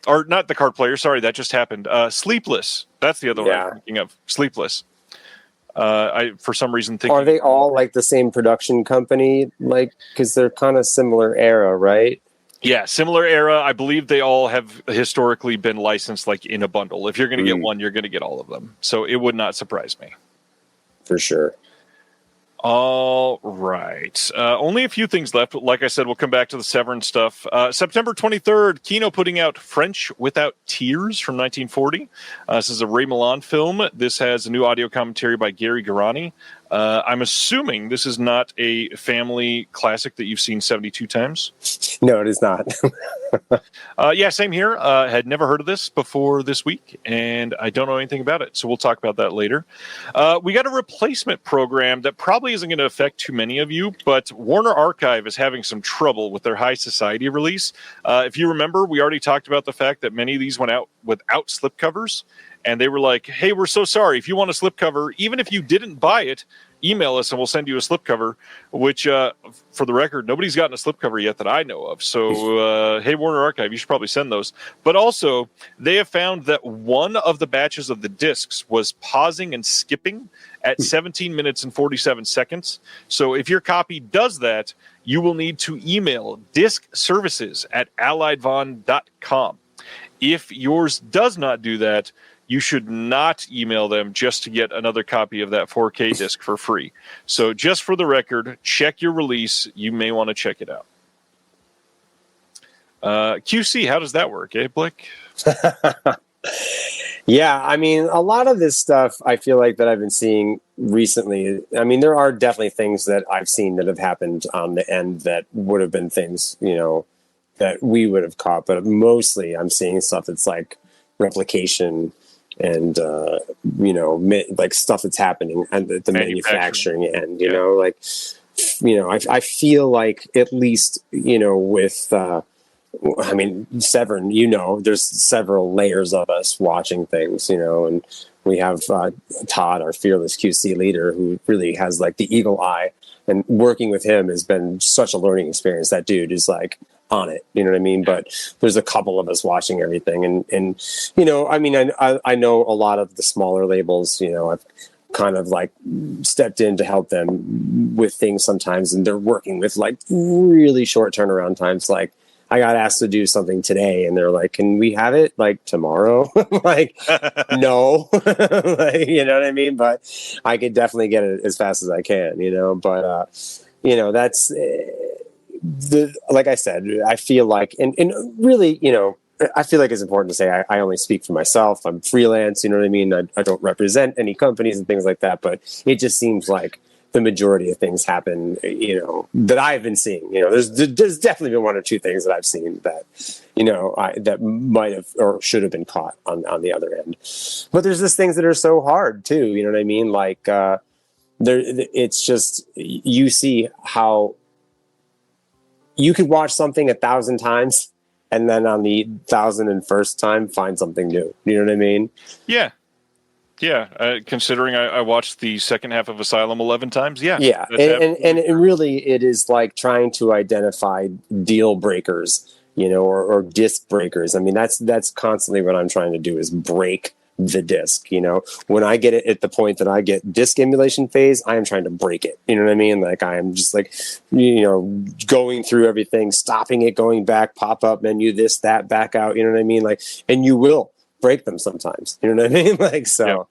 Or not the Card Player, sorry, that just happened. Sleepless. That's the other one I'm thinking of. Sleepless. I, for some reason, think. Are they all like the same production company? Like, because they're kind of similar era, right? Yeah, similar era. I believe they all have historically been licensed like in a bundle. If you're going to get one, you're going to get all of them. So it would not surprise me. For sure. All right. Only a few things left. Like I said, we'll come back to the Severin stuff. September 23rd, Kino putting out French Without Tears from 1940. This is a Ray Milland film. This has a new audio commentary by Gary Garani. I'm assuming this is not a family classic that you've seen 72 times. No, it is not. Yeah, same here. Had never heard of this before this week, and I don't know anything about it, so we'll talk about that later. We got a replacement program that probably isn't going to affect too many of you, but Warner Archive is having some trouble with their High Society release. If you remember, we already talked about the fact that many of these went out without slipcovers. And they were like, hey, we're so sorry. If you want a slipcover, even if you didn't buy it, email us and we'll send you a slipcover, which, for the record, nobody's gotten a slipcover yet that I know of. So, hey, Warner Archive, you should probably send those. But also, they have found that one of the batches of the discs was pausing and skipping at 17 minutes and 47 seconds. So if your copy does that, you will need to email discservices@alliedvon.com. If yours does not do that, you should not email them just to get another copy of that 4K disc for free. So just for the record, check your release. You may want to check it out. QC, how does that work, Blake? Yeah, I mean, a lot of this stuff I feel like that I've been seeing recently. I mean, there are definitely things that I've seen that have happened on the end that would have been things, that we would have caught. But mostly I'm seeing stuff that's like replication and, like stuff that's happening at the manufacturing end, I feel like at least, with, Severin, there's several layers of us watching things, and we have Todd, our fearless QC leader, who really has like the eagle eye, and working with him has been such a learning experience. That dude is like on it, you know what I mean? But there's a couple of us watching everything, and I know a lot of the smaller labels, I've kind of like stepped in to help them with things sometimes, and they're working with like really short turnaround times. Like, I got asked to do something today, and they're like, "Can we have it like tomorrow?" Like, no, like, you know what I mean? But I could definitely get it as fast as I can, But that's like I said, I feel like, and really, I feel like it's important to say I only speak for myself. I'm freelance, you know what I mean? I don't represent any companies and things like that, but it just seems like the majority of things happen, that I've been seeing. There's definitely been one or two things that I've seen that, that might have or should have been caught on the other end. But there's just things that are so hard too. You know what I mean? Like it's just, you see how you could watch something 1,000 times and then on the 1,001st time find something new. You know what I mean? Yeah. Yeah, considering I watched the second half of Asylum 11 times, yeah. Yeah, and really it is like trying to identify deal breakers, or disc breakers. I mean, that's constantly what I'm trying to do is break the disc, When I get it at the point that I get disc emulation phase, I am trying to break it. You know what I mean? Like, I am just like, going through everything, stopping it, going back, pop-up menu, this, that, back out, you know what I mean? Like, and you will break them sometimes. You know what I mean? Like, so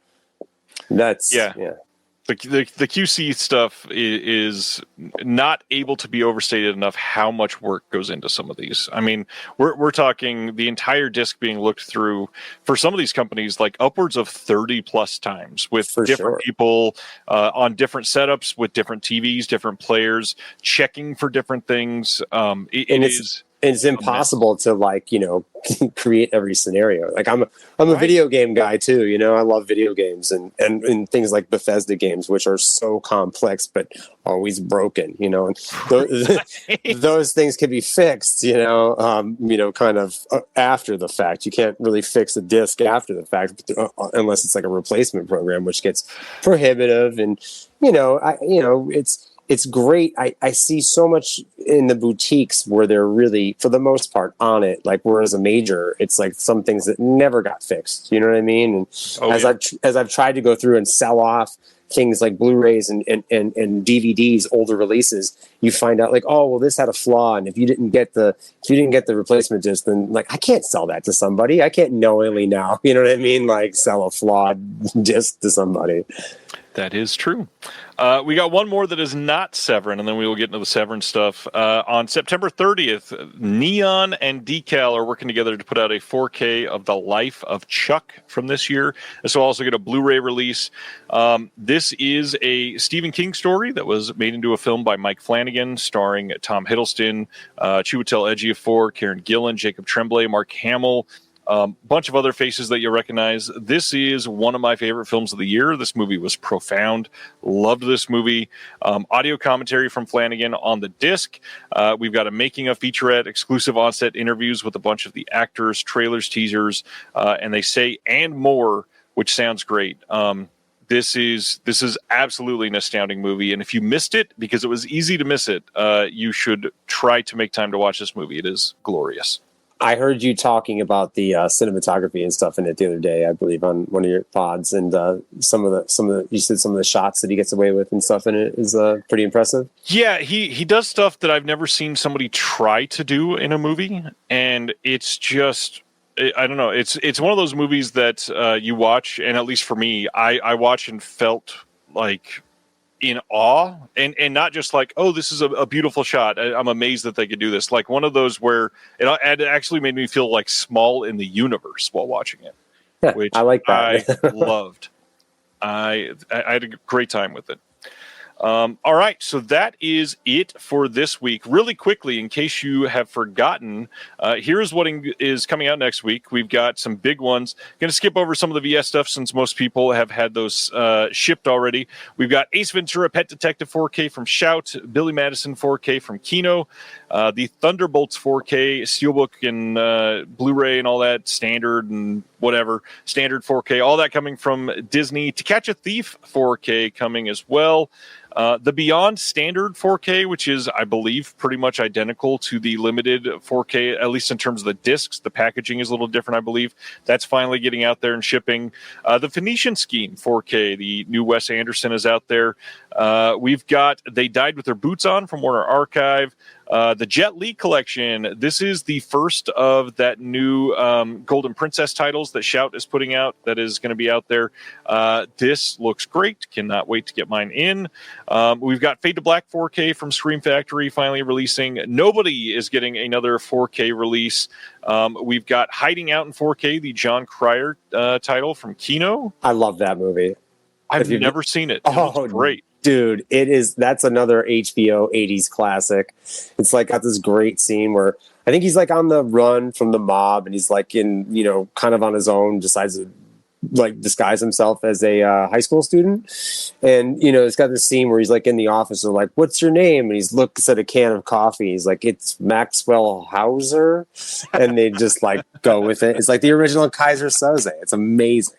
that's The QC stuff is not able to be overstated enough how much work goes into some of these. I mean, we're talking the entire disc being looked through for some of these companies like upwards of 30 plus times with different people on different setups with different TVs, different players, checking for different things. It's impossible to create every scenario. Like I'm a video game guy too. I love video games and things like Bethesda games, which are so complex but always broken. And those things can be fixed. Kind of after the fact. You can't really fix a disc after the fact unless it's like a replacement program, which gets prohibitive. And it's great. I see so much in the boutiques where they're really, for the most part, on it. Like, whereas a major, it's like some things that never got fixed. You know what I mean? And as I've tried to go through and sell off things like Blu-rays and DVDs, older releases, you find out like, oh, well, this had a flaw, and if you didn't get the replacement disc, then like I can't sell that to somebody. I can't knowingly now, you know what I mean? Like sell a flawed disc to somebody. That is true. We got one more that is not Severin, and then we will get into the Severin stuff. On September 30th, Neon and Decal are working together to put out a 4K of The Life of Chuck from this year. This will also get a Blu-ray release. This is a Stephen King story that was made into a film by Mike Flanagan, starring Tom Hiddleston, Chiwetel Ejiofor, Karen Gillan, Jacob Tremblay, Mark Hamill, bunch of other faces that you recognize. This is one of my favorite films of the year. This movie was profound. Loved this movie. Audio commentary from Flanagan on the disc. We've got a making of featurette, exclusive on-set interviews with a bunch of the actors, trailers, teasers, and they say and more, which sounds great. This is absolutely an astounding movie, and if you missed it, because it was easy to miss it, you should try to make time to watch this movie. It is glorious. I heard you talking about the cinematography and stuff in it the other day, I believe, on one of your pods, and some of the shots that he gets away with and stuff in it is pretty impressive. Yeah, he does stuff that I've never seen somebody try to do in a movie, and it's just I don't know. It's one of those movies that you watch, and at least for me, I watched and felt like in awe, and not just like, oh, this is a beautiful shot. I'm amazed that they could do this. Like one of those where it actually made me feel like small in the universe while watching it, Yeah, which I like that. I loved. I had a great time with it. All right, so that is it for this week. Really quickly, in case you have forgotten, here's what is coming out next week. We've got some big ones. Going to skip over some of the VS stuff since most people have had those shipped already. We've got Ace Ventura Pet Detective 4K from Shout, Billy Madison 4K from Kino, the Thunderbolts 4K, Steelbook and Blu-ray and all that, standard and whatever, standard 4K, all that coming from Disney. To Catch a Thief 4K coming as well. The Beyond Standard 4K, which is, I believe, pretty much identical to the limited 4K, at least in terms of the discs. The packaging is a little different, I believe. That's finally getting out there and shipping. The Phoenician Scheme 4K, the new Wes Anderson, is out there. We've got They Died with Their Boots On from Warner Archive. The Jet Li collection. This is the first of that new Golden Princess titles that Shout is putting out that is going to be out there. This looks great. Cannot wait to get mine in. We've got Fade to Black 4K from Scream Factory finally releasing. Nobody is getting another 4K release. We've got Hiding Out in 4K, the John Cryer title from Kino. I love that movie. I've never seen it. It's great. Dude, that's another HBO 80s classic. It's like got this great scene where I think he's like on the run from the mob and he's like in, kind of on his own, decides to like disguise himself as a high school student. And, it's got this scene where he's like in the office and like, what's your name? And he's looks at a can of coffee. He's like, it's Maxwell Hauser. And they just like go with it. It's like the original Kaiser Soze. It's amazing.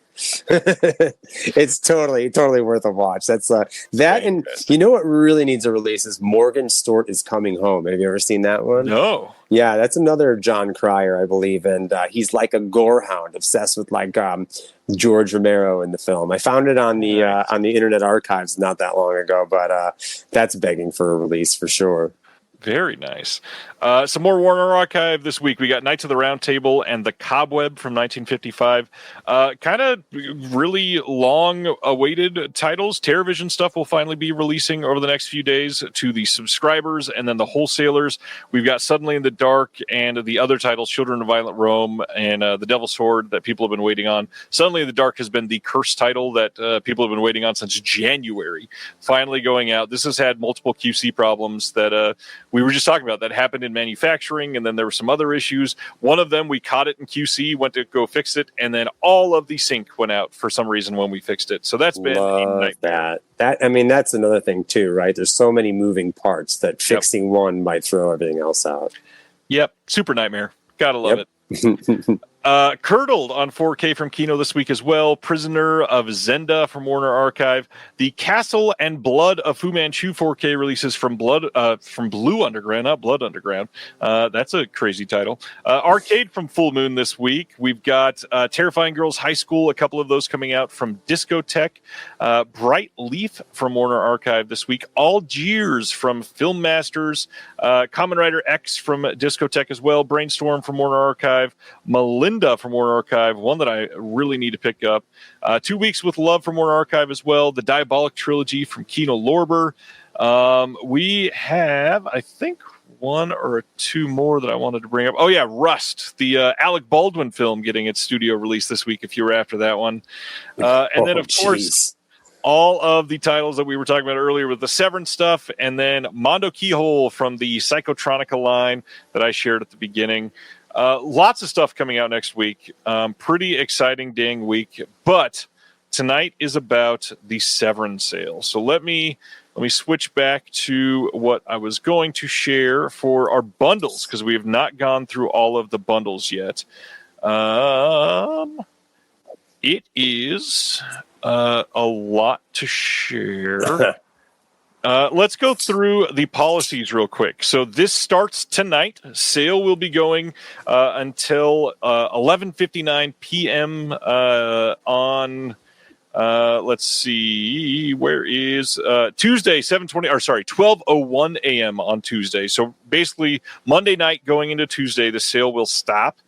It's totally worth a watch. That's that, and what really needs a release is Morgan Stort is Coming Home. Have you ever seen that one? No. Yeah, that's another John Cryer, I believe, and he's like a gore hound, obsessed with like George Romero in the film. I found it on the Internet Archives not that long ago, but that's begging for a release for sure. Very nice. Some more Warner Archive this week. We got Knights of the Round Table and The Cobweb from 1955. Kind of really long-awaited titles. TerraVision stuff will finally be releasing over the next few days to the subscribers and then the wholesalers. We've got Suddenly in the Dark and the other titles, Children of Violent Rome and The Devil's Sword, that people have been waiting on. Suddenly in the Dark has been the cursed title that people have been waiting on since January. Finally going out. This has had multiple QC problems that we were just talking about that happened in manufacturing, and then there were some other issues. One of them, we caught it in QC, went to go fix it, and then all of the sync went out for some reason when we fixed it. So that's been a nightmare. That's another thing too, right? There's so many moving parts that fixing one might throw everything else out. Yep, super nightmare. Gotta love it. Curdled on 4K from Kino this week as well. Prisoner of Zenda from Warner Archive. The Castle and Blood of Fu Manchu 4K releases from Blue Underground, not Blood Underground. That's a crazy title. Arcade from Full Moon this week. We've got Terrifying Girls High School, a couple of those coming out from Discotech. Bright Leaf from Warner Archive this week. Algiers from Film Masters. Kamen Rider X from Discotech as well. Brainstorm from Warner Archive. Melinda from Warner Archive, one that I really need to pick up. 2 Weeks with Love from Warner Archive as well. The Diabolic Trilogy from Kino Lorber. We have, I think, one or two more that I wanted to bring up. Oh, yeah, Rust, the Alec Baldwin film getting its studio release this week, if you were after that one. And then, of course, all of the titles that we were talking about earlier with the Severin stuff, and then Mondo Keyhole from the Psychotronica line that I shared at the beginning. Lots of stuff coming out next week. Pretty exciting dang week. But tonight is about the Severin sale. So let me switch back to what I was going to share for our bundles, because we have not gone through all of the bundles yet. It is a lot to share. Let's go through the policies real quick. So this starts tonight. Sale will be going until 11:59 p.m. On let's see, where is Tuesday, 12:01 a.m. on Tuesday. So basically Monday night going into Tuesday, the sale will stop.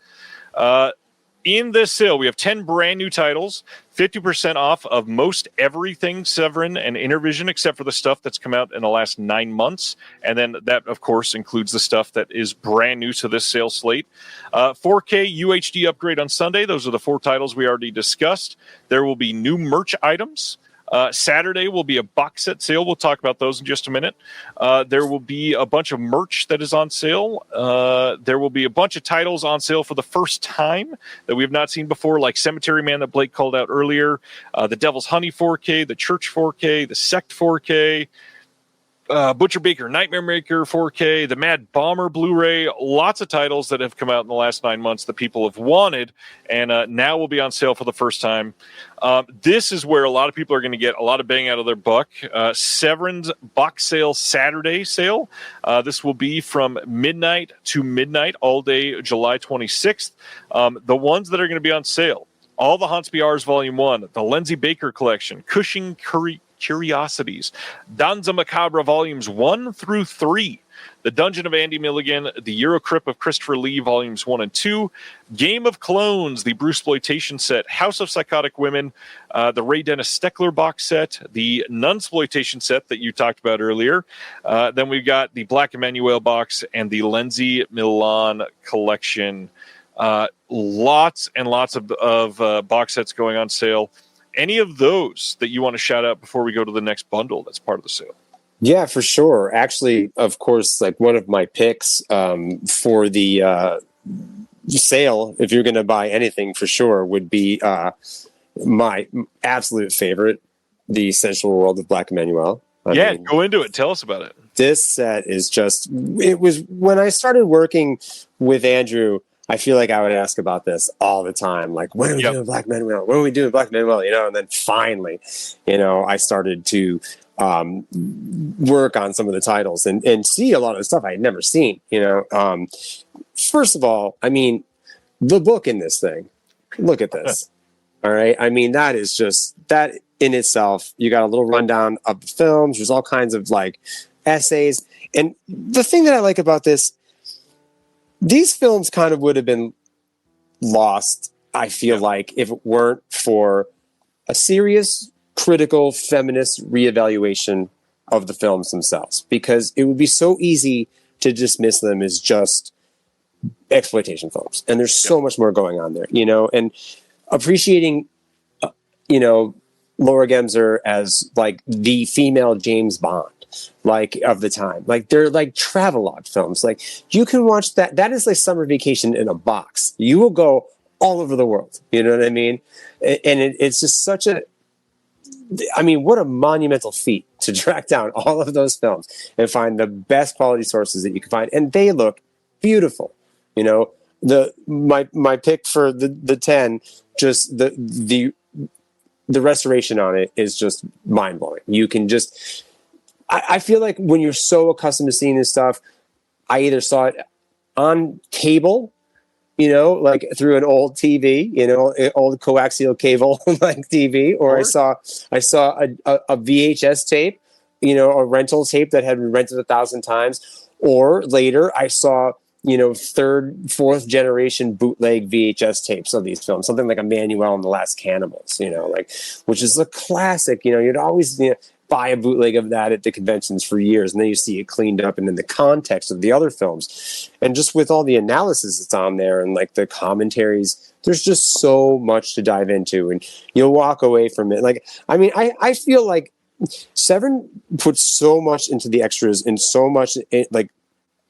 In this sale, we have 10 brand new titles, 50% off of most everything Severin and Intervision, except for the stuff that's come out in the last 9 months. And then that, of course, includes the stuff that is brand new to this sale slate. 4K UHD upgrade on Sunday. Those are the 4 titles we already discussed. There will be new merch items. Saturday will be a box set sale. We'll talk about those in just a minute. There will be a bunch of merch that is on sale. There will be a bunch of titles on sale for the first time that we have not seen before, like Cemetery Man that Blake called out earlier, the Devil's Honey 4K, the Church 4K, the Sect 4K, Butcher Baker Nightmare Maker 4K, the Mad Bomber Blu-ray, lots of titles that have come out in the last 9 months that people have wanted, and now will be on sale for the first time. This is where a lot of people are going to get a lot of bang out of their buck. Severin's box sale Saturday sale. This will be from midnight to midnight all day July 26th. The ones that are going to be on sale, all the Haunts BRs Volume 1, the Lindsay Baker Collection, Cushing Curiosities, Danza Macabre Volumes 1 through 3, The Dungeon of Andy Milligan, The Eurocrypt of Christopher Lee Volumes 1 and 2, Game of Clones, the Bruceploitation set, House of Psychotic Women, the Ray Dennis Steckler box set, the Nunsploitation set that you talked about earlier. Then we've got the Black Emmanuel box and the Lindsay Milan collection. Lots and lots of box sets going on sale. Any of those that you want to shout out before we go to the next bundle that's part of the sale? Yeah, for sure. Actually, of course, like one of my picks for the sale, if you're going to buy anything for sure, would be my absolute favorite, The Sensual World of Black Emmanuel. I mean, go into it. Tell us about it. This set is just, it was when I started working with Andrew, I feel like I would ask about this all the time. Like, when are we doing Black Manuel? When are we doing Black Manuel? You know, and then finally, you know, I started to work on some of the titles and see a lot of the stuff I had never seen, you know. First of all, I mean, the book in this thing, look at this. All right. I mean, that is just, that in itself, you got a little rundown of the films. There's all kinds of like essays. And the thing that I like about this, these films kind of would have been lost, I feel like, if it weren't for a serious, critical, feminist reevaluation of the films themselves. Because it would be so easy to dismiss them as just exploitation films. And there's so much more going on there, you know, and appreciating, you know, Laura Gemser as like the female James Bond, like of the time. Like they're like travelogue films. Like you can watch that. That is like summer vacation in a box. You will go all over the world. You know what I mean? And it's just such a, I mean, what a monumental feat to track down all of those films and find the best quality sources that you can find. And they look beautiful. You know, my pick for the 10, just the restoration on it is just mind blowing. You can just, I feel like when you're so accustomed to seeing this stuff, I either saw it on cable, you know, like through an old TV, you know, old coaxial cable like TV, or I saw a VHS tape, you know, a rental tape that had been rented 1,000 times, or later I saw, you know, 3rd, 4th generation bootleg VHS tapes of these films, something like Emmanuel and the Last Cannibals, you know, like, which is a classic. You know, you'd always, you know, buy a bootleg of that at the conventions for years, and then you see it cleaned up and in the context of the other films, and just with all the analysis that's on there and like the commentaries, there's just so much to dive into, and you'll walk away from it. Like, I mean, I feel like Severin puts so much into the extras and so much like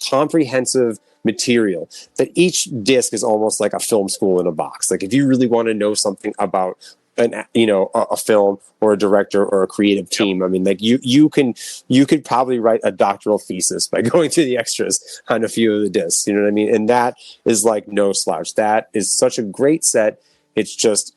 comprehensive material that each disc is almost like a film school in a box. Like if you really want to know something about a film or a director or a creative team, I mean, like you could probably write a doctoral thesis by going through the extras on a few of the discs. You know what I mean? And that is like no slouch. That is such a great set. It's just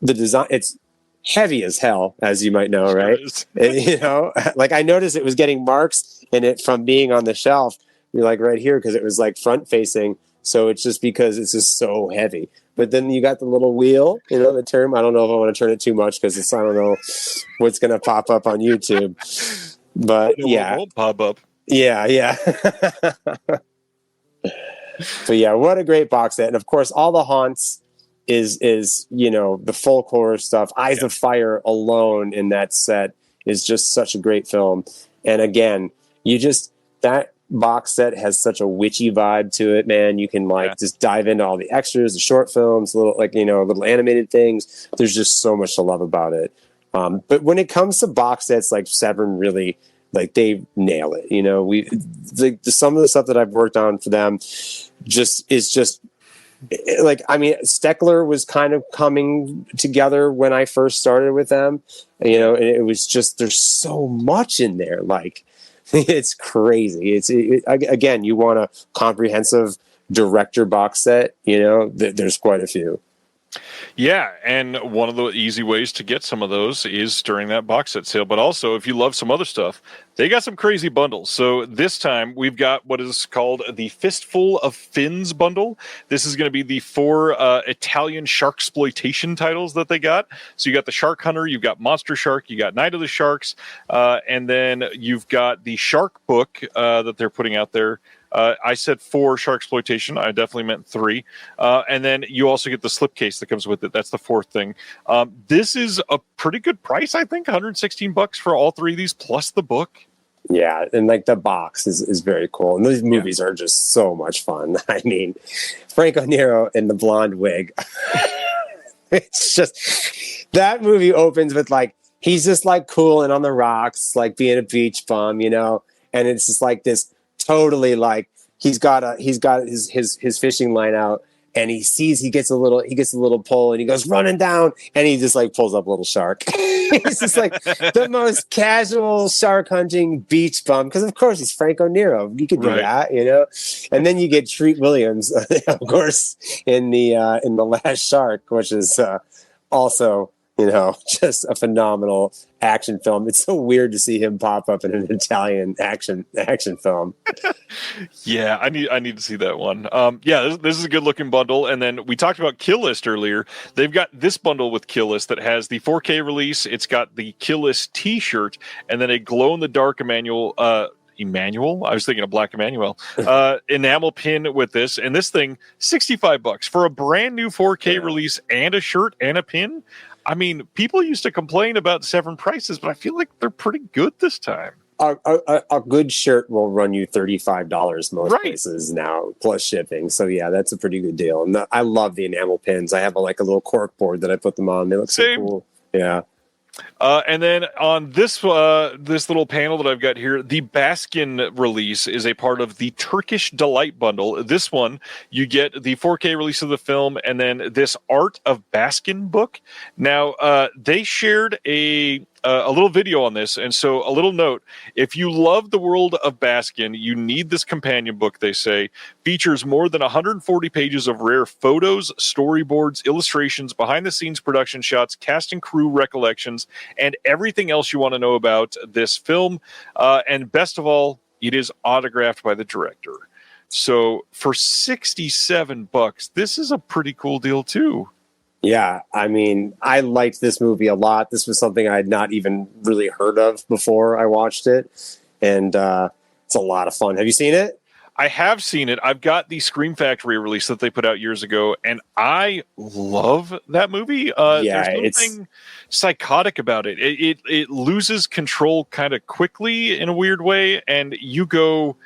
the design. It's heavy as hell, as you might know, right? You know, like I noticed it was getting marks in it from being on the shelf. You're like right here because it was like front facing. So it's just because it's just so heavy. But then you got the little wheel, you know, the term. I don't know if I want to turn it too much because I don't know what's going to pop up on YouTube. But yeah. It won't pop up. Yeah. But yeah, what a great box set. And of course, all the haunts is the full horror stuff. Eyes of Fire alone in that set is just such a great film. And again, that box set has such a witchy vibe to it, man. You can just dive into all the extras, the short films, little animated things. There's just so much to love about it. But when it comes to box sets, like Severin really, they nail it. Some of the stuff that I've worked on for them Steckler was kind of coming together when I first started with them, and it was just, there's so much in there. It's crazy. Again, you want a comprehensive director box set, there's quite a few. Yeah, and one of the easy ways to get some of those is during that box set sale. But also, if you love some other stuff, they got some crazy bundles. So this time, we've got what is called the Fistful of Fins bundle. This is going to be the 4 Italian sharksploitation titles that they got. So you got the Shark Hunter, you've got Monster Shark, you got Night of the Sharks, and then you've got the Shark Book that they're putting out there. I said 4 sharksploitation. I definitely meant 3. And then you also get the slipcase that comes with it. That's the 4th thing. This is a pretty good price, I think. $116 for all 3 of these plus the book. Yeah, and the box is very cool. And those movies are just so much fun. I mean, Franco Nero in the blonde wig. It's just, that movie opens with he's just cool and on the rocks, being a beach bum, and it's just this totally he's got his fishing line out, and he gets a little pull, and he goes running down, and he just pulls up a little shark. He's just the most casual shark hunting beach bum, because of course he's Franco Nero. You could do that, And then you get Treat Williams, of course, in the Last Shark, which is also just a phenomenal action film. It's so weird to see him pop up in an Italian action film. Yeah, I need to see that one. This is a good looking bundle. And then we talked about Kill List earlier. They've got this bundle with Kill List that has the 4K release. It's got the Kill List T-shirt and then a glow in the dark Emmanuel. I was thinking of Black Emmanuel. Enamel pin with this, and this thing $65 for a brand new 4K release and a shirt and a pin. I mean, people used to complain about Severin prices, but I feel like they're pretty good this time. A good shirt will run you $35 most places now, plus shipping. So yeah, that's a pretty good deal. And I love the enamel pins. I have a little cork board that I put them on. They look so cool. Yeah. And then on this little panel that I've got here, the Baskin release is a part of the Turkish Delight bundle. This one, you get the 4K release of the film and then this Art of Baskin book. Now, they shared a little video on this, and so a little note: if you love the world of Baskin, you need this companion book. They say features more than 140 pages of rare photos, storyboards, illustrations, behind-the-scenes production shots, cast and crew recollections, and everything else you want to know about this film. And best of all, it is autographed by the director. So for $67, this is a pretty cool deal too. Yeah, I mean, I liked this movie a lot. This was something I had not even really heard of before I watched it. And it's a lot of fun. Have you seen it? I have seen it. I've got the Scream Factory release that they put out years ago, and I love that movie. There's something psychotic about it. It loses control kind of quickly in a weird way, and you go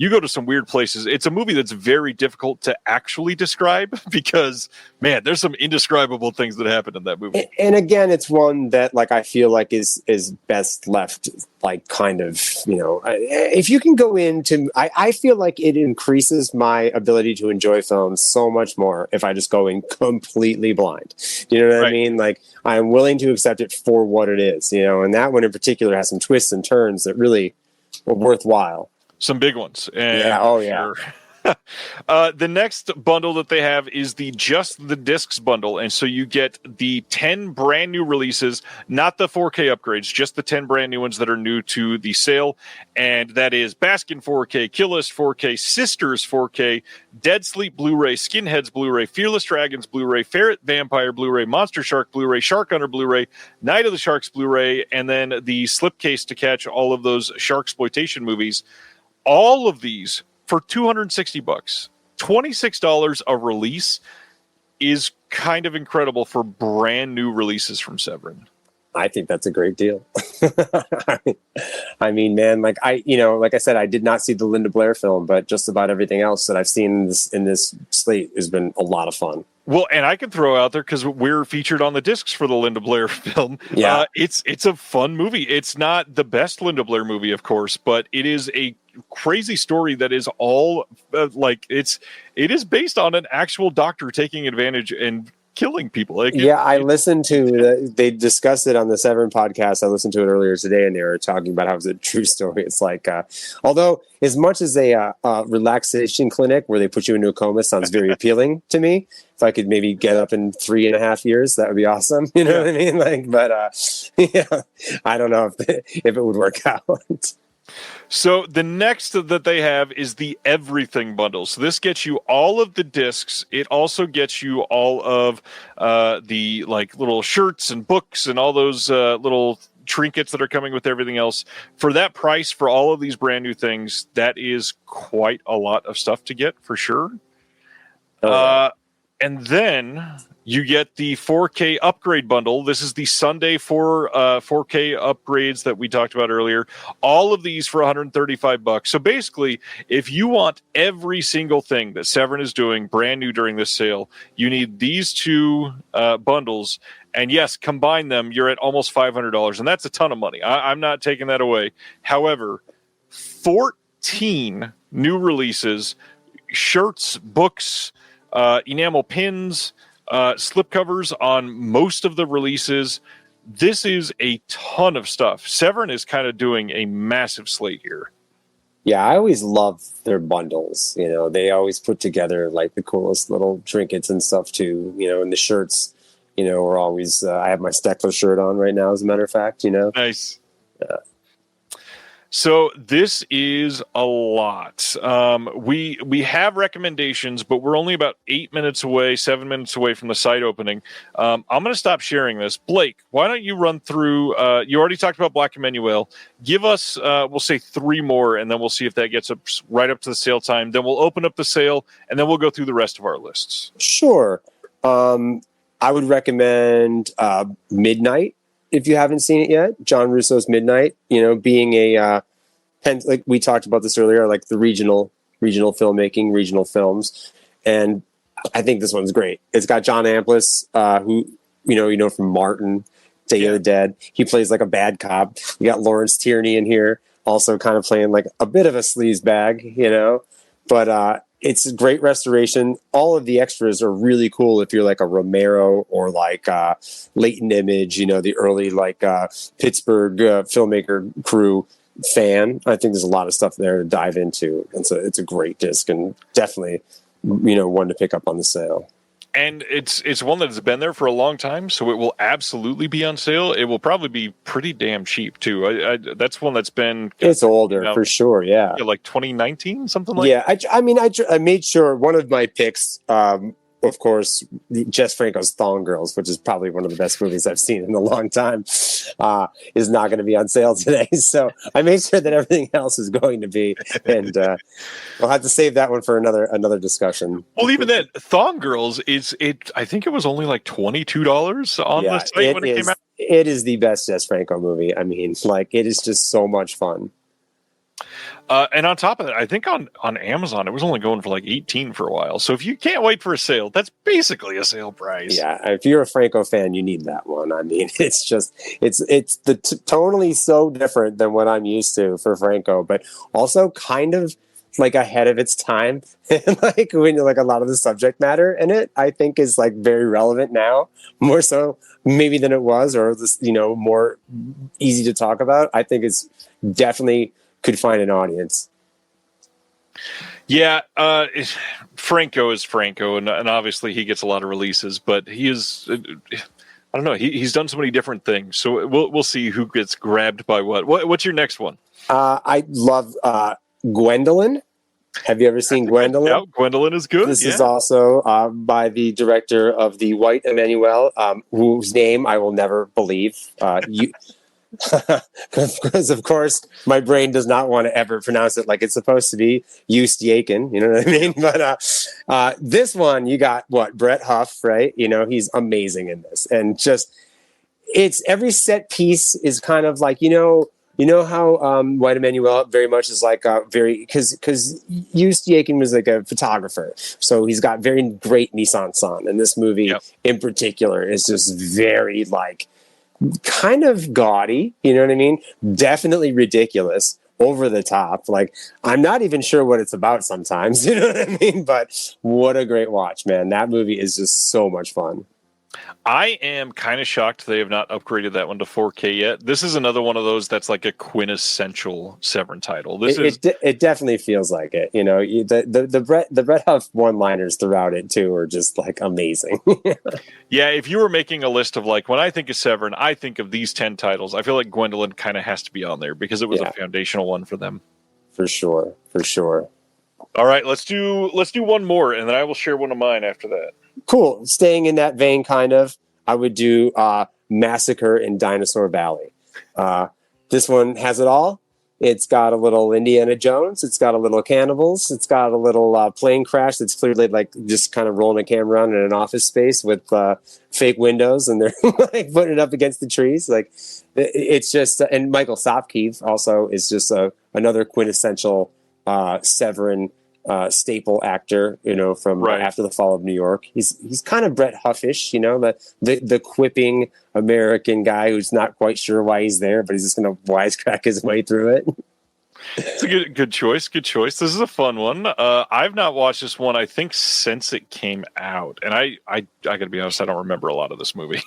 to some weird places. It's a movie that's very difficult to actually describe because, man, there's some indescribable things that happen in that movie. And again, it's one that I feel like is best left kind of, if you can go into, I feel like it increases my ability to enjoy films so much more if I just go in completely blind. You know what I mean? I'm willing to accept it for what it is, and that one in particular has some twists and turns that really were worthwhile. Some big ones. Yeah. The next bundle that they have is the Just the Discs bundle. And so you get the 10 brand new releases, not the 4K upgrades, just the 10 brand new ones that are new to the sale. And that is Baskin 4K, Kill List 4K, Sisters 4K, Dead Sleep Blu-ray, Skinheads Blu-ray, Fearless Dragons Blu-ray, Ferret Vampire Blu-ray, Monster Shark Blu-ray, Shark Hunter Blu-ray, Night of the Sharks Blu-ray, and then the slipcase to catch all of those sharksploitation movies. All of these for $260, $26 a release is kind of incredible for brand new releases from Severin. I think that's a great deal. I mean, man, like I said, I did not see the Linda Blair film, but just about everything else that I've seen in this slate has been a lot of fun. Well, and I can throw out there, because we're featured on the discs for the Linda Blair film. Yeah. It's a fun movie. It's not the best Linda Blair movie, of course, but it is a crazy story that is all it is based on an actual doctor taking advantage and killing people. I listened to they discussed it on the Severin podcast. I listened to it earlier today, and they were talking about how it's a true story. It's like, although as much as a relaxation clinic where they put you into a coma sounds very appealing to me. If I could maybe get up in 3.5 years, that would be awesome. You know what I mean? I don't know if it would work out. So the next that they have is the Everything bundle. So this gets you all of the discs. It also gets you all of the little shirts and books and all those little trinkets that are coming with everything else. For that price, for all of these brand new things, that is quite a lot of stuff to get for sure. And then you get the 4K upgrade bundle. This is the Sunday 4K upgrades that we talked about earlier. All of these for $135. So basically, if you want every single thing that Severin is doing brand new during this sale, you need these two bundles. And yes, combine them, you're at almost $500. And that's a ton of money. I'm not taking that away. However, 14 new releases, shirts, books, enamel pins, slipcovers on most of the releases. This is a ton of stuff. Severin is kind of doing a massive slate here. Yeah, I always love their bundles. You know, they always put together like the coolest little trinkets and stuff too. You know, and the shirts, you know, are always. I have my Steckler shirt on right now, as a matter of fact. You know, nice. So this is a lot. We have recommendations, but we're only about 7 minutes away from the site opening. I'm going to stop sharing this. Blake, why don't you run through? You already talked about Black Emmanuel. Give us, we'll say 3 more, and then we'll see if that gets up right up to the sale time. Then we'll open up the sale, and then we'll go through the rest of our lists. Sure. I would recommend Midnight. If you haven't seen it yet, John Russo's Midnight, you know, being like we talked about this earlier, like the regional filmmaking, regional films. And I think this one's great. It's got John Amplas, who, you know, from Martin, Day of the Dead. He plays like a bad cop. You got Lawrence Tierney in here, also kind of playing like a bit of a sleaze bag, you know, but, it's a great restoration. All of the extras are really cool if you're like a Romero or like Latent Image, you know, the early like Pittsburgh filmmaker crew fan. I think there's a lot of stuff there to dive into. And so it's a great disc and definitely, you know, one to pick up on the sale. And it's one that's been there for a long time, so it will absolutely be on sale. It will probably be pretty damn cheap too. That's one that's been. It's older for sure, yeah. Like 2019, something like. Yeah, I made sure one of my picks, of course, Jess Franco's Thong Girls, which is probably one of the best movies I've seen in a long time, is not going to be on sale today. So I made sure that everything else is going to be, and we'll have to save that one for another discussion. Well, even then, Thong Girls I think it was only like $22 on the site when it came out. It is the best Jess Franco movie. I mean, like, it is just so much fun. And on top of that, I think on Amazon, it was only going for like $18 for a while. So if you can't wait for a sale, that's basically a sale price. Yeah, if you're a Franco fan, you need that one. I mean, it's just it's tonally so different than what I'm used to for Franco, but also kind of like ahead of its time. And like when like a lot of the subject matter in it, I think is like very relevant now, more so maybe than it was, or this, you know, more easy to talk about. I think it's definitely could find an audience. Yeah, Franco is Franco, and obviously he gets a lot of releases, but he is, I don't know, he's done so many different things, so we'll see who gets grabbed by what. What's your next one? I love Gwendolyn. Have you ever seen Gwendolyn? Yeah, Gwendolyn is good. This is also by the director of The White Emmanuel, whose name I will never believe. Because of course my brain does not want to ever pronounce it like it's supposed to be. Yakin, you know what I mean? But this one, you got Brett Huff, right? You know, he's amazing in this, and just it's every set piece is kind of like you know how White Emmanuel very much is like because Yakin was like a photographer, so he's got very great mise en scène, and this movie in particular is just very like kind of gaudy, you know what I mean? Definitely ridiculous, over the top. Like I'm not even sure what it's about sometimes, you know what I mean? But what a great watch, man! That movie is just so much fun. I am kind of shocked they have not upgraded that one to 4K yet. This is another one of those that's like a quintessential Severin title. It definitely feels like it. You know, the Brett Huff one-liners throughout it too are just like amazing. Yeah, if you were making a list of like when I think of Severin, I think of these 10 titles. I feel like Gwendolyn kind of has to be on there because it was a foundational one for them. For sure. All right, let's do one more, and then I will share one of mine after that. Cool. Staying in that vein, kind of, I would do Massacre in Dinosaur Valley. This one has it all. It's got a little Indiana Jones. It's got a little cannibals. It's got a little plane crash that's clearly like just kind of rolling a camera around in an office space with fake windows, and they're like putting it up against the trees. Like it's just, and Michael Sopkeef also is just another quintessential Severin staple actor, you know, from After the Fall of New York. He's kind of Brett Huffish, you know, the quipping American guy who's not quite sure why he's there, but he's just going to wisecrack his way through it. It's a good choice. Good choice. This is a fun one. I've not watched this one, I think, since it came out, and I got to be honest, I don't remember a lot of this movie.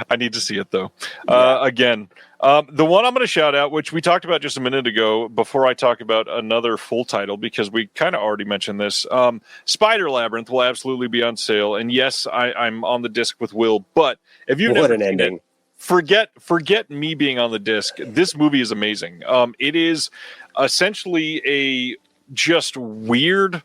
I need to see it though. Again. The one I'm going to shout out, which we talked about just a minute ago, before I talk about another full title, because we kind of already mentioned this. Spider Labyrinth will absolutely be on sale, and yes, I'm on the disc with Will. But if you've never seen it, forget me being on the disc. This movie is amazing. It is essentially a just weird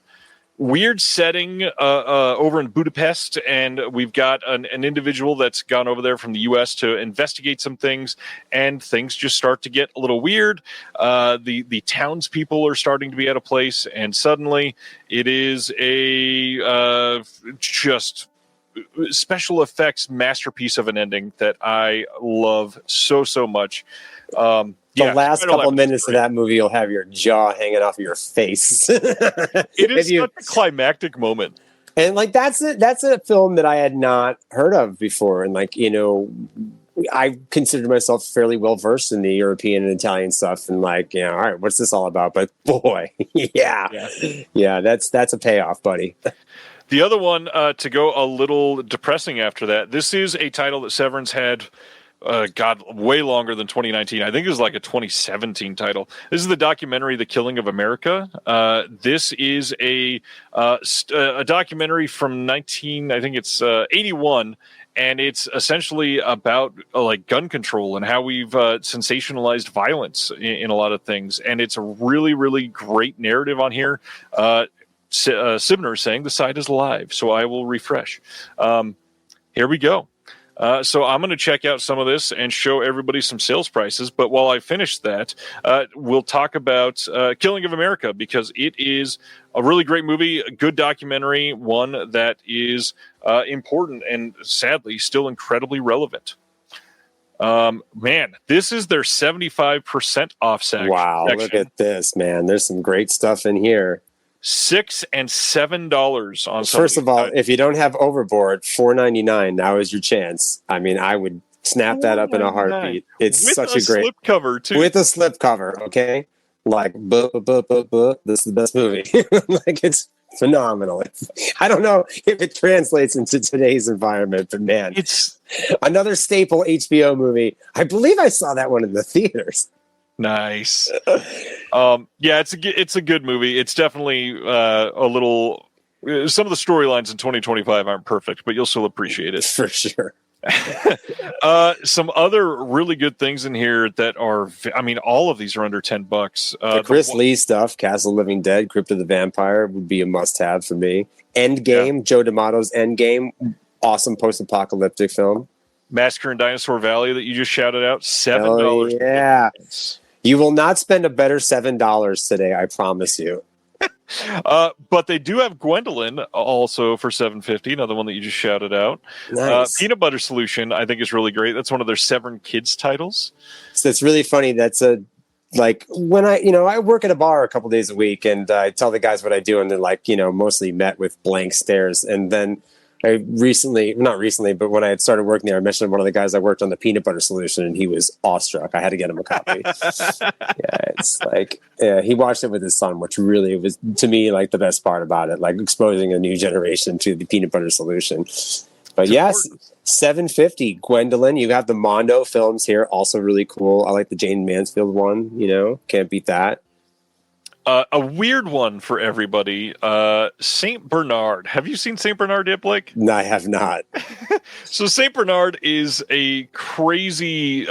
setting over in Budapest, and we've got an individual that's gone over there from the U.S. to investigate some things, and things just start to get a little weird. The townspeople are starting to be out of place, and suddenly it is a just special effects masterpiece of an ending that I love so much. The last couple minutes of that movie, you'll have your jaw hanging off of your face. It is such a climactic moment. And like that's a film that I had not heard of before. And like, you know, I considered myself fairly well versed in the European and Italian stuff, and like, you know, all right, what's this all about? But boy, yeah, that's a payoff, buddy. The other one, to go a little depressing after that, this is a title that Severin's had way longer than 2019. I think it was like a 2017 title. This is the documentary The Killing of America. This is a documentary from 81, and it's essentially about like gun control and how we've sensationalized violence in a lot of things. And it's a really, really great narrative on here. Sibner is saying the site is live, so I will refresh. Here we go. So I'm going to check out some of this and show everybody some sales prices. But while I finish that, we'll talk about Killing of America, because it is a really great movie, a good documentary, one that is important and sadly still incredibly relevant. Man, this is their 75% off section. Wow, look at this, man. There's some great stuff in here. $6 and $7 on. First of all, if you don't have Overboard, $4.99. Now is your chance. I mean, I would snap that up in a heartbeat. It's with such a great slip cover too. With a slip cover, okay? Like, this is the best movie. Like, it's phenomenal. I don't know if it translates into today's environment, but man, it's another staple HBO movie. I believe I saw that one in the theaters. Nice. Yeah, it's a good movie. It's definitely a little. Some of the storylines in 2025 aren't perfect, but you'll still appreciate it for sure. Some other really good things in here that are. I mean, all of these are under $10. The Chris Lee stuff, Castle Living Dead, Crypt of the Vampire would be a must-have for me. Endgame, Joe D'Amato's Endgame, awesome post-apocalyptic film. Massacre in Dinosaur Valley that you just shouted out, $7. Oh, yeah. You will not spend a better $7 today, I promise you. But they do have Gwendolyn also for $7.50, another one that you just shouted out. Nice. Peanut Butter Solution, I think, is really great. That's one of their Severin Kids titles. So it's really funny. That's when I work at a bar a couple days a week, and I tell the guys what I do, and they're like, mostly met with blank stares. And then not recently, but when I had started working there, I mentioned one of the guys I worked on the Peanut Butter Solution, and he was awestruck. I had to get him a copy. He watched it with his son, which really was, to me, like the best part about it, like exposing a new generation to the Peanut Butter Solution. But yes, $7.50. Gwendolyn, you got the Mondo films here, also really cool. I like the Jane Mansfield one, can't beat that. A weird one for everybody, St. Bernard. Have you seen St. Bernard yet, Blake? No, I have not. So St. Bernard is a crazy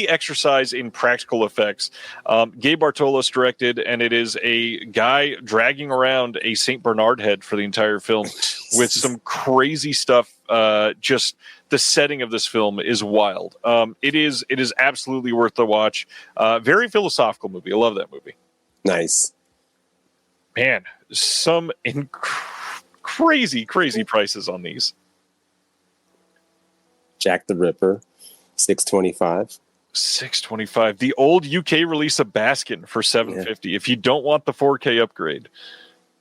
exercise in practical effects. Gabe Bartolos directed, and it is a guy dragging around a St. Bernard head for the entire film with some crazy stuff. Just the setting of this film is wild. It is absolutely worth the watch. Very philosophical movie. I love that movie. Nice. Man, some crazy prices on these. Jack the Ripper, $6.25. $6.25. The old UK release of Baskin for $7.50. If you don't want the 4K upgrade.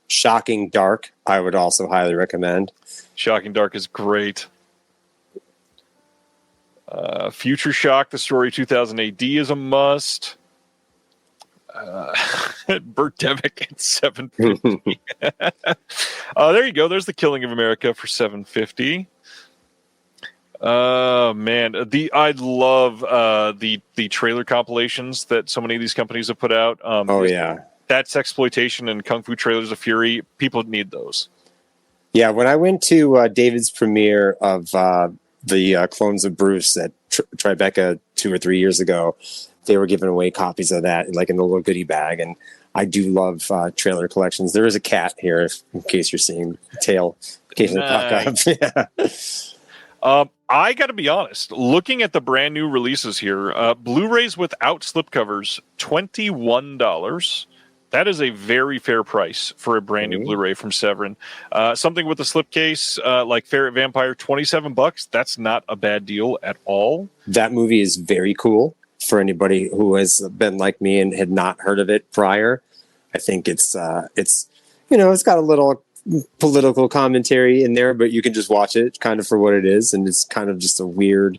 Shocking Dark, I would also highly recommend. Shocking Dark is great. Future Shock, the story 2000 AD is a must. Birdemic at $7.50. There you go. There's The Killing of America for $7.50. Man, I love the trailer compilations that so many of these companies have put out. That's exploitation and Kung Fu Trailers of Fury. People need those. Yeah, when I went to David's premiere of the Clones of Bruce at Tribeca 2 or 3 years ago, they were giving away copies of that, like in a little goodie bag. And I do love trailer collections. There is a cat here, in case you're seeing the tail occasionally pop up. I got to be honest, looking at the brand new releases here, Blu-rays without slipcovers, $21. That is a very fair price for a brand new Blu-ray from Severin. Something with a slipcase, like Ferret Vampire, $27. That's not a bad deal at all. That movie is very cool for anybody who has been like me and had not heard of it prior. I think it's got a little political commentary in there, but you can just watch it kind of for what it is, and it's kind of just a weird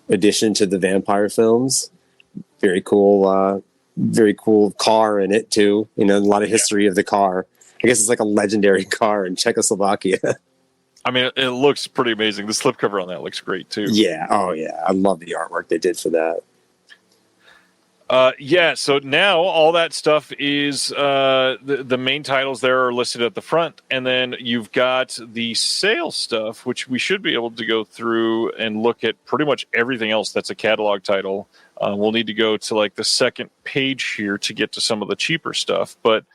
addition to the vampire films. Very cool car in it too. A lot of history of the car. I guess it's like a legendary car in Czechoslovakia. I mean, it looks pretty amazing. The slipcover on that looks great too. Yeah. Oh yeah. I love the artwork they did for that. So now all that stuff is the main titles there are listed at the front, and then you've got the sales stuff, which we should be able to go through and look at pretty much everything else that's a catalog title. We'll need to go to like the second page here to get to some of the cheaper stuff, but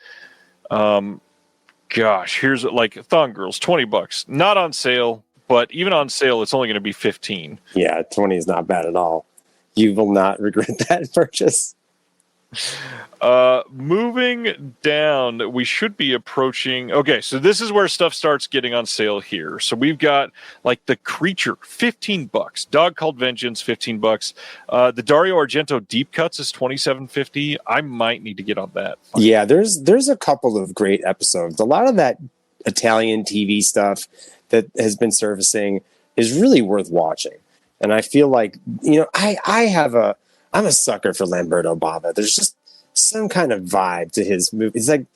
here's like Thong Girls, $20, not on sale, but even on sale, it's only going to be $15. Yeah, 20 is not bad at all. You will not regret that purchase. Moving down, we should be approaching. Okay, so this is where stuff starts getting on sale here. So we've got like The Creature, $15. Dog Called Vengeance, $15. The Dario Argento Deep Cuts is $27.50. I might need to get on that. Yeah, there's a couple of great episodes. A lot of that Italian TV stuff that has been surfacing is really worth watching. And I feel like, I'm a sucker for Lamberto Bava. There's just some kind of vibe to his movie. It's like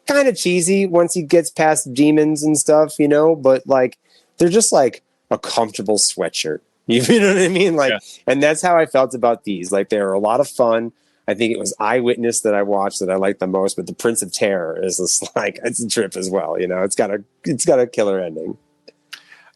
kind of cheesy once he gets past demons and stuff, but like they're just like a comfortable sweatshirt. You know what I mean? Like, And that's how I felt about these. Like they were a lot of fun. I think it was Eyewitness that I watched that I liked the most, but The Prince of Terror is just like, it's a trip as well. It's got a killer ending.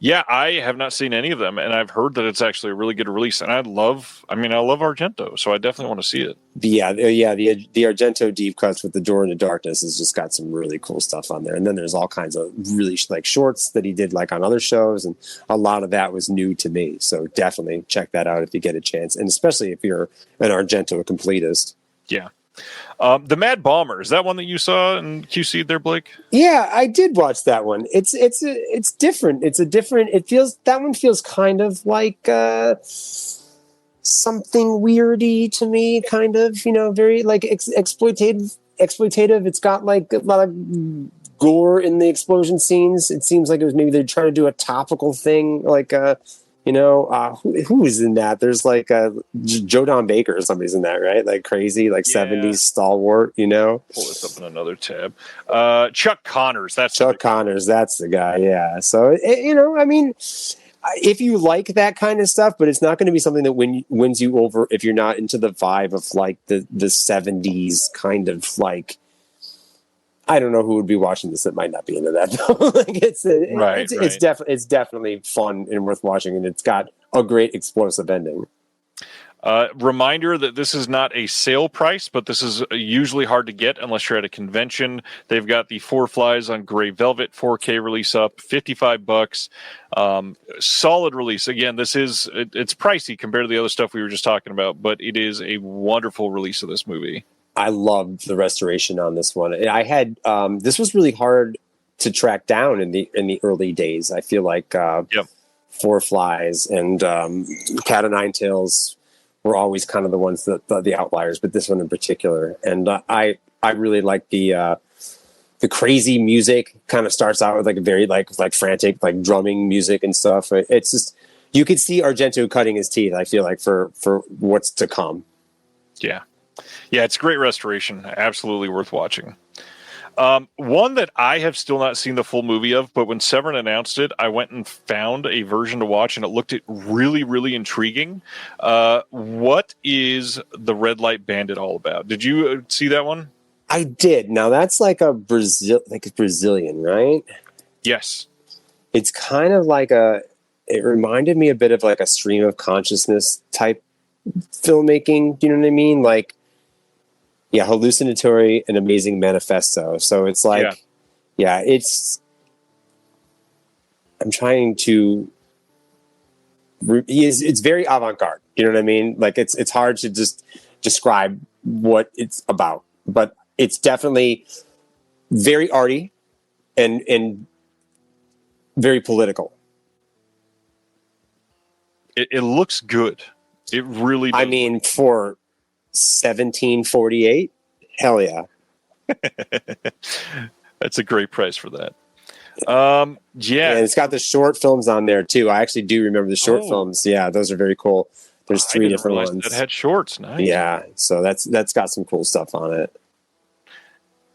Yeah, I have not seen any of them, and I've heard that it's actually a really good release. And I love Argento, so I definitely want to see it. The Argento deep cuts with the Door into Darkness has just got some really cool stuff on there. And then there's all kinds of really like shorts that he did like on other shows, and a lot of that was new to me. So definitely check that out if you get a chance, and especially if you're an Argento completist. Yeah. The Mad Bomber, is that one that you saw in QC there, Blake? Yeah, I did watch that one. It's different. That one feels kind of like something weirdy to me, kind of, very like exploitative. It's got like a lot of gore in the explosion scenes. It seems like it was maybe they're trying to do a topical thing, like who is in that? There's like Joe Don Baker or somebody's in that, right? Like crazy, like 70s stalwart, Pull this up in another tab. Chuck Connors, that's the guy, yeah. So, if you like that kind of stuff, but it's not going to be something that wins you over if you're not into the vibe of like the 70s kind of like, I don't know who would be watching this that might not be into that though. Like it's definitely fun and worth watching, and it's got a great explosive ending. Reminder that this is not a sale price, but this is usually hard to get unless you're at a convention. They've got the Four Flies on Gray Velvet 4K release up, $55. Solid release. Again, it's pricey compared to the other stuff we were just talking about, but it is a wonderful release of this movie. I loved the restoration on this one. I had this was really hard to track down in the early days. I feel like Four Flies and Cat o' Nine Tails were always kind of the ones that the outliers, but this one in particular. And I really like the crazy music. Kind of starts out with like a very like frantic like drumming music and stuff. It's just you could see Argento cutting his teeth. I feel like for what's to come. Yeah. Yeah, it's great restoration. Absolutely worth watching. One that I have still not seen the full movie of, but when Severin announced it, I went and found a version to watch, and it looked really, really intriguing. What is The Red Light Bandit all about? Did you see that one? I did. Now that's like a Brazilian, right? Yes. It's kind of like it reminded me a bit of like a stream of consciousness type filmmaking. Do you know what I mean? Like, yeah, hallucinatory and amazing manifesto. So it's like, it's. I'm trying to. It's very avant-garde. You know what I mean? Like it's hard to just describe what it's about, but it's definitely very arty and very political. It looks good. It really does. I mean, for 1748, hell yeah. That's a great price for that. And it's got the short films on there too. I actually do remember the short films. Yeah, those are very cool. There's 3 different ones that had shorts. Nice. Yeah, so that's got some cool stuff on it.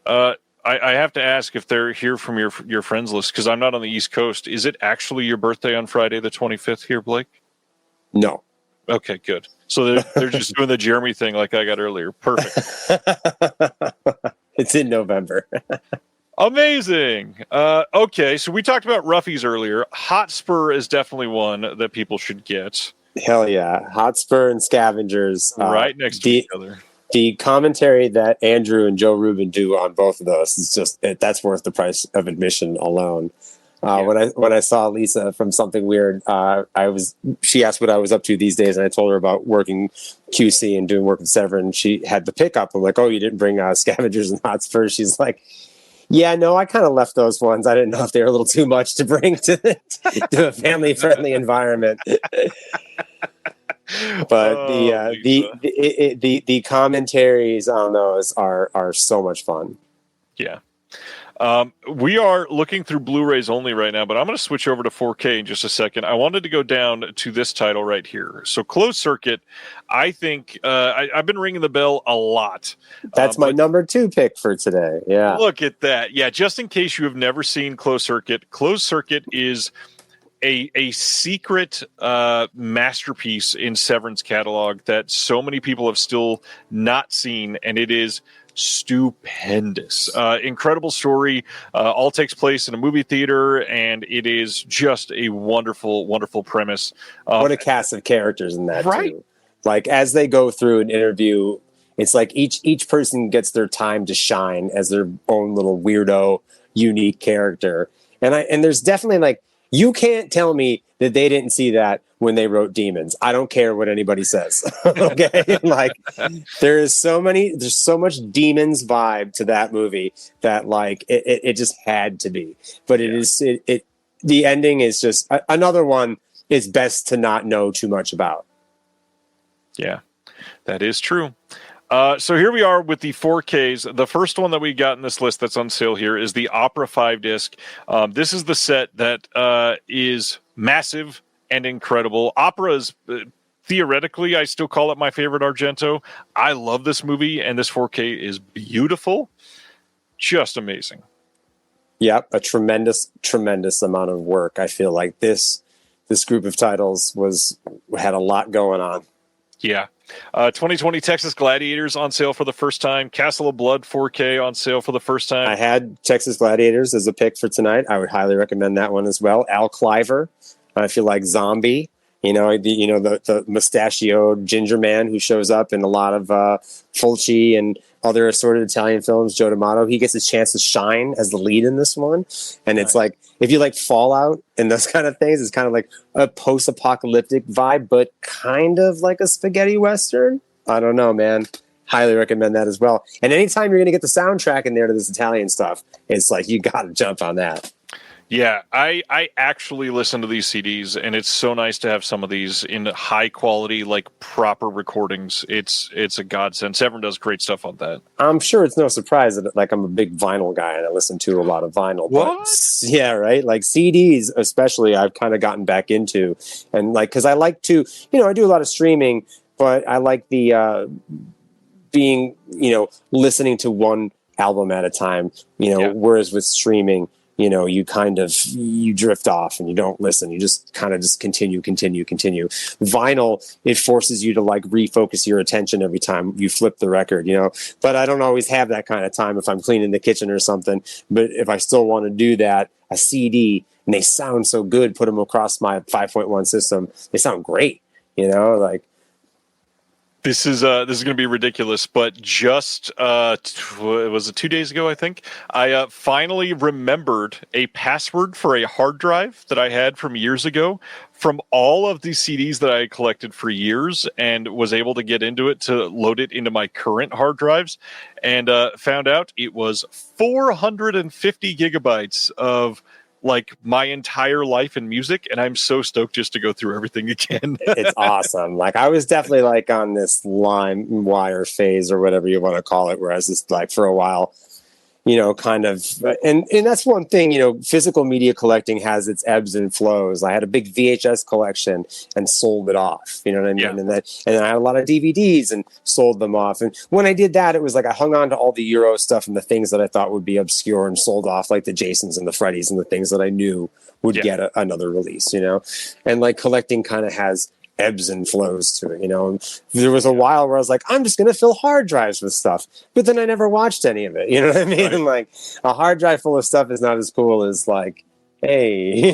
I have to ask if they're here from your friends list, because I'm not on the East Coast. Is it actually your birthday on Friday the 25th here, Blake? No. Okay, good. So they're just doing the Jeremy thing like I got earlier. Perfect. It's in November. Amazing. Okay, so we talked about Roughies earlier. Hotspur is definitely one that people should get. Hell yeah. Hotspur and Scavengers. Right next to each other. The commentary that Andrew and Joe Rubin do on both of those is just that's worth the price of admission alone. When I saw Lisa from Something Weird, she asked what I was up to these days, and I told her about working QC and doing work with Severin. She had the pickup. I'm like, oh, you didn't bring Scavengers and Hotspur? She's like, yeah, no, I kind of left those ones. I didn't know if they were a little too much to bring to a family-friendly environment. But the commentaries on those are so much fun. Yeah. We are looking through Blu-rays only right now, but I'm going to switch over to 4K in just a second. I wanted to go down to this title right here. So Closed Circuit, I think I've been ringing the bell a lot. That's my number 2 pick for today. Yeah. Look at that. Yeah. Just in case you have never seen Closed Circuit is a secret masterpiece in Severin's catalog that so many people have still not seen. And it is stupendous. Incredible story. All takes place in a movie theater, and it is just a wonderful, wonderful premise. What a cast of characters in that, right? Too. Like, as they go through an interview, it's like each person gets their time to shine as their own little weirdo, unique character. And there's definitely, like, you can't tell me that they didn't see that when they wrote Demons. I don't care what anybody says. Okay. Like, there's so much Demons vibe to that movie that, like, it just had to be. But the ending is just another one is best to not know too much about. Yeah, that is true. So here we are with the 4Ks. The first one that we got in this list that's on sale here is the Opera 5 disc. This is the set that is massive and incredible. Opera is theoretically, I still call it my favorite Argento. I love this movie, and this 4K is beautiful. Just amazing. Yep, a tremendous amount of work. I feel like this group of titles had a lot going on. Yeah. 2020 Texas Gladiators on sale for the first time. Castle of Blood 4K on sale for the first time. I had Texas Gladiators as a pick for tonight. I would highly recommend that one as well. Al Cliver, I feel like Zombie. The mustachioed ginger man who shows up in a lot of Fulci and other assorted Italian films. Joe D'Amato, he gets a chance to shine as the lead in this one. And it's like, if you like Fallout and those kind of things, it's kind of like a post-apocalyptic vibe, but kind of like a spaghetti western. I don't know, man. Highly recommend that as well. And anytime you're going to get the soundtrack in there to this Italian stuff, it's like, you got to jump on that. Yeah, I actually listen to these CDs, and it's so nice to have some of these in high quality, like proper recordings. It's a godsend. Severin does great stuff on that. I'm sure it's no surprise that, like, I'm a big vinyl guy and I listen to a lot of vinyl. What? But, yeah, right. Like CDs, especially, I've kind of gotten back into, and like, because I like to, I do a lot of streaming, but I like the being, listening to one album at a time. Whereas with streaming, you drift off and you don't listen. You just kind of just continue. Vinyl, it forces you to like refocus your attention every time you flip the record, but I don't always have that kind of time if I'm cleaning the kitchen or something. But if I still want to do that, a CD, and they sound so good, put them across my 5.1 system. They sound great, like. This is going to be ridiculous, but just was it 2 days ago? I think I finally remembered a password for a hard drive that I had from years ago, from all of the CDs that I collected for years, and was able to get into it to load it into my current hard drives, and found out it was 450 gigabytes of like my entire life in music, and I'm so stoked just to go through everything again. It's awesome. Like, I was definitely like on this LimeWire phase or whatever you want to call it, where I was just like for a while, kind of, and that's one thing, physical media collecting has its ebbs and flows. I had a big VHS collection and sold it off, you know what I mean? Yeah. And I had a lot of DVDs and sold them off. And when I did that, it was like I hung on to all the Euro stuff and the things that I thought would be obscure and sold off, like the Jasons and the Freddys and the things that I knew would get another release, and like collecting kind of has ebbs and flows to it, And there was a while where I was like, I'm just going to fill hard drives with stuff, but then I never watched any of it. You know what I mean? Right. Like, a hard drive full of stuff is not as cool as like, hey,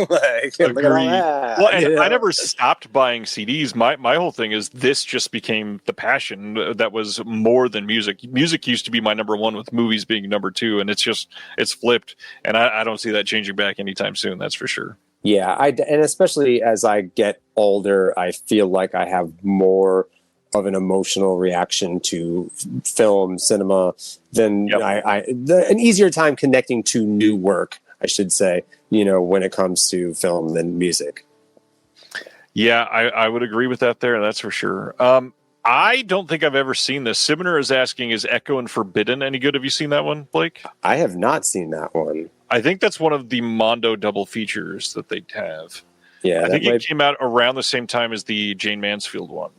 like, look at all that. Well, and I never stopped buying CDs. My whole thing is this just became the passion that was more than music. Music used to be my number one, with movies being number two, and it's flipped, and I don't see that changing back anytime soon. That's for sure. Yeah, and especially as I get older, I feel like I have more of an emotional reaction to film, cinema, than an easier time connecting to new work, I should say, when it comes to film than music. Yeah, I would agree with that there. That's for sure. I don't think I've ever seen this. Sibner is asking, is Echo and Forbidden any good? Have you seen that one, Blake? I have not seen that one. I think that's one of the Mondo double features that they have. Yeah, I think it came out around the same time as the Jane Mansfield one.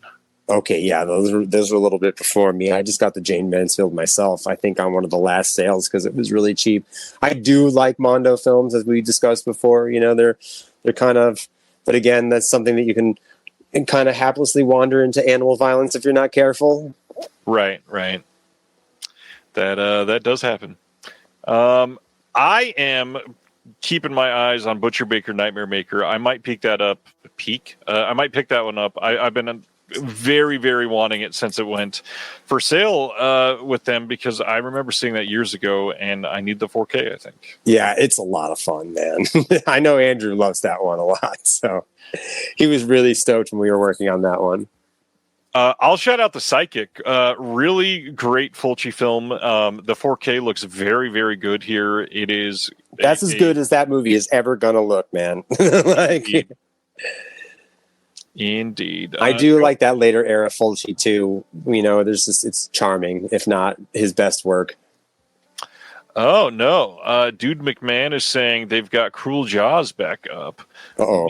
Okay, yeah, those were a little bit before me. I just got the Jane Mansfield myself, I think on one of the last sales because it was really cheap. I do like Mondo films, as we discussed before. They're kind of, but again, that's something that you can kind of haplessly wander into animal violence if you're not careful. Right. That does happen. I am keeping my eyes on Butcher Baker Nightmare Maker. I might pick that up. I might pick that one up. I've been very, very wanting it since it went for sale with them, because I remember seeing that years ago, and I need the 4K, I think. Yeah, it's a lot of fun, man. I know Andrew loves that one a lot, so he was really stoked when we were working on that one. I'll shout out The Psychic. Really great Fulci film. The 4K looks very, very good here. It is. That's as good as that movie is ever going to look, man. Indeed. I do like that later era Fulci too. You know, it's charming, if not his best work. Oh, no. Dude McMahon is saying they've got Cruel Jaws back up. Uh-oh.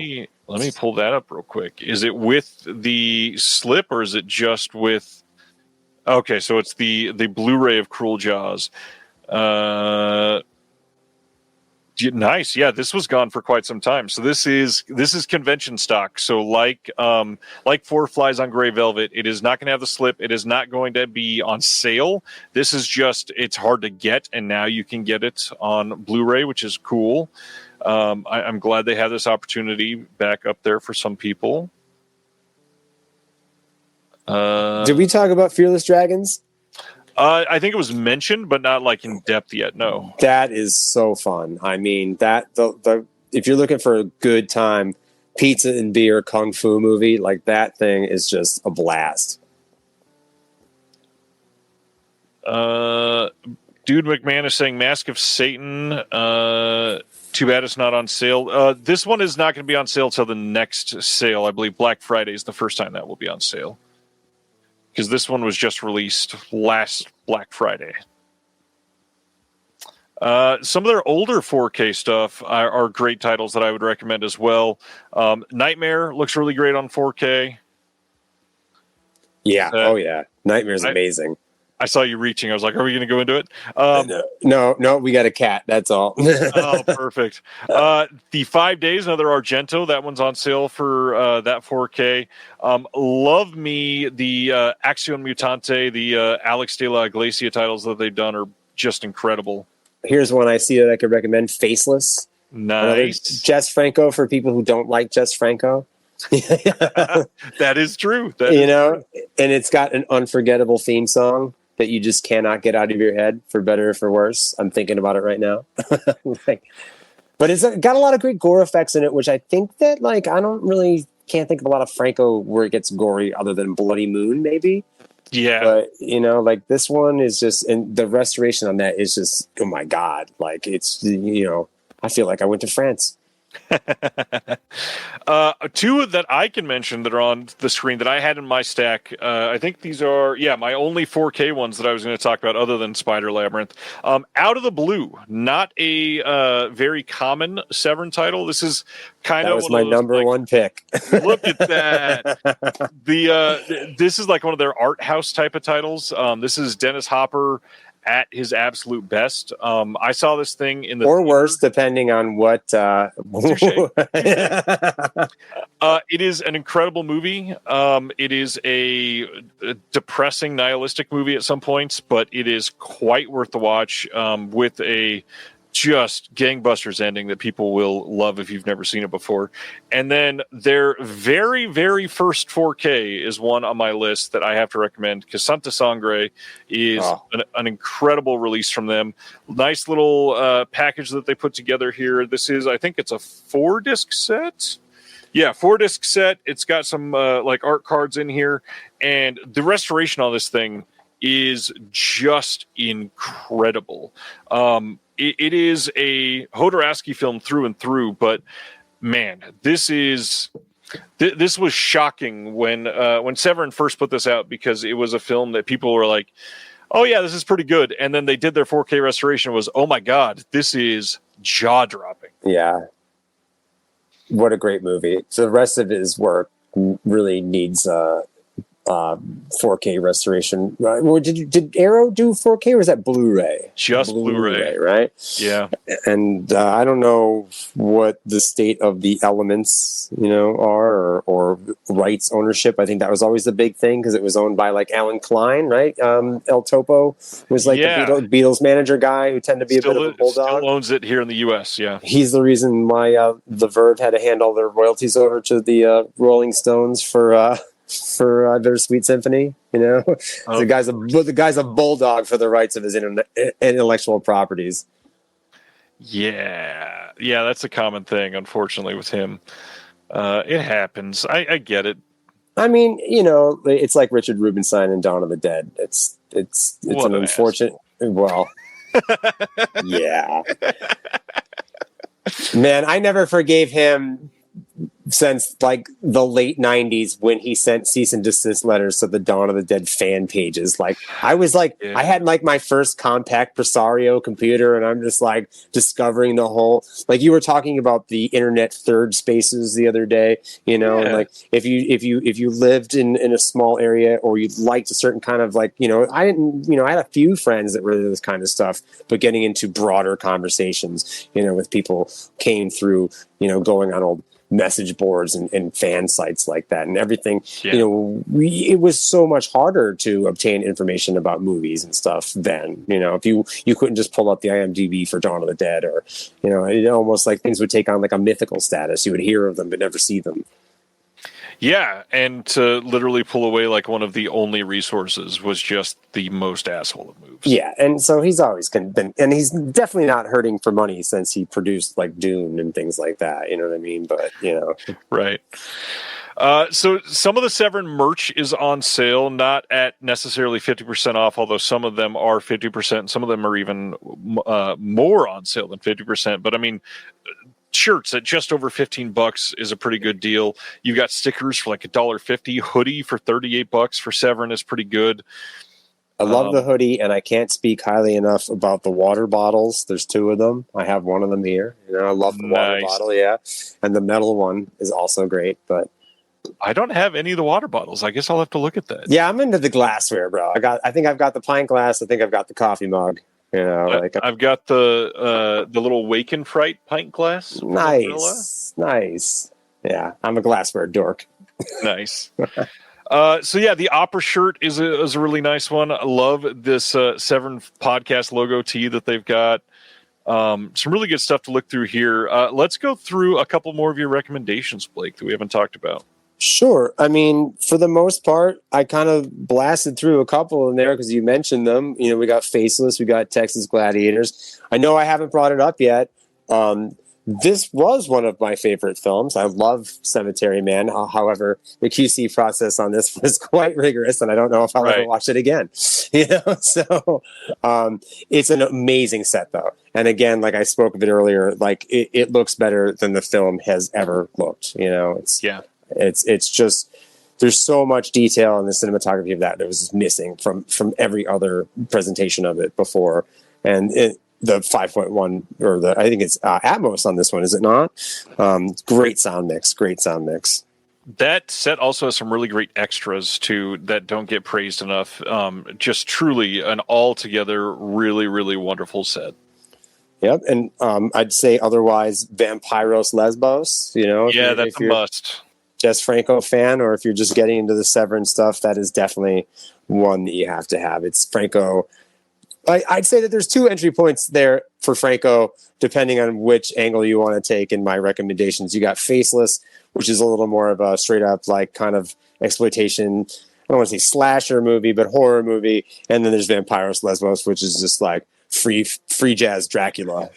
Let me pull that up real quick. Is it with the slip, or is it just with... Okay, so it's the Blu-ray of Cruel Jaws. Nice. Yeah, this was gone for quite some time. So this is convention stock. So like Four Flies on Gray Velvet, it is not going to have the slip. It is not going to be on sale. This is just, it's hard to get, and now you can get it on Blu-ray, which is cool. I'm glad they have this opportunity back up there for some people. Did we talk about Fearless Dragons? I think it was mentioned, but not like in depth yet. No. That is so fun. I mean, if you're looking for a good time pizza and beer kung fu movie, like that thing is just a blast. Dude McMahon is saying Mask of Satan. Too bad it's not on sale. This one is not going to be on sale till the next sale. I believe Black Friday is the first time that will be on sale, because this one was just released last Black Friday. Some of their older 4K stuff are great titles that I would recommend as well. Nightmare looks really great on 4K. Yeah. Oh, yeah. Nightmare's amazing. I saw you reaching. I was like, are we going to go into it? No, we got a cat. That's all. Oh, perfect. The 5 Days, another Argento. That one's on sale for that 4K. Love me the Acción Mutante, the Alex de la Iglesia titles that they've done are just incredible. Here's one I see that I could recommend: Faceless. Nice. Jess Franco for people who don't like Jess Franco. That is true. And it's got an unforgettable theme song that you just cannot get out of your head, for better or for worse. I'm thinking about it right now. But it's got a lot of great gore effects in it, which I think that, like, can't think of a lot of Franco where it gets gory other than Bloody Moon, maybe. Yeah. But, like this one is just, and the restoration on that is just, oh my God. Like, it's, I feel like I went to France. Two that I can mention that are on the screen that I had in my stack. I think these are, my only 4K ones that I was going to talk about, other than Spider Labyrinth. Out of the Blue, not a very common Severin title. This is kind of that was my number one pick. Look at that. This is like one of their art house type of titles. This is Dennis Hopper at his absolute best. I saw this thing in the or worse, depending on what. It is an incredible movie. It is a depressing, nihilistic movie at some points, but it is quite worth the watch. With a just gangbusters ending that people will love if you've never seen it before. And then their very, very first 4K is one on my list that I have to recommend, because Santa Sangre is an incredible release from them. Nice little package that they put together here. This is, I think it's a 4-disc set. Yeah, 4-disc set. It's got some like art cards in here, and the restoration on this thing is just incredible. It is a Jodorowsky film through and through, but man, this was shocking when Severin first put this out, because it was a film that people were like, oh yeah, this is pretty good. And then they did their 4K restoration. Was, oh my God, this is jaw dropping. Yeah. What a great movie. So the rest of his work really needs 4K restoration. Or did Arrow do 4K, or was that Blu-ray? Just Blu-ray, right? Yeah. And I don't know what the state of the elements, are, or rights ownership. I think that was always the big thing because it was owned by like Alan Klein, right? El Topo was like the Beatles manager guy who tended to be a bit of a bulldog. Still owns it here in the U.S. Yeah, he's the reason why the Verve had to hand all their royalties over to the Rolling Stones for their Sweet Symphony. The guy's a bulldog for the rights of his intellectual properties. Yeah, that's a common thing, unfortunately, with him. It happens. I get it. I mean, it's like Richard Rubinstein in Dawn of the Dead. It's an unfortunate. Well, yeah. Man, I never forgave him since like the late 90s when he sent cease and desist letters to the Dawn of the Dead fan pages. Like I was like, I had like my first compact Presario computer, and I'm just like discovering the whole, like you were talking about the internet third spaces the other day, and like if you lived in a small area, or you liked a certain kind of like, I didn't, I had a few friends that were into this kind of stuff, but getting into broader conversations, with people came through, going on old message boards and fan sites like that and everything. It was so much harder to obtain information about movies and stuff then. If you couldn't just pull up the IMDb for Dawn of the Dead, or it almost like things would take on like a mythical status. You would hear of them but never see them. Yeah, and to literally pull away like one of the only resources was just the most asshole of moves. Yeah, and so he's always been, and he's definitely not hurting for money since he produced like Dune and things like that. You know what I mean? But right. So some of the Severin merch is on sale, not at necessarily 50% off, although some of them are 50%, and some of them are even more on sale than 50%. But I mean, shirts at just over $15 is a pretty good deal. You've got stickers for like $1.50. Hoodie for $38 for Severin is pretty good. I love the hoodie, and I can't speak highly enough about the water bottles. There's 2 of them. I have one of them here. I love the water bottle, yeah. And the metal one is also great, but I don't have any of the water bottles. I guess I'll have to look at that. Yeah, I'm into the glassware, bro. I think I've got the pint glass. I think I've got the coffee mug. I've got the little Wake and Fright pint glass. Nice. Yeah, I'm a glassware dork. Nice. So yeah, the opera shirt is a really nice one. I love this Severin podcast logo tee that they've got. Some really good stuff to look through here. Let's go through a couple more of your recommendations, Blake, that we haven't talked about. Sure. I mean, for the most part, I kind of blasted through a couple in there because you mentioned them. We got Faceless, we got Texas Gladiators. I know I haven't brought it up yet. This was one of my favorite films. I love Cemetery Man. However, the QC process on this was quite rigorous, and I don't know if I'll ever watch it again. So it's an amazing set, though. And again, like I spoke of it earlier, like it looks better than the film has ever looked. It's just, there's so much detail in the cinematography of that was missing from every other presentation of it before. And the 5.1 or I think it's Atmos on this one, is it not? Great sound mix. That set also has some really great extras too that don't get praised enough. Just truly an altogether really, really wonderful set. Yep, and I'd say otherwise Vampiros Lesbos. Yeah, that's a must. Jess Franco fan, or if you're just getting into the Severin stuff, that is definitely one that you have to have. It's Franco. I'd say that there's 2 entry points there for Franco, depending on which angle you want to take in my recommendations. You got Faceless, which is a little more of a straight up like kind of exploitation, I don't want to say slasher movie, but horror movie. And then there's Vampiros Lesbos, which is just like free jazz Dracula.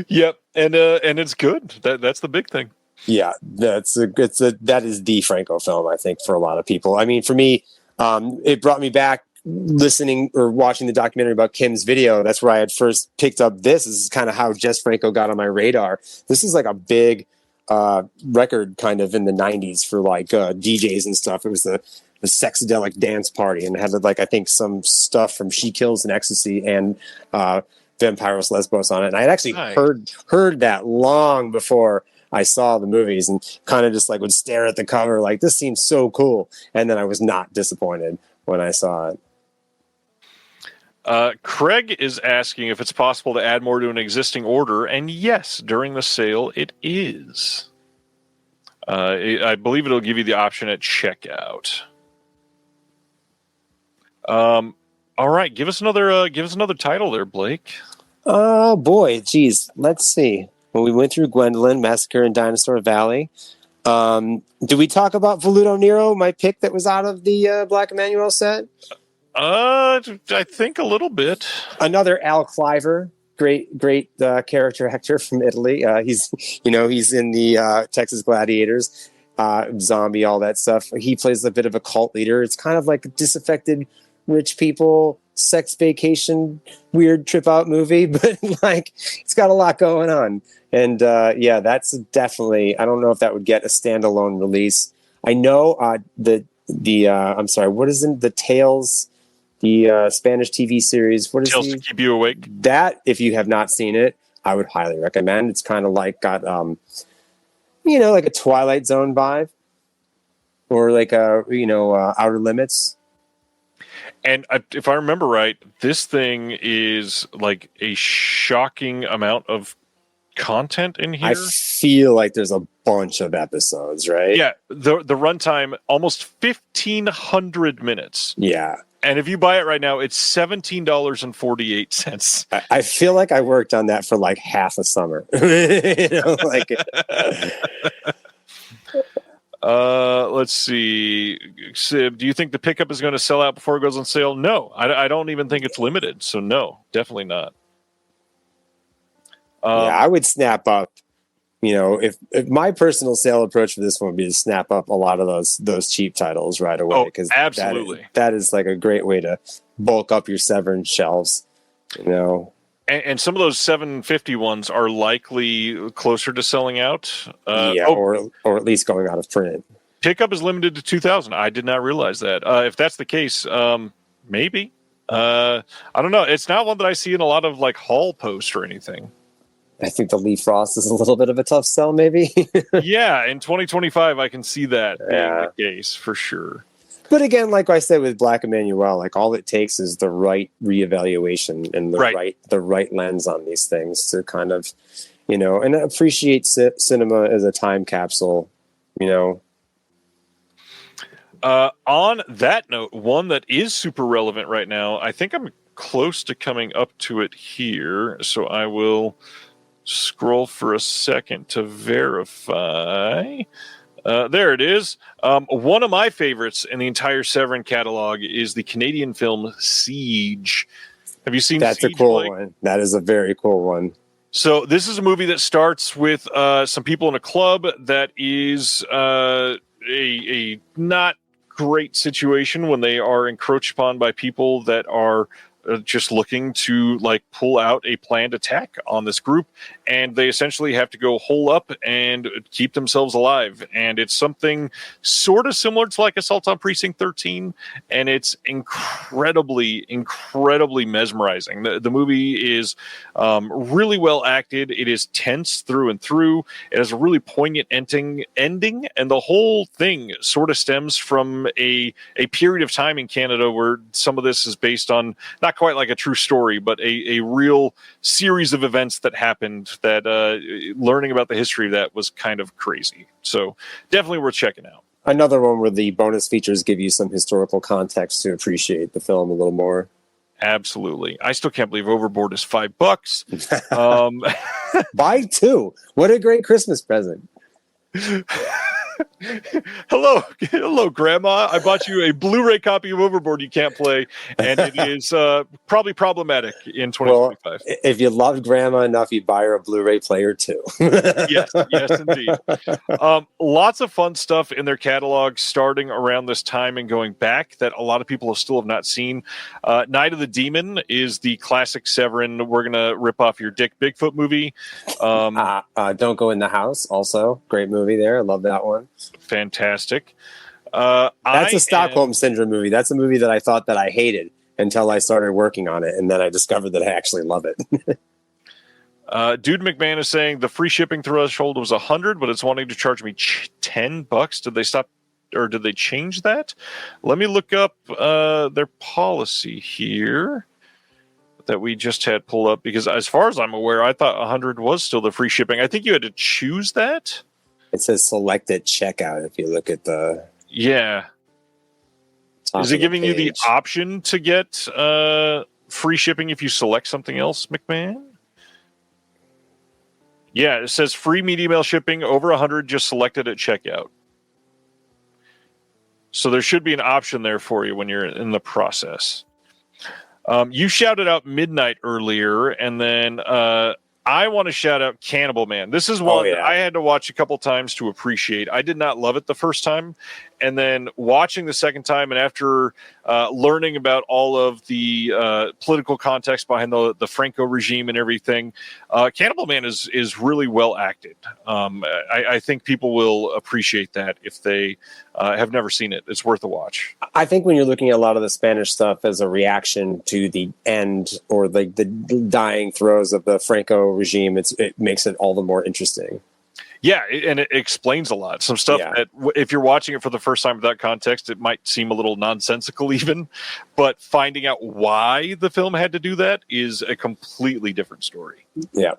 Yep, and it's good. That's the big thing. Yeah, that is the Franco film, I think, for a lot of people. I mean, for me, it brought me back listening or watching the documentary about Kim's video. That's where I had first picked up this. This is kind of how Jess Franco got on my radar. This is like a big record kind of in the 90s for like DJs and stuff. It was the Sexadelic Dance Party, and it had like, I think, some stuff from She Kills in Ecstasy and Vampiros Lesbos on it. And I had actually heard that long before I saw the movies and kind of just like would stare at the cover like, this seems so cool. And then I was not disappointed when I saw it. Craig is asking if it's possible to add more to an existing order, and yes, during the sale it is. I believe it'll give you the option at checkout. All right, give us another title there, Blake. Oh boy, geez, let's see. When we went through Gwendolyn, Massacre in Dinosaur Valley, did we talk about Voluto Nero, my pick that was out of the Black Emanuel set? I think a little bit. Another Al Cliver, great character actor from Italy. He's in the Texas Gladiators, zombie, all that stuff. He plays a bit of a cult leader. It's kind of like a disaffected rich people sex vacation weird trip out movie, but like it's got a lot going on. And that's definitely, I don't know if that would get a standalone release. I know I'm sorry, what is in the Tales? The Spanish TV series. What is Tales to Keep You Awake? That, if you have not seen it, I would highly recommend. It's kind of like got, like a Twilight Zone vibe, or like Outer Limits. And if I remember right, this thing is like a shocking amount of content in here. I feel like there's a bunch of episodes, right? Yeah, the runtime almost 1,500 minutes. Yeah. And if you buy it right now, it's $17.48. I feel like I worked on that for like half a summer. Let's see. Sib, do you think the pickup is going to sell out before it goes on sale? No, I don't even think it's limited. So no, definitely not. I would snap up. If my personal sale approach for this one would be to snap up a lot of those cheap titles right away, because absolutely that is like a great way to bulk up your Severin shelves. And some of those 750 ones are likely closer to selling out. Or at least going out of print. Pickup is limited to 2,000. I did not realize that. If that's the case, maybe. I don't know. It's not one that I see in a lot of like haul posts or anything. I think the Lee Frost is a little bit of a tough sell, maybe. Yeah, in 2025, I can see that being the case for sure. But again, like I said with Black Emanuel, like all it takes is the right reevaluation and the right lens on these things to kind of, and appreciate cinema as a time capsule, On that note, one that is super relevant right now, I think I'm close to coming up to it here, so I will scroll for a second to verify. There it is. One of my favorites in the entire Severin catalog is the Canadian film Siege. Have you seen That's Siege, a cool Blake? one. That is a very cool one. So this is a movie that starts with some people in a club that is a not great situation when they are encroached upon by people that are just looking to like pull out a planned attack on this group, and they essentially have to go hole up and keep themselves alive. And it's something sort of similar to like Assault on Precinct 13, and it's incredibly mesmerizing. The movie is really well acted. It is tense through and through. It has a really poignant ending, and the whole thing sort of stems from a period of time in Canada where some of this is based on not quite like a true story, but a real series of events that happened that learning about the history of that was kind of crazy. So definitely worth checking out. Another one where the bonus features give you some historical context to appreciate the film a little more. Absolutely. I still can't believe Overboard is $5. Buy two. What a great Christmas present. Hello, Grandma. I bought you a Blu-ray copy of Overboard you can't play, and it is probably problematic in 2025. Well, if you loved Grandma enough, you'd buy her a Blu-ray player too. yes, indeed. Lots of fun stuff in their catalog starting around this time and going back that a lot of people still have not seen. Night of the Demon is the classic Severin, we're going to rip off your dick Bigfoot movie. Don't Go in the House, also. Great movie there. I love that one. Fantastic. That's a Stockholm Syndrome movie. That's a movie that I thought that I hated until I started working on it, and then I discovered that I actually love it. Dude McMahon is saying the free shipping threshold was 100, but it's wanting to charge me $10. Did they stop, or did they change that? Let me look up their policy here that we just had pulled up, because as far as I'm aware, I thought 100 was still the free shipping. I think you had to choose that. It says select at checkout if you look at the... Yeah. Is it giving you the option to get free shipping if you select something else, McMahon? Yeah, it says free media mail shipping over 100, just select it at checkout. So there should be an option there for you when you're in the process. You shouted out Midnight earlier, and then I want to shout out Cannibal Man. This is one that I had to watch a couple times to appreciate. I did not love it the first time, and then watching the second time, and after learning about all of the political context behind the Franco regime and everything, Cannibal Man is really well acted. I think people will appreciate that if they have never seen it. It's worth a watch. I think when you're looking at a lot of the Spanish stuff as a reaction to the end or the dying throes of the Franco regime, it makes it all the more interesting. Yeah, and it explains a lot. Some stuff that if you're watching it for the first time without context, it might seem a little nonsensical even, but finding out why the film had to do that is a completely different story. Yeah.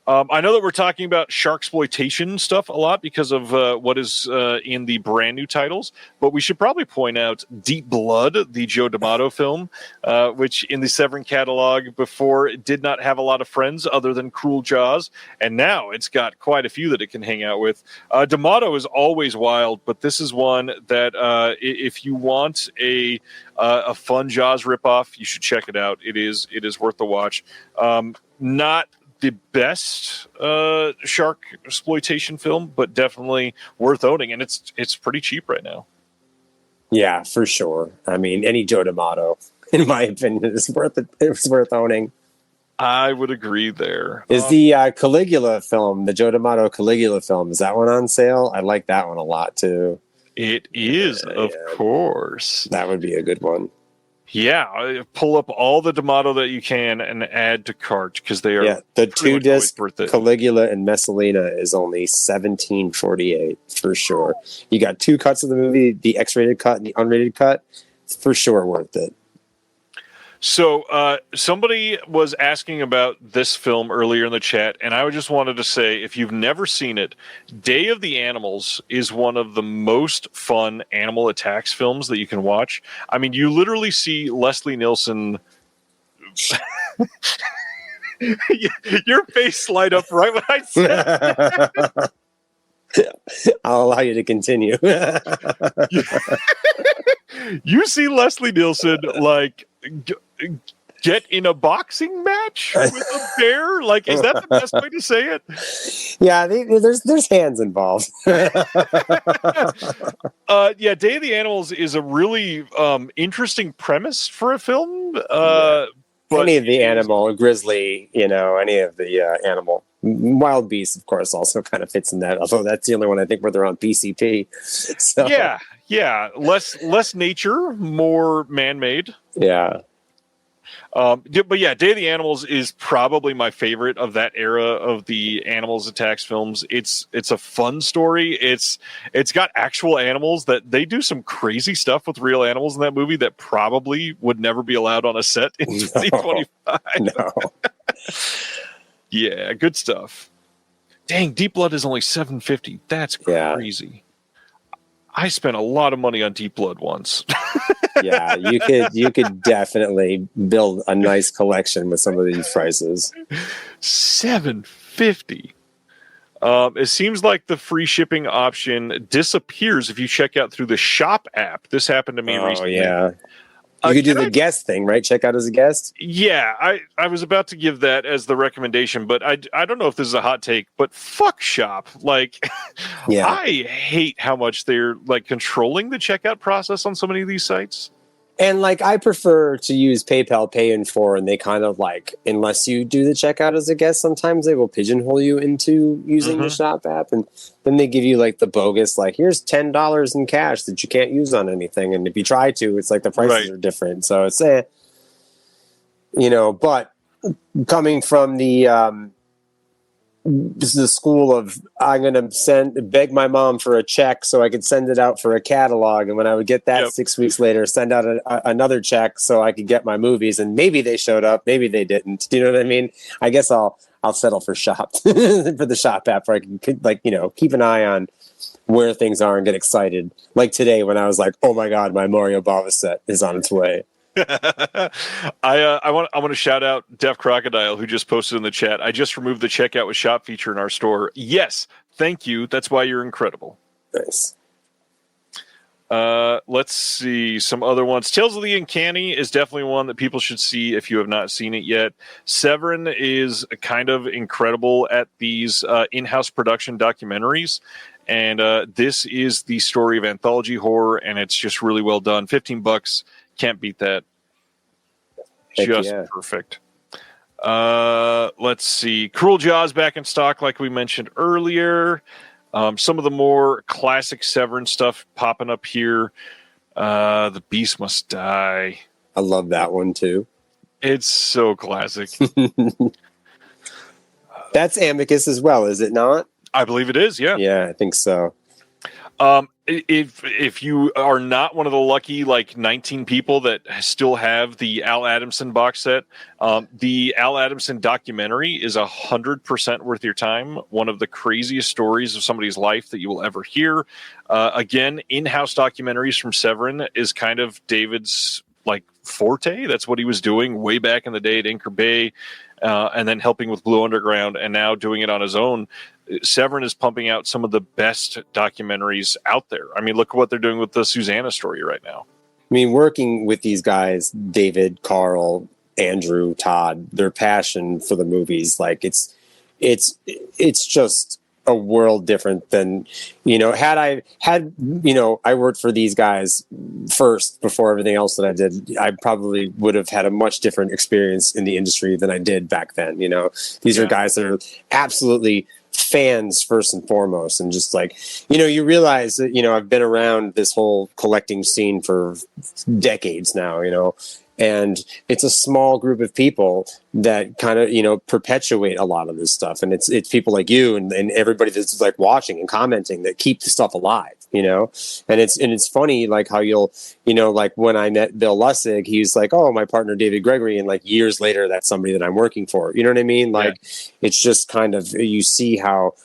I know that we're talking about sharksploitation stuff a lot because of what is in the brand new titles, but we should probably point out Deep Blood, the Joe D'Amato film, which in the Severin catalog before did not have a lot of friends other than Cruel Jaws, and now it's got quite a few that it can hang out with. D'Amato is always wild, but this is one that if you want a fun Jaws ripoff, you should check it out. It is worth the watch. Not the best shark exploitation film, but definitely worth owning, and it's pretty cheap right now. Yeah, for sure. I mean, any Joe D'Amato, in my opinion, is worth it. It's worth owning. I would agree there. Is the Caligula film, the Joe D'Amato Caligula film, is that one on sale? I like that one a lot too. It is, of course. That would be a good one. Yeah, pull up all the D'Amato that you can and add to cart because they are. Yeah, the 2-disc Caligula and Messalina is only $17.48 for sure. You got 2 cuts of the movie, the X-rated cut and the unrated cut. It's for sure worth it. So somebody was asking about this film earlier in the chat, and I just wanted to say, if you've never seen it, Day of the Animals is one of the most fun animal attacks films that you can watch. I mean, you literally see Leslie Nielsen. Your face light up right when I said I'll allow you to continue. You see Leslie Nielsen get in a boxing match with a bear? Like, is that the best way to say it? Yeah, there's hands involved. Yeah, Day of the Animals is a really interesting premise for a film. But any of the animal, grizzly, any of the animal. Wild Beasts, of course, also kind of fits in that, although that's the only one I think where they're on PCP. So. Yeah. Less nature, more man-made. Yeah. But yeah, Day of the Animals is probably my favorite of that era of the animals attacks films. It's a fun story. It's got actual animals that they do some crazy stuff with real animals in that movie that probably would never be allowed on a set in 2025. No. Yeah, good stuff. Dang, Deep Blood is only $7.50. That's crazy. Yeah. I spent a lot of money on Deep Blood once. Yeah, you could definitely build a nice collection with some of these prices. $7.50. It seems like the free shipping option disappears if you check out through the shop app. This happened to me recently. Oh, yeah. You could do the guest thing, right? Check out as a guest? Yeah, I was about to give that as the recommendation, but I don't know if this is a hot take, but fuck shop. Like, yeah. I hate how much they're controlling the checkout process on so many of these sites. And I prefer to use PayPal Pay in 4, and they kind of unless you do the checkout as a guest, sometimes they will pigeonhole you into using the shop app, and then they give you the bogus here's $10 in cash that you can't use on anything, and if you try to, it's the prices are different. So it's but coming from the school of I'm going to beg my mom for a check so I could send it out for a catalog, and when I would get that 6 weeks later, send out another check so I could get my movies, and maybe they showed up, maybe they didn't. Do you know what I mean? I guess I'll settle for Shop for the Shop app, where I can keep an eye on where things are and get excited. Like today when I was like, oh my god, my Mario Bava set is on its way. I want to shout out Deaf Crocodile, who just posted in the chat. I just removed the checkout with shop feature in our store. Yes, thank you. That's why you're incredible. Nice. Let's see some other ones. Tales of the Uncanny is definitely one that people should see if you have not seen it yet. Severin is kind of incredible at these in-house production documentaries. And this is the story of anthology horror, and it's just really well done. $15. Can't beat that. Just perfect. Let's see. Cruel Jaws back in stock, like we mentioned earlier. Some of the more classic Severin stuff popping up here. The Beast Must Die. I love that one too. It's so classic. That's Amicus as well, is it not? I believe it is, yeah. Yeah, I think so. If you are not one of the lucky 19 people that still have the Al Adamson box set, the Al Adamson documentary is 100% worth your time. One of the craziest stories of somebody's life that you will ever hear. Again, in-house documentaries from Severin is kind of David's forte. That's what he was doing way back in the day at Anchor Bay, and then helping with Blue Underground, and now doing it on his own. Severin is pumping out some of the best documentaries out there. I mean, look at what they're doing with the Susanna story right now. I mean, working with these guys, David, Carl, Andrew, Todd, their passion for the movies, it's just a world different than, I worked for these guys first before everything else that I did, I probably would have had a much different experience in the industry than I did back then. These are guys that are absolutely fans first and foremost, and just you realize that I've been around this whole collecting scene for decades now, and it's a small group of people that kind of perpetuate a lot of this stuff, and it's people like you and everybody that's watching and commenting that keep the stuff alive, and it's funny how you'll when I met Bill Lustig, he's oh, my partner David Gregory, and years later that's somebody that I'm working for, you know what I mean? It's just kind of, you see how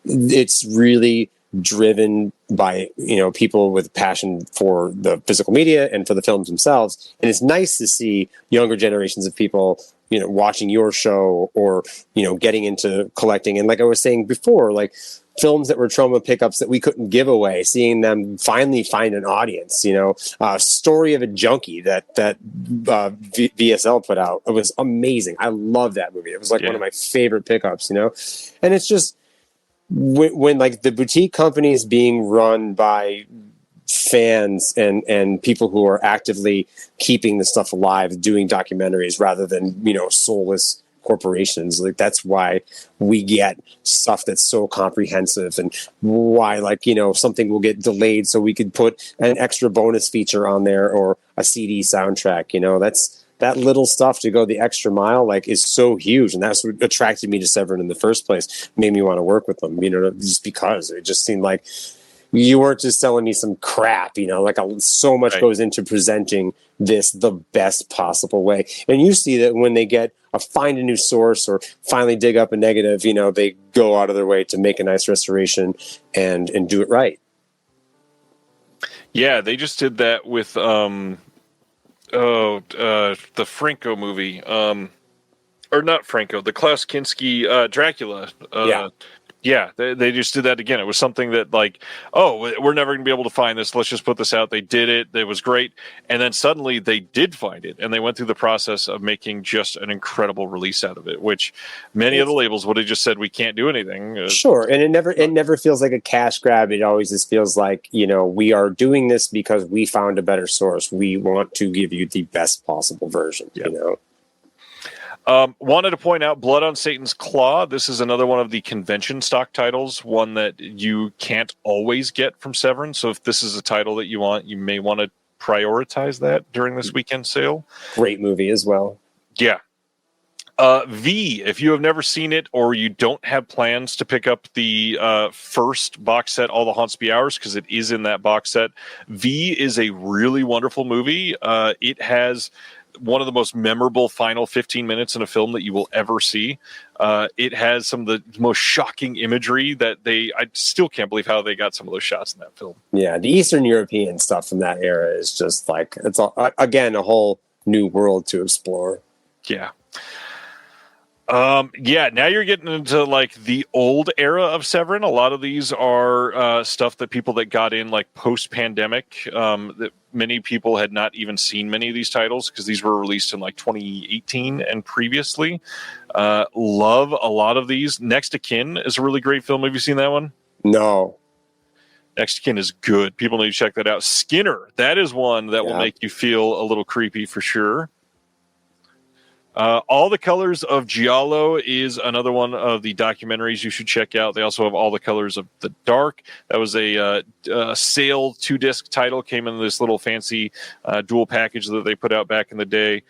it's really driven by people with passion for the physical media and for the films themselves, and it's nice to see younger generations of people watching your show or getting into collecting, and like I was saying before, films that were trauma pickups that we couldn't give away, seeing them finally find an audience. Story of a Junkie that VSL put out, it was amazing. I love that movie. It was one of my favorite pickups, and it's just when the boutique companies being run by fans and people who are actively keeping the stuff alive, doing documentaries rather than soulless corporations, that's why we get stuff that's so comprehensive, and why something will get delayed so we could put an extra bonus feature on there or a CD soundtrack. That's that little stuff to go the extra mile, is so huge. And that's what attracted me to Severin in the first place, made me want to work with them, just because it just seemed like you weren't just telling me some crap, so much goes into presenting this the best possible way. And you see that when they get find a new source or finally dig up a negative, they go out of their way to make a nice restoration and do it right. Yeah, they just did that with the Franco movie, or not Franco, the Klaus Kinski Dracula. Yeah, they just did that again. It was something that we're never going to be able to find this. Let's just put this out. They did it. It was great. And then suddenly they did find it, and they went through the process of making just an incredible release out of it, which many of the labels would have just said, we can't do anything. Sure. And it never feels like a cash grab. It always just feels like, we are doing this because we found a better source. We want to give you the best possible version, Wanted to point out Blood on Satan's Claw. This is another one of the convention stock titles, one that you can't always get from Severin. So if this is a title that you want, you may want to prioritize that during this weekend sale. Great movie as well. Yeah. V, if you have never seen it or you don't have plans to pick up the first box set, All the Haunts Be Ours, because it is in that box set, V is a really wonderful movie. It has one of the most memorable final 15 minutes in a film that you will ever see. It has some of the most shocking imagery that I still can't believe how they got some of those shots in that film. Yeah, the Eastern European stuff from that era is just like, it's again a whole new world to explore. Yeah. Now you're getting into like the old era of Severin. A lot of these are stuff that people that got in like post-pandemic, that many people had not even seen many of these titles because these were released in like 2018 and previously. Love a lot of these. Next to Kin is a really great film. Have you seen that one? No. Next to Kin is good. People need to check that out. Skinner, that is one that will make you feel a little creepy for sure. All the Colors of Giallo is another one of the documentaries you should check out. They also have All the Colors of the Dark. That was a sale 2-disc title, came in this little fancy dual package that they put out back in the day.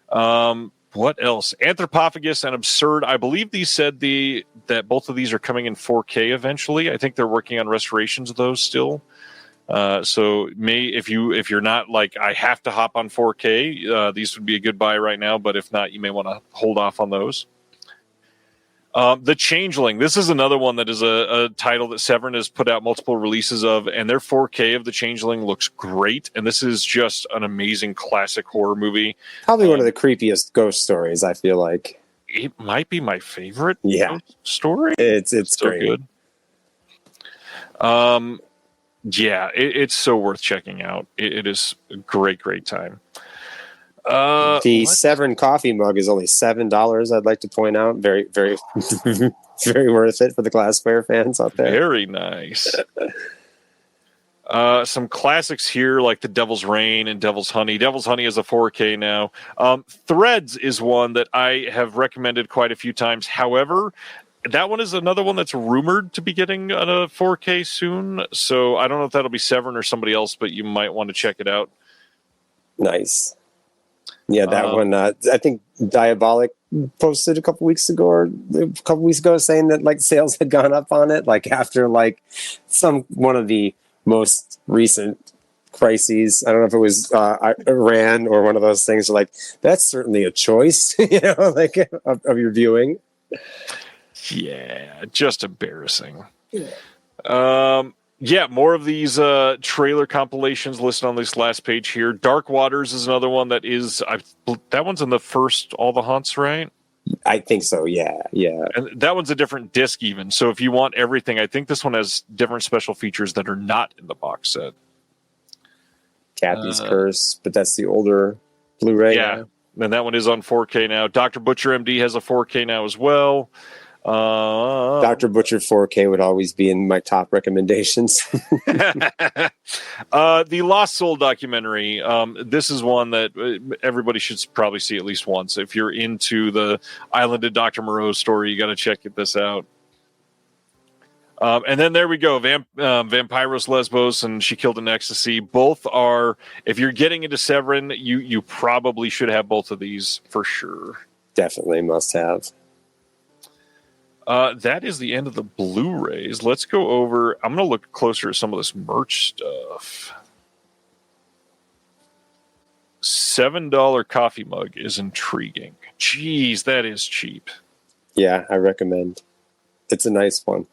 What else? Anthropophagus and Absurd. I believe these said that both of these are coming in 4K eventually. I think they're working on restorations of those still. So if you're not like, I have to hop on 4K, these would be a good buy right now, but if not, you may want to hold off on those. The Changeling. This is another one that is a title that Severin has put out multiple releases of, and their 4K of The Changeling looks great. And this is just an amazing classic horror movie. Probably one of the creepiest ghost stories, I feel like. It might be my favorite ghost story. It's so great. Good. It's so worth checking out. It is a great time. The Severin coffee mug is only $7. I'd like to point out, very, very, very worth it for the glassware fans out there. Very nice. Some classics here like The Devil's Rain and Devil's Honey. Devil's Honey is a 4K now. Threads is one that I have recommended quite a few times. However, that one is another one that's rumored to be getting a 4K soon. So I don't know if that'll be Severin or somebody else, but you might want to check it out. Nice. Yeah, that one. I think Diabolic posted a couple weeks ago saying that like sales had gone up on it, like after like one of the most recent crises. I don't know if it was Iran or one of those things. Like that's certainly a choice, like of your viewing. Yeah, just embarrassing. More of these trailer compilations listed on this last page here. Dark Waters is another one that is... that one's in the first All the Haunts, right? I think so, yeah. And that one's a different disc even. So if you want everything, I think this one has different special features that are not in the box set. Kathy's Curse, but that's the older Blu-ray. Yeah, and that one is on 4K now. Dr. Butcher MD has a 4K now as well. Dr. Butcher 4K would always be in my top recommendations. The Lost Soul documentary. This is one that everybody should probably see at least once. If you're into the Island of Dr. Moreau's story, you got to check this out. And then there we go. Vampiros Lesbos and She Killed in Ecstasy. Both are, if you're getting into Severin, you probably should have both of these for sure. Definitely must have. That is the end of the Blu-rays. Let's go over. I'm going to look closer at some of this merch stuff. $7 coffee mug is intriguing. Jeez, that is cheap. Yeah, I recommend. It's a nice one.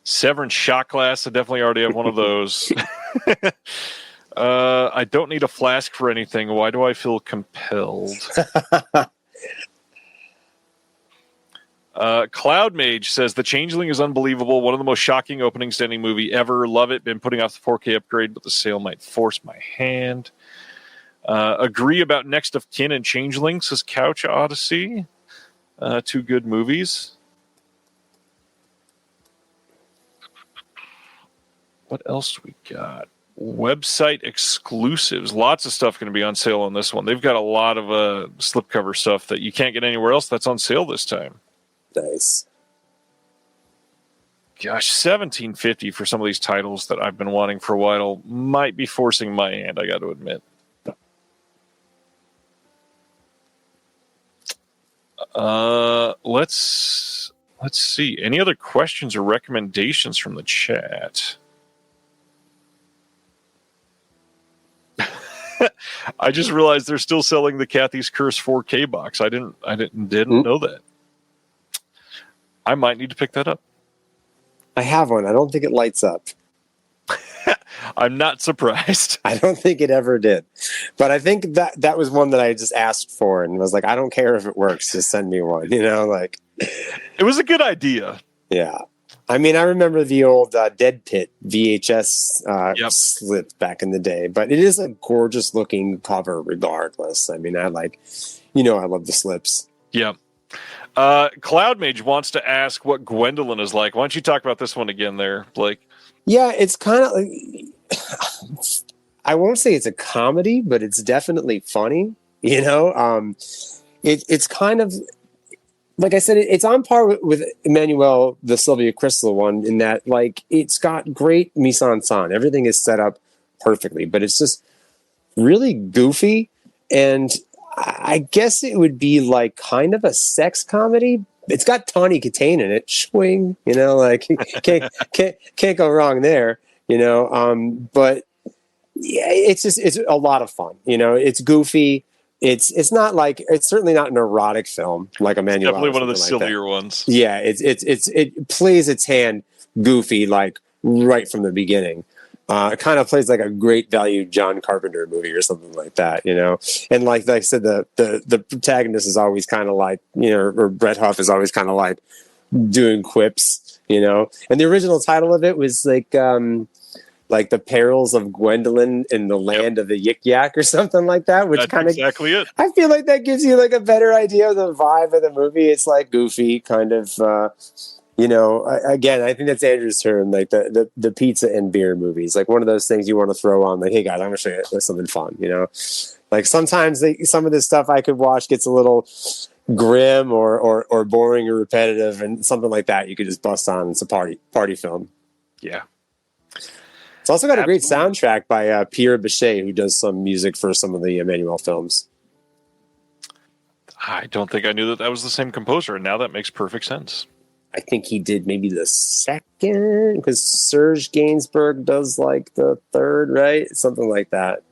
Severin shot glass. I definitely already have one of those. I don't need a flask for anything. Why do I feel compelled? Cloud Mage says The Changeling is unbelievable. One of the most shocking openings to any movie ever. Love it. Been putting off the 4K upgrade, but the sale might force my hand. Agree about Next of Kin and Changeling, says Couch Odyssey. Two good movies. What else do we got? Website exclusives. Lots of stuff going to be on sale on this one. They've got a lot of slipcover stuff that you can't get anywhere else that's on sale this time. Nice. Gosh, $17.50 for some of these titles that I've been wanting for a while might be forcing my hand, I got to admit. Let's see. Any other questions or recommendations from the chat? I just realized they're still selling the Kathy's Curse 4K box. I didn't know that. I might need to pick that up. I have one. I don't think it lights up. I'm not surprised. I don't think it ever did. But I think that was one that I just asked for and was like, I don't care if it works, just send me one, like. It was a good idea. Yeah. I mean, I remember the old Dead Pit VHS slip back in the day, but it is a gorgeous looking cover regardless. I mean, I love the slips. Yeah. Cloud Mage wants to ask what Gwendolyn is like. Why don't you talk about this one again there, Blake? Yeah, it's kind of like, I won't say it's a comedy, but it's definitely funny. It's kind of, like I said, it's on par with Emmanuel, the Sylvia Crystal one, in that like it's got great mise en scène. Everything is set up perfectly, but it's just really goofy. And I guess it would be like kind of a sex comedy. It's got Tawny Katane in it. Swing, like can't go wrong there. But yeah, it's a lot of fun. It's goofy. It's certainly not an erotic film like Emmanuel. Definitely one of the sillier ones. Yeah, it plays its hand goofy like right from the beginning. It kind of plays like a great value John Carpenter movie or something like that, And like I said, the protagonist is always kind of like, or Brett Huff is always kind of like doing quips, And the original title of it was like the perils of Gwendolyn in the land of the Yik Yak or something like that, which kind of exactly it. I feel like that gives you like a better idea of the vibe of the movie. It's like goofy, kind of, again, I think that's Andrew's term, like the pizza and beer movies, like one of those things you want to throw on, like, hey guys, I'm going to show you something fun, like sometimes some of this stuff I could watch gets a little grim or boring or repetitive, and something like that you could just bust on. It's a party film. Yeah. It's also got a great soundtrack by Pierre Bichet, who does some music for some of the Emmanuel films. I don't think I knew that was the same composer, and now that makes perfect sense. I think he did maybe the second, because Serge Gainsbourg does like the third, right? Something like that.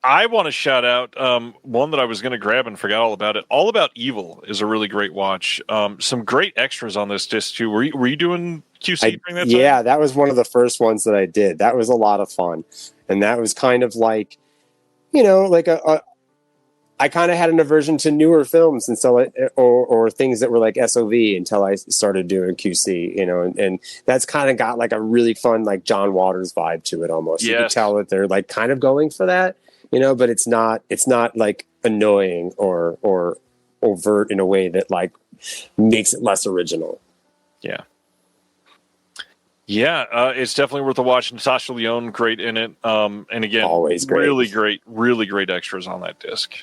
I want to shout out one that I was going to grab and forgot all about it. All About Evil is a really great watch. Some great extras on this disc too. Were you doing QC during that time? Yeah, that was one of the first ones that I did. That was a lot of fun, and that was kind of like, like I kind of had an aversion to newer films, and so or things that were like SOV until I started doing QC, and that's kind of got like a really fun like John Waters vibe to it almost. Yes. You can tell that they're like kind of going for that, but it's not like annoying or overt in a way that like makes it less original. Yeah. Yeah, it's definitely worth a watch. Natasha Lyonne, great in it. And again, always great. Really great extras on that disc.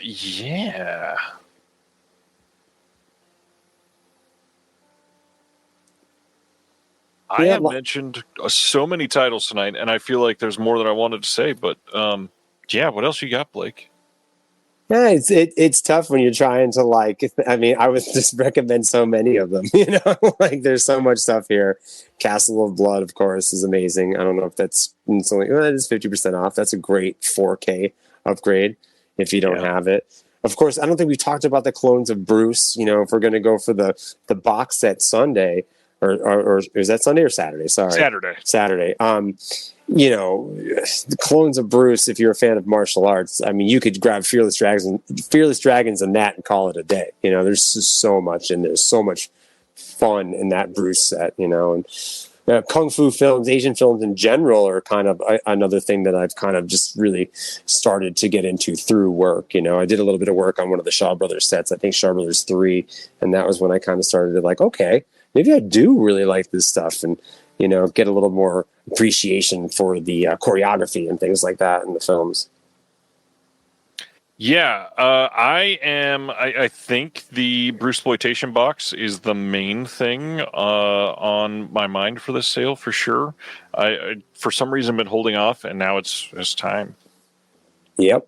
Yeah. I have mentioned so many titles tonight, and I feel like there's more that I wanted to say, but yeah, what else you got, Blake? Yeah, it's tough when you're trying to like. I mean, I would just recommend so many of them. Like there's so much stuff here. Castle of Blood, of course, is amazing. I don't know if it's only it is 50% off. That's a great 4K upgrade if you don't have it. Of course, I don't think we've talked about the Clones of Bruce. If we're going to go for the box set Sunday, or is that Sunday or Saturday? Sorry, Saturday. The Clones of Bruce, if you're a fan of martial arts, I mean, you could grab Fearless Dragons and that and call it a day. There's just so much, and there's so much fun in that Bruce set, and Kung Fu films, Asian films in general are kind of another thing that I've kind of just really started to get into through work. I did a little bit of work on one of the Shaw Brothers sets, I think Shaw Brothers 3, and that was when I kind of started to like, okay, maybe I do really like this stuff, and get a little more appreciation for the choreography and things like that in the films. Yeah, I think the Bruceploitation box is the main thing on my mind for this sale for sure. I for some reason been holding off, and now it's time. Yep.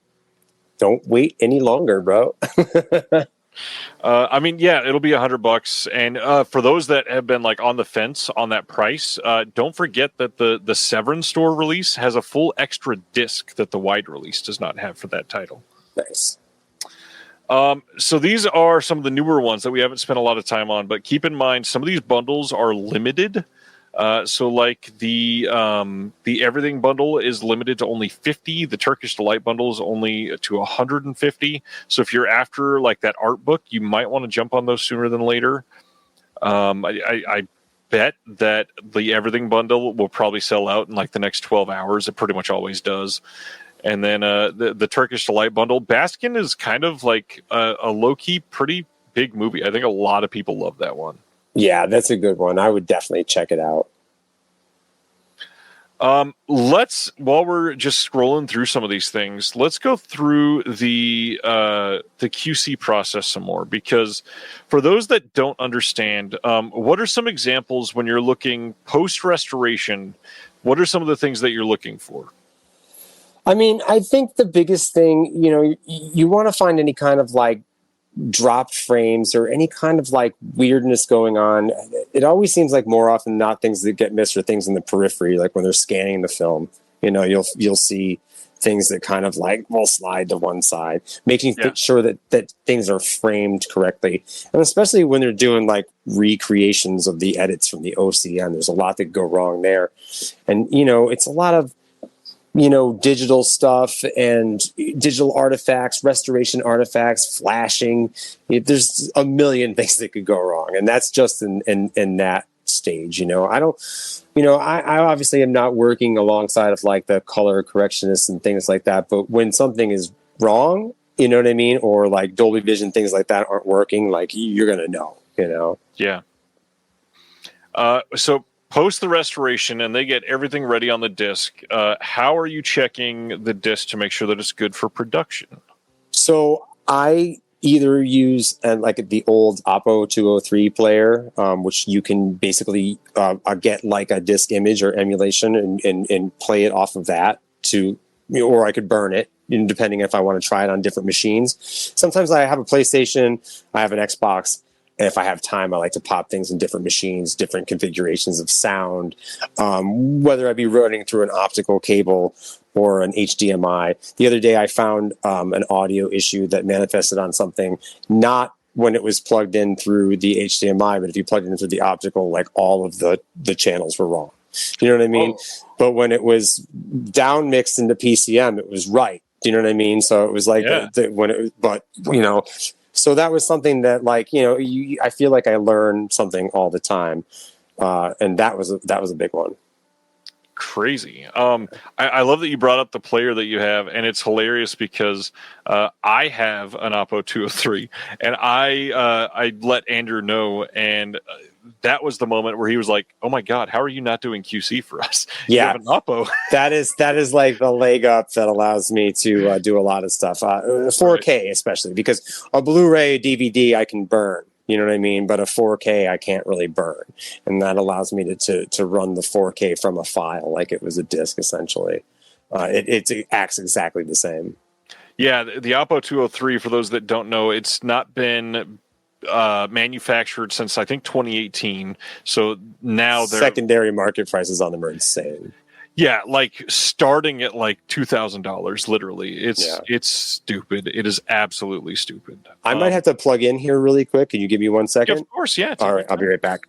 Don't wait any longer, bro. I mean, yeah, it'll be $100. And for those that have been like on the fence on that price, don't forget that the Severin store release has a full extra disc that the wide release does not have for that title. Nice. So these are some of the newer ones that we haven't spent a lot of time on, but keep in mind some of these bundles are limited. So like the everything bundle is limited to only 50. The Turkish Delight bundle is only to 150. So if you're after like that art book, you might want to jump on those sooner than later. I bet that the everything bundle will probably sell out in like the next 12 hours. It pretty much always does. And then the Turkish Delight bundle, Baskin is kind of like a low-key pretty big movie. I think a lot of people love that one. Yeah, that's a good one. I would definitely check it out. While we're just scrolling through some of these things, let's go through the QC process some more, because for those that don't understand, what are some examples when you're looking post restoration? What are some of the things that you're looking for? I mean, I think the biggest thing, you want to find any kind of like dropped frames or any kind of like weirdness going on. It always seems like more often than not things that get missed are things in the periphery, like when they're scanning the film. You'll see things that kind of like will slide to one side, making sure that things are framed correctly. And especially when they're doing like recreations of the edits from the OCN, there's a lot that go wrong there. And it's a lot of digital stuff and digital artifacts, restoration artifacts, flashing. There's a million things that could go wrong. And that's just in that stage. I obviously am not working alongside of like the color correctionists and things like that. But when something is wrong, you know what I mean? Or like Dolby Vision, things like that aren't working, like you're going to know. Yeah. So post the restoration and they get everything ready on the disc. How are you checking the disc to make sure that it's good for production? So I either use like the old Oppo 203 player, which you can basically get like a disc image or emulation and play it off of that or I could burn it, depending if I want to try it on different machines. Sometimes I have a PlayStation, I have an Xbox. And if I have time, I like to pop things in different machines, different configurations of sound, whether I be running through an optical cable or an HDMI. The other day, I found an audio issue that manifested on something, not when it was plugged in through the HDMI, but if you plugged it in through the optical, like all of the channels were wrong. You know what I mean? Oh. But when it was down mixed into PCM, it was right. Do you know what I mean? So it was like so that was something that, like, I feel like I learn something all the time, and that was a big one. Crazy. I love that you brought up the player that you have, and it's hilarious because I have an Oppo 203, and I let Andrew know, and that was the moment where he was like, "Oh my God, how are you not doing QC for us? Yeah, you have an Oppo." that is like the leg up that allows me to do a lot of stuff, 4K right. Especially because a Blu-ray, DVD I can burn. You know what I mean? But a 4K I can't really burn, and that allows me to run the 4K from a file like it was a disc essentially. It acts exactly the same. Yeah, the Oppo 203. For those that don't know, it's not been manufactured since I think 2018. So now secondary market prices on them are insane. Yeah, like starting at like $2,000. Literally, it's stupid. It is absolutely stupid. I might have to plug in here really quick. Can you give me 1 second? Yeah, of course, yeah. All right, I'll be right back.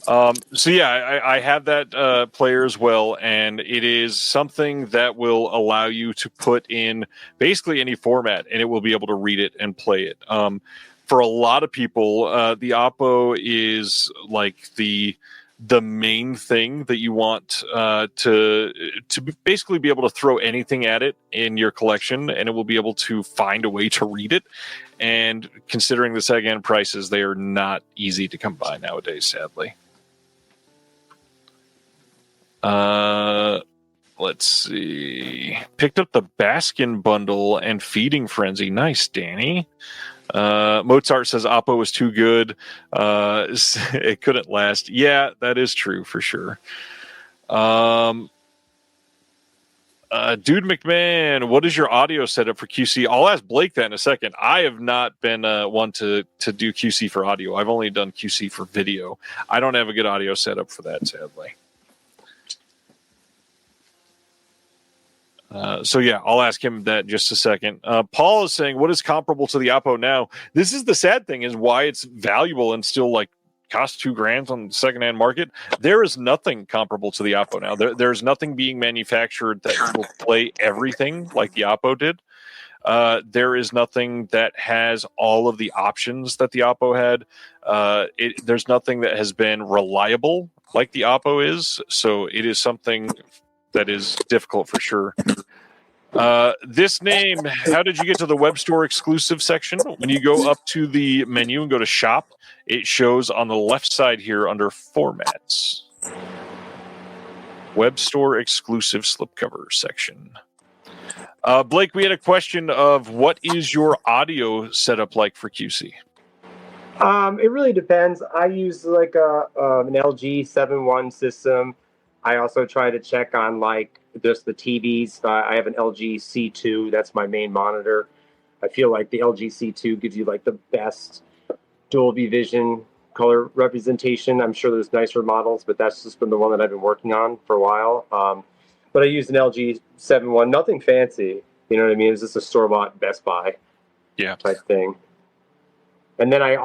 So yeah, I have that player as well, and it is something that will allow you to put in basically any format, and it will be able to read it and play it. For a lot of people, the Oppo is like the main thing that you want to basically be able to throw anything at it in your collection, and it will be able to find a way to read it. And considering the secondhand prices, they are not easy to come by nowadays, sadly. Let's see. Picked up the Baskin bundle and Feeding Frenzy. Nice, Danny. Mozart says Oppo was too good. It couldn't last. Yeah, that is true for sure. Dude McMahon, what is your audio setup for QC? I'll ask Blake that in a second. I have not been one to do QC for audio. I've only done QC for video. I don't have a good audio setup for that, sadly. So yeah, I'll ask him that in just a second. Paul is saying, what is comparable to the Oppo now? This is the sad thing, is why it's valuable and still like costs $2,000 on the secondhand market. There is nothing comparable to the Oppo now. There's nothing being manufactured that will play everything like the Oppo did. There is nothing that has all of the options that the Oppo had. There's nothing that has been reliable like the Oppo is. So it is something that is difficult for sure. This name, how did you get to the web store exclusive section? When you go up to the menu and go to shop, it shows on the left side here under formats. Web store exclusive slipcover section. Blake, we had a question of what is your audio setup like for QC? It really depends. I use like an LG 7.1 system. I also try to check on like just the TVs. I have an LG C2. That's my main monitor. I feel like the LG C2 gives you like the best Dolby Vision color representation. I'm sure there's nicer models, but that's just been the one that I've been working on for a while. But I used an LG 7.1, nothing fancy. You know what I mean? It's just a store-bought Best Buy type thing. And then I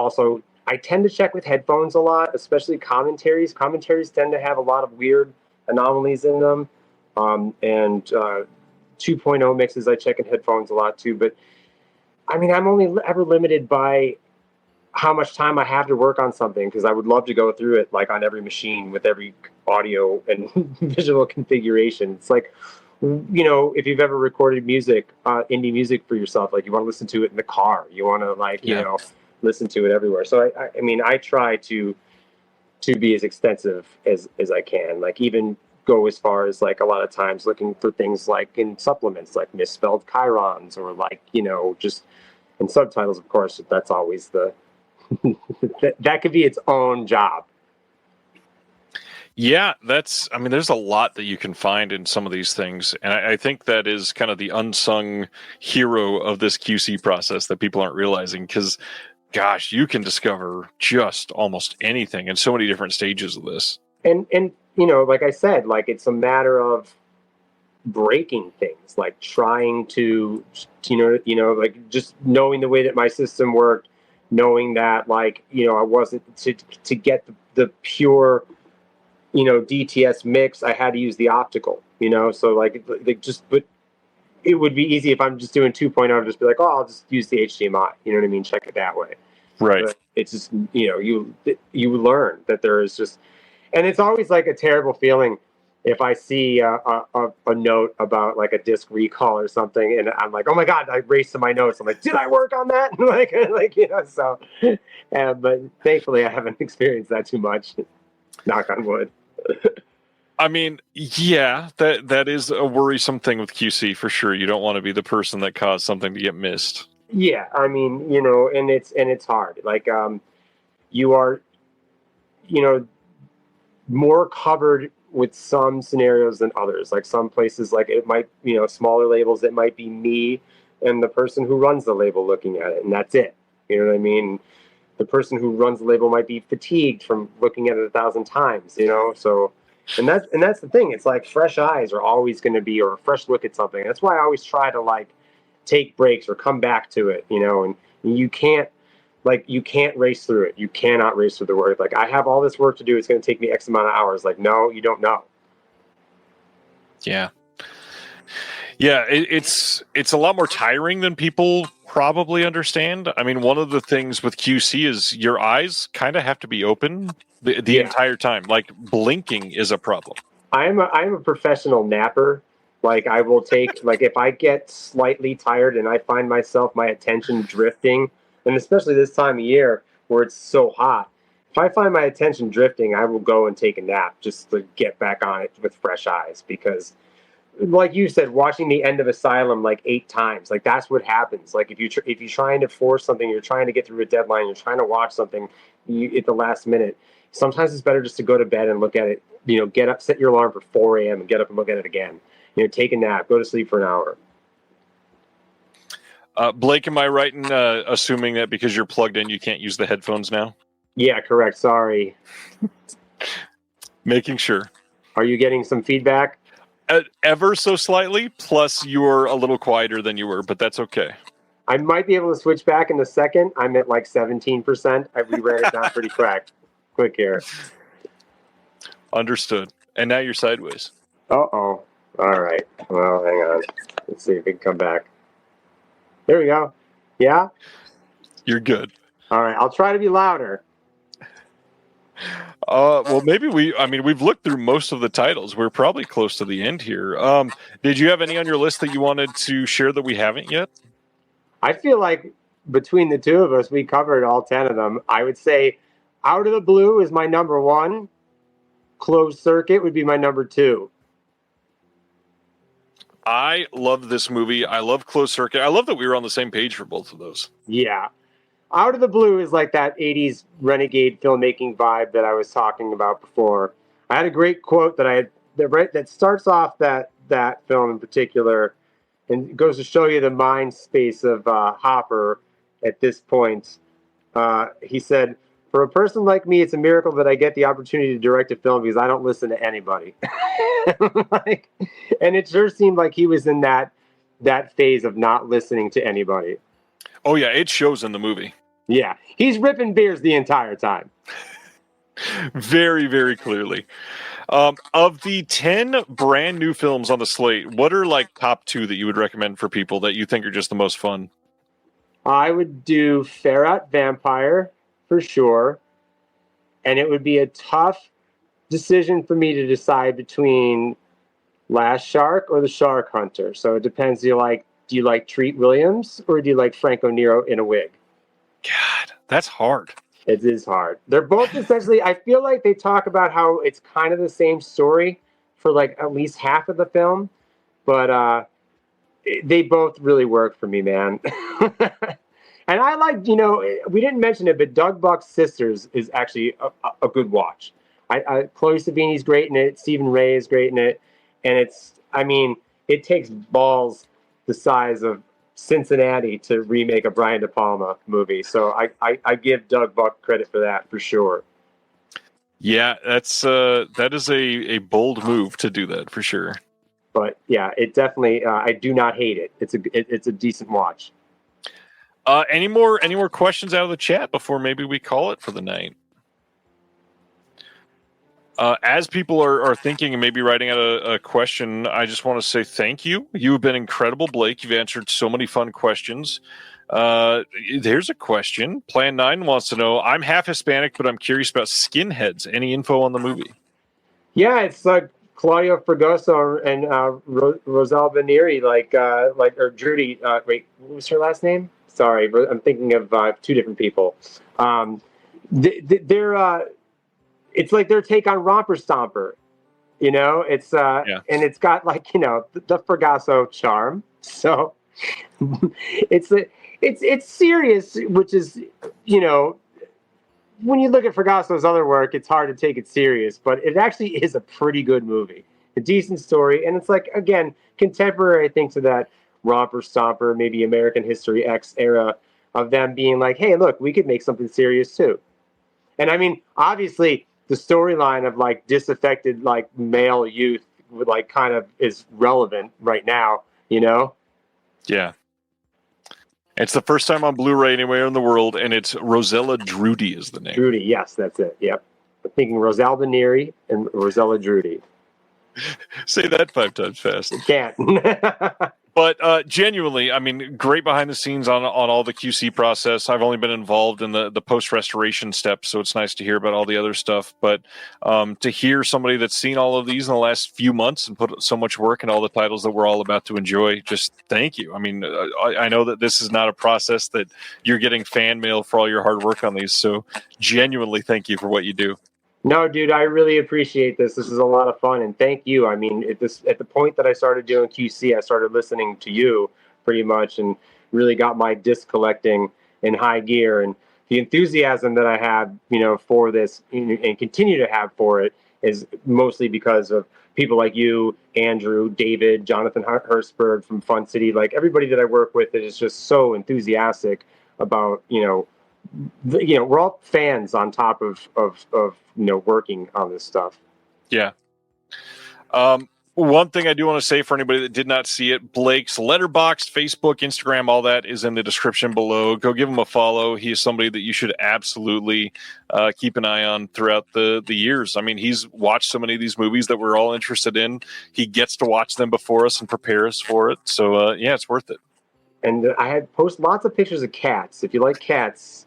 tend to check with headphones a lot, especially commentaries. Commentaries tend to have a lot of weird anomalies in them. And 2.0 mixes, I check in headphones a lot too. But I mean, I'm only ever limited by how much time I have to work on something, because I would love to go through it like on every machine with every audio and visual configuration. It's like, you know, if you've ever recorded music, indie music for yourself, like you want to listen to it in the car, you want to like, you know, listen to it everywhere. So I mean, I try to be as extensive as I can, like even go as far as like a lot of times looking for things like in supplements, like misspelled chirons, or like, you know, just in subtitles, of course. That's always the that could be its own job. Yeah, I mean, there's a lot that you can find in some of these things. And I think that is kind of the unsung hero of this QC process that people aren't realizing, because, gosh, you can discover just almost anything in so many different stages of this. And you know, like I said, like it's a matter of breaking things, like trying to, you know, like just knowing the way that my system worked, knowing that, like, you know, I wasn't to get the pure, you know, DTS mix, I had to use the optical, you know, so like just, but it would be easy if I'm just doing 2.0 to just be like, oh, I'll just use the HDMI, you know what I mean? Check it that way. Right. But it's just, you know, you learn that there is just, and it's always like a terrible feeling if I see a note about like a disc recall or something, and I'm like, oh my God, I raced to my notes. I'm like, did I work on that? like, you know, so, but thankfully I haven't experienced that too much. Knock on wood. I mean, yeah, that is a worrisome thing with QC for sure. You don't want to be the person that caused something to get missed. Yeah, I mean, you know, and it's hard. Like, you are, you know, more covered with some scenarios than others. Like some places, like it might, you know, smaller labels, it might be me and the person who runs the label looking at it, and that's it. You know what I mean? The person who runs the label might be fatigued from looking at it 1,000 times, you know? So, and that's the thing. It's like fresh eyes are always going to be, or a fresh look at something. That's why I always try to like take breaks or come back to it, you know, and you can't race through it. You cannot race through the work. Like, I have all this work to do. It's going to take me X amount of hours. Like, no, you don't know. Yeah. Yeah. It's a lot more tiring than people probably understand. I mean, one of the things with QC is your eyes kind of have to be open the entire time. Like blinking is a problem. I'm a professional napper. Like I will take, like if I get slightly tired and I find my attention drifting, and especially this time of year where it's so hot, if I find my attention drifting, I will go and take a nap just to get back on it with fresh eyes. Because like you said, watching the end of Asylum like 8 times, like that's what happens. Like if you're trying to force something, you're trying to get through a deadline, you're trying to watch something at the last minute, sometimes it's better just to go to bed and look at it, get up, set your alarm for 4 a.m. and get up and look at it again. Take a nap, go to sleep for an hour. Blake, am I right in assuming that because you're plugged in, you can't use the headphones now? Yeah, correct. Sorry. Making sure. Are you getting some feedback? Ever so slightly, plus you're a little quieter than you were, but that's okay. I might be able to switch back in a second. I'm at like 17%. We ran it down pretty quick here. Understood. And now you're sideways. Uh-oh. All right. Well, hang on. Let's see if we can come back. There we go. Yeah? You're good. All right. I'll try to be louder. Well, maybe we've looked through most of the titles. We're probably close to the end here. Did you have any on your list that you wanted to share that we haven't yet? I feel like between the two of us, we covered all 10 of them. I would say Out of the Blue is my number 1. Closed Circuit would be my number 2. I love this movie. I love Closed Circuit. I love that we were on the same page for both of those. Yeah. Out of the Blue is like that 80s renegade filmmaking vibe that I was talking about before. I had a great quote that starts off that film in particular, and it goes to show you the mind space of Hopper at this point. He said, "For a person like me, it's a miracle that I get the opportunity to direct a film because I don't listen to anybody." And it sure seemed like he was in that phase of not listening to anybody. Oh, yeah, it shows in the movie. Yeah, he's ripping beers the entire time. Very, very clearly. Of the 10 brand new films on the slate, what are like top 2 that you would recommend for people that you think are just the most fun? I would do Ferret Vampire for sure. And it would be a tough decision for me to decide between Last Shark or The Shark Hunter. So it depends. Do you like Treat Williams or do you like Franco Nero in a wig? God, that's hard. It is hard. They're both essentially, I feel like they talk about how it's kind of the same story for like at least half of the film, but they both really work for me, man. And I like, we didn't mention it, but Doug Buck's Sisters is actually a good watch. Chloe Savini's great in it. Stephen Ray is great in it. And it takes balls the size of Cincinnati to remake a Brian De Palma movie. So I give Doug Buck credit for that for sure. Yeah, that is a bold move to do that for sure. But yeah, it definitely I do not hate it. It's a decent watch. Any more questions out of the chat before maybe we call it for the night? As people are thinking and maybe writing out a question, I just want to say thank you. You have been incredible, Blake. You've answered so many fun questions. There's a question. Plan 9 wants to know, I'm half Hispanic, but I'm curious about skinheads. Any info on the movie? Yeah, it's like Claudia Fregoso and Roselle Benieri, or Drudy. Wait, what was her last name? Sorry, I'm thinking of 2 different people. It's like their take on Romper Stomper, It's and it's got the Fregoso charm. So it's serious, which is when you look at Fregoso's other work, it's hard to take it serious, but it actually is a pretty good movie, a decent story, and it's like again contemporary, I think, to that Romper Stomper, maybe American History X era of them being like, hey, look, we could make something serious too. And obviously the storyline of disaffected male youth kind of is relevant right now, Yeah. It's the first time on Blu-ray anywhere in the world, and it's Rosella Drudy is the name. Drudy, yes, that's it. Yep. I'm thinking Roselle Benieri and Rosella Drudy. Say that 5 times fast. You can't. But genuinely, great behind the scenes on all the QC process. I've only been involved in the post-restoration steps, so it's nice to hear about all the other stuff. But to hear somebody that's seen all of these in the last few months and put so much work in all the titles that we're all about to enjoy, just thank you. I know that this is not a process that you're getting fan mail for all your hard work on these, so genuinely thank you for what you do. No, dude, I really appreciate this. This is a lot of fun, and thank you. At the point that I started doing QC, I started listening to you pretty much, and really got my disc collecting in high gear. And the enthusiasm that I have, for this and continue to have for it is mostly because of people like you, Andrew, David, Jonathan Hertzberg from Fun City, like everybody that I work with that is just so enthusiastic about, we're all fans on top of working on this stuff. Yeah. One thing I do want to say for anybody that did not see it, Blake's Letterboxd, Facebook, Instagram, all that is in the description below. Go give him a follow. He is somebody that you should absolutely keep an eye on throughout the years. I mean, he's watched so many of these movies that we're all interested in. He gets to watch them before us and prepare us for it. So, it's worth it. And I had post lots of pictures of cats. If you like cats,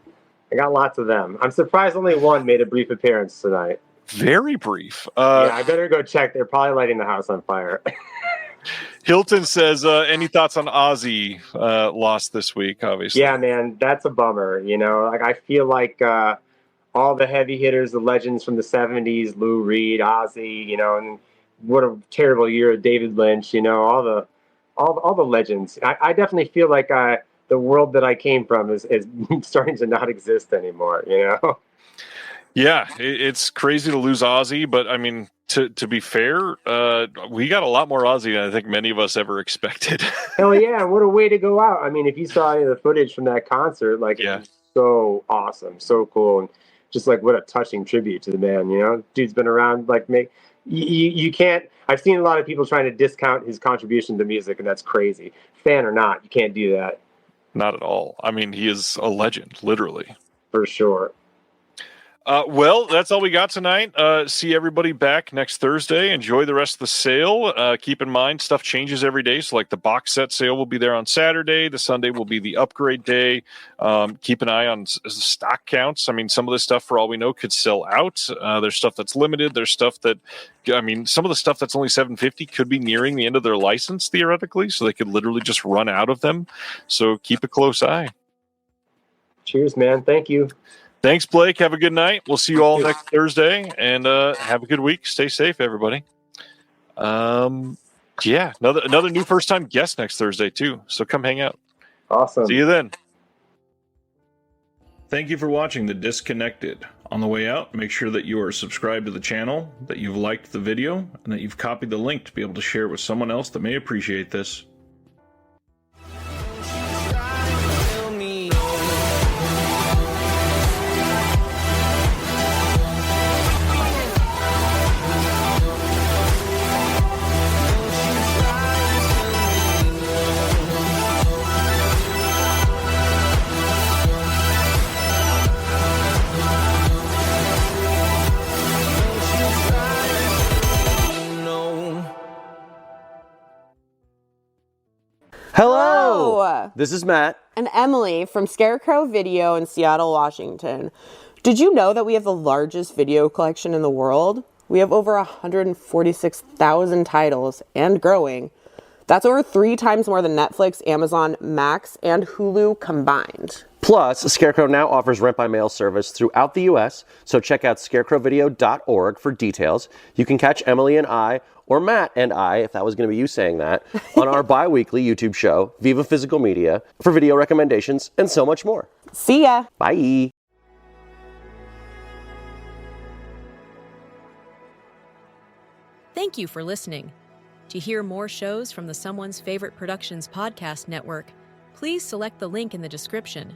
I got lots of them. I'm surprised only one made a brief appearance tonight. Very brief. I better go check. They're probably lighting the house on fire. Hilton says, any thoughts on Ozzy lost this week, obviously? Yeah, man, that's a bummer. Like I feel like all the heavy hitters, the legends from the 70s, Lou Reed, Ozzy, and what a terrible year of David Lynch, all the legends. I definitely feel like the world that I came from is starting to not exist anymore, Yeah, it's crazy to lose Ozzy, but I mean, to be fair, we got a lot more Ozzy than I think many of us ever expected. Hell yeah, what a way to go out. I mean, if you saw any of the footage from that concert, like, it was so awesome, so cool, and just like what a touching tribute to the man, Dude's been around, like, you can't, I've seen a lot of people trying to discount his contribution to music, and that's crazy. Fan or not, you can't do that. Not at all. I mean, he is a legend, literally. For sure. Well, that's all we got tonight. See everybody back next Thursday. Enjoy the rest of the sale. Keep in mind, stuff changes every day. So like the box set sale will be there on Saturday. The Sunday will be the upgrade day. Keep an eye on stock counts. I mean, some of this stuff, for all we know, could sell out. There's stuff that's limited. There's stuff that, some of the stuff that's only $750 could be nearing the end of their license, theoretically. So they could literally just run out of them. So keep a close eye. Cheers, man. Thank you. Thanks, Blake. Have a good night. We'll see you all next Thursday, and have a good week. Stay safe, everybody. Another new first-time guest next Thursday, too. So come hang out. Awesome. See you then. Thank you for watching The Disconnected. On the way out, make sure that you are subscribed to the channel, that you've liked the video, and that you've copied the link to be able to share it with someone else that may appreciate this. Hello! This is Matt. And Emily from Scarecrow Video in Seattle, Washington. Did you know that we have the largest video collection in the world? We have over 146,000 titles and growing. That's over 3 times more than Netflix, Amazon, Max, and Hulu combined. Plus, Scarecrow now offers rent-by-mail service throughout the U.S., so check out scarecrowvideo.org for details. You can catch Emily and I, or Matt and I, if that was going to be you saying that, on our bi-weekly YouTube show, Viva Physical Media, for video recommendations and so much more. See ya! Bye! Thank you for listening. To hear more shows from the Someone's Favorite Productions podcast network, please select the link in the description